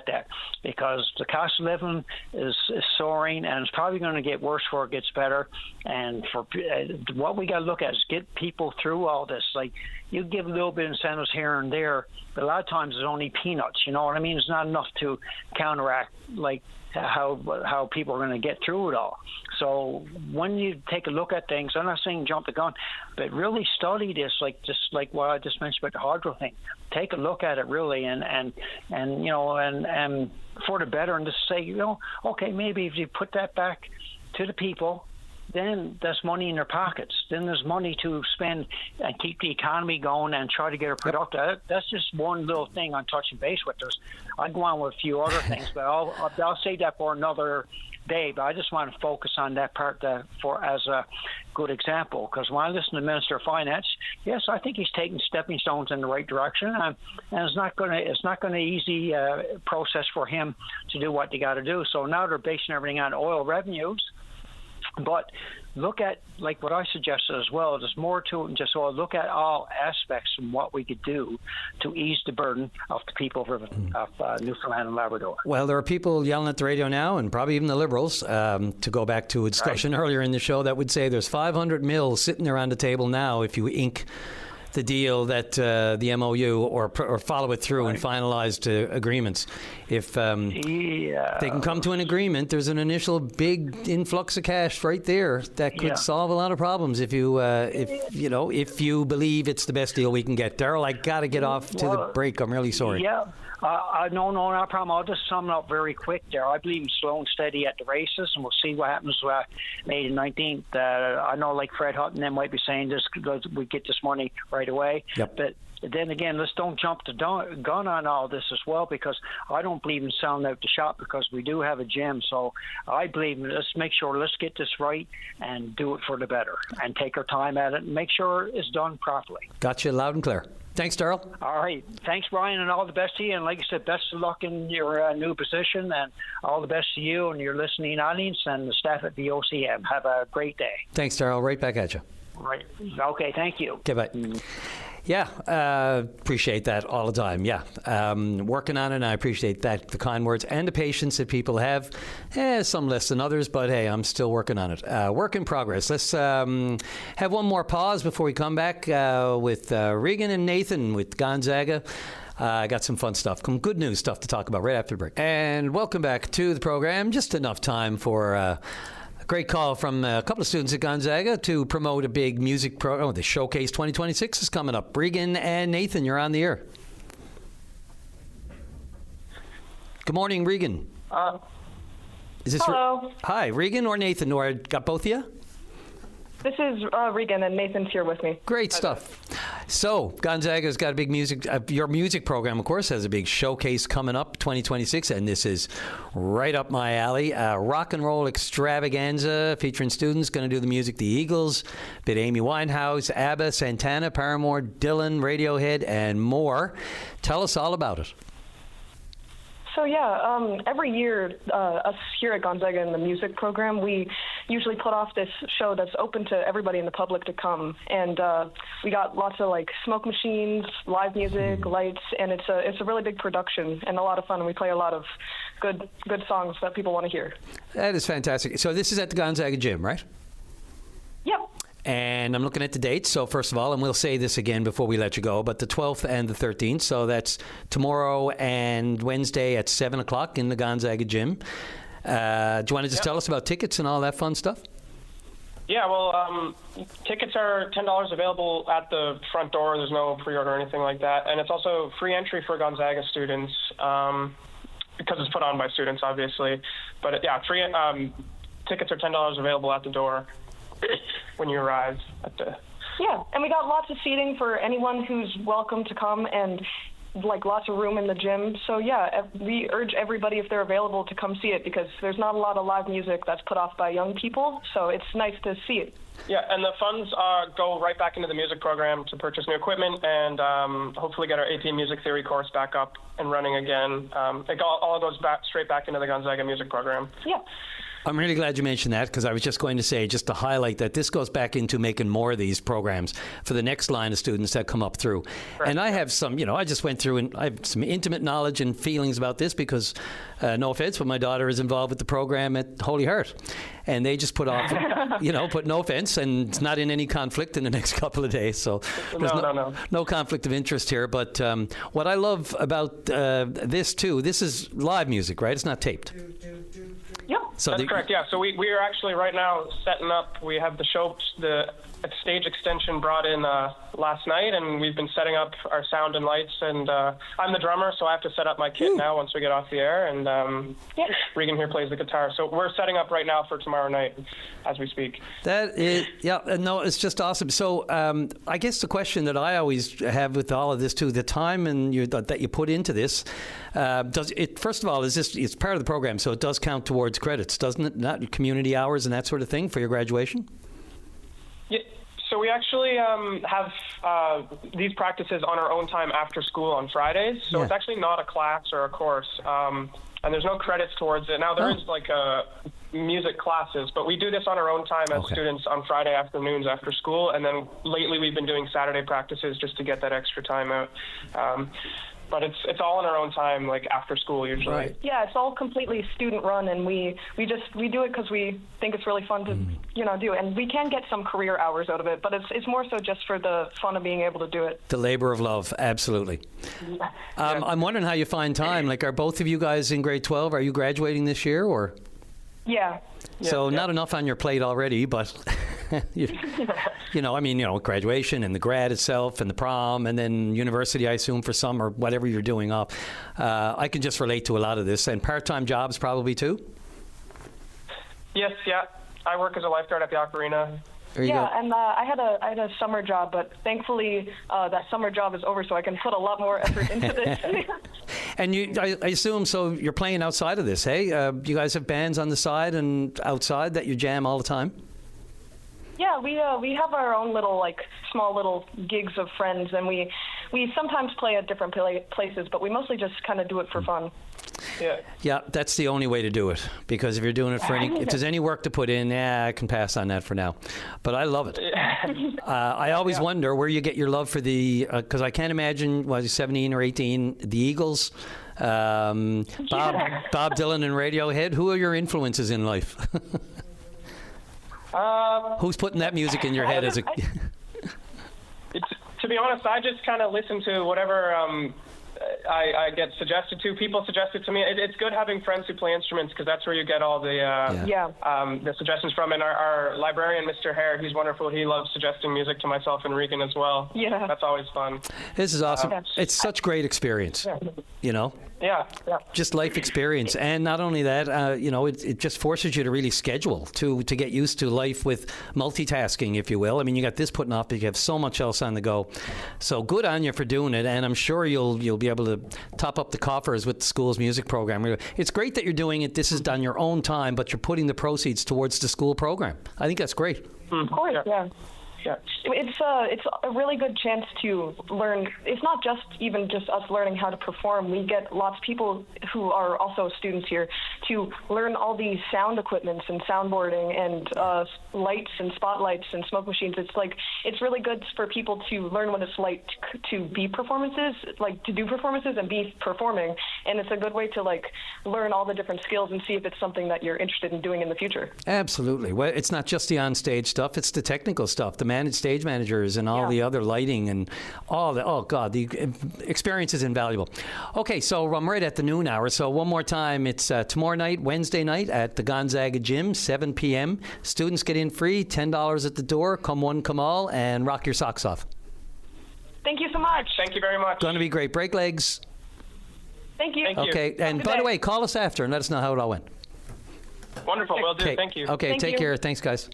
that, because the cost of living is soaring, and it's probably going to get worse before it gets better. And for what we got to look at is get people through all this. Like, you give a little bit of incentives here and there, but a lot of times it's only peanuts. You know what I mean? It's not enough to counteract like how people are going to get through it all. So when you take a look at things, I'm not saying jump the gun, but really study this, just like what I just mentioned about the hydro thing. Take a look at it really, and for the better, and just say, okay, maybe if you put that back to the people, then there's money in their pockets. Then there's money to spend and keep the economy going and try to get it productive. That's just one little thing I'm touching base with. I'd go on with a few other things, but I'll save that for another day. But I just want to focus on that part as a good example. Because when I listen to the Minister of Finance, yes, I think he's taking stepping stones in the right direction, and it's not going to easy process for him to do what they got to do. So now they're basing everything on oil revenues. But look at, like what I suggested as well, there's more to it than just oil. Look at all aspects of what we could do to ease the burden of the people of Newfoundland and Labrador. Well, there are people yelling at the radio now, and probably even the Liberals, to go back to a discussion earlier in the show, that would say there's 500 mil sitting there on the table now if you ink the deal that the MOU or follow it through and finalize agreements. If they can come to an agreement, there's an initial big influx of cash right there that could solve a lot of problems. If you believe it's the best deal we can get. Daryl, I got to get off to the break. I'm really sorry. Yeah. No, not a problem. I'll just sum it up very quick there. I believe in slow and steady at the races, and we'll see what happens May the 19th. I know, like Fred Hutton then might be saying, this we get this money right away. Yep. But then again, let's don't jump the gun on all this as well, because I don't believe in selling out the shop, because we do have a gym. So I believe in, let's make sure, let's get this right and do it for the better and take our time at it and make sure it's done properly. Gotcha, loud and clear. Thanks, Daryl. All right. Thanks, Brian, and all the best to you. And like I said, best of luck in your new position, and all the best to you and your listening audience and the staff at VOCM. Have a great day. Thanks, Daryl. Right back at you. Right. Okay, thank you. Okay, bye. Yeah, appreciate that all the time. Yeah, working on it, and I appreciate that, the kind words and the patience that people have. Some less than others, but hey, I'm still working on it. Work in progress. Let's have one more pause before we come back with Regan and Nathan with Gonzaga. I got some fun stuff, some good news stuff to talk about right after the break. And welcome back to the program. Just enough time for great call from a couple of students at Gonzaga to promote a big music program. The Showcase 2026 is coming up. Regan and Nathan, you're on the air. Good morning, Regan. Is this hello. Hi, Regan or Nathan? Or I got both of you? This is Regan, and Nathan's here with me. Great stuff. So, Gonzaga's got a big music, your music program, of course, has a big showcase coming up, 2026, and this is right up my alley. Rock and roll extravaganza featuring students going to do the music, the Eagles, bit Amy Winehouse, ABBA, Santana, Paramore, Dylan, Radiohead, and more. Tell us all about it. So yeah, every year, us here at Gonzaga in the music program, we usually put off this show that's open to everybody in the public to come, and we got lots of like smoke machines, live music, lights, and it's a really big production and a lot of fun. And we play a lot of good songs that people want to hear. That is fantastic. So this is at the Gonzaga gym, right? Yep. And I'm looking at the dates. So first of all, and we'll say this again before we let you go, but the 12th and the 13th. So that's tomorrow and Wednesday at 7 o'clock in the Gonzaga gym. Do you want to just tell us about tickets and all that fun stuff? Yeah, well, tickets are $10 available at the front door. There's no pre-order or anything like that. And it's also free entry for Gonzaga students because it's put on by students, obviously. But yeah, free tickets are $10 available at the door when you arrive at the... Yeah, and we got lots of seating for anyone who's welcome to come, and like lots of room in the gym. So yeah, we urge everybody, if they're available, to come see it, because there's not a lot of live music that's put off by young people. So it's nice to see it. Yeah, and the funds go right back into the music program to purchase new equipment and hopefully get our AP Music Theory course back up and running again. It all goes straight back into the Gonzaga music program. Yeah. I'm really glad you mentioned that, because I was just going to say, just to highlight that this goes back into making more of these programs for the next line of students that come up through. Right. And I have some, I just went through and I have some intimate knowledge and feelings about this because, no offense, but my daughter is involved with the program at Holy Heart. And they just put off, put no offense, and it's not in any conflict in the next couple of days. So there's no conflict of interest here. But what I love about this, too, this is live music, right? It's not taped. Yep. So that's correct, yeah. So we are actually right now setting up. We have the stage extension brought in last night, and we've been setting up our sound and lights. And I'm the drummer, so I have to set up my kit now once we get off the air. And Regan here plays the guitar. So we're setting up right now for tomorrow night as we speak. That is, it's just awesome. So I guess the question that I always have with all of this too, the time that you put into this, does it? First of all, it's part of the program, so it does count towards credits, doesn't it? Not community hours and that sort of thing for your graduation. Yeah. So we actually have these practices on our own time after school on Fridays. So it's actually not a class or a course, and there's no credits towards it. Now there is like music classes, but we do this on our own time as students on Friday afternoons after school. And then lately we've been doing Saturday practices just to get that extra time out. But it's all in our own time, like after school usually. Right. Yeah, it's all completely student run, and we do it because we think it's really fun to do, and we can get some career hours out of it, but it's more so just for the fun of being able to do it. The labor of love, absolutely. I'm wondering how you find time. Like, are both of you guys in grade 12? Are you graduating this year, or? Yeah. So not enough on your plate already, but graduation and the grad itself and the prom and then university, I assume, for some, or whatever you're doing off. I can just relate to a lot of this. And part-time jobs probably too? Yes, yeah. I work as a lifeguard at the Ocarina. There you go. And I had a summer job, but thankfully that summer job is over, so I can put a lot more effort into this. And I assume, so you're playing outside of this, hey? You guys have bands on the side and outside that you jam all the time? Yeah, we have our own little, small little gigs of friends, and we sometimes play at different places, but we mostly just kind of do it for fun. Yeah, that's the only way to do it, because if you're doing it for if there's any work to put in, I can pass on that for now. But I love it. I always wonder where you get your love for because I can't imagine, was he 17 or 18, the Eagles, Bob Dylan and Radiohead. Who are your influences in life? Who's putting that music in your head as a... To be honest, I just kind of listen to whatever I get suggested to. People suggest it to me. It's good having friends who play instruments, because that's where you get all the suggestions from. And our librarian, Mr. Hare, he's wonderful. He loves suggesting music to myself and Regan as well. Yeah. That's always fun. This is awesome. It's such great experience, Yeah. Just life experience. And not only that, it just forces you to really schedule, to get used to life with multitasking, if you will. I mean, you got this putting off, but you have so much else on the go. So good on you for doing it, and I'm sure you'll be able to top up the coffers with the school's music program. It's great that you're doing it. This is on your own time, but you're putting the proceeds towards the school program. I think that's great. Of course, yeah. Yeah. It's a really good chance to learn. It's not just us learning how to perform. We get lots of people who are also students here to learn all these sound equipments and soundboarding and lights and spotlights and smoke machines. It's really good for people to learn what it's like to be performances, to do performances and be performing. And it's a good way to learn all the different skills and see if it's something that you're interested in doing in the future. Absolutely. Well, it's not just the on-stage stuff, it's the technical stuff, the managed stage managers and all the other lighting and all the, the experience is invaluable. Okay, so I'm right at the noon hour. So one more time, it's tomorrow night, Wednesday night at the Gonzaga Gym, 7 p.m. Students get in free, $10 at the door. Come one, come all, and rock your socks off. Thank you so much. Thank you very much. Going to be great. Break legs. Thank you. Okay, and by the way, call us after and let us know how it all went. Wonderful. Will do. Thank you. Okay, Thank take you. care. Thanks, guys.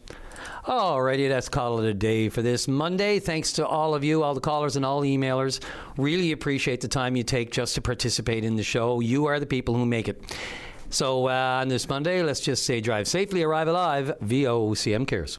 Alrighty, let's call it a day for this Monday. Thanks to all of you, all the callers and all the emailers. Really appreciate the time you take just to participate in the show. You are the people who make it. So on this Monday, let's just say drive safely, arrive alive. VOCM cares.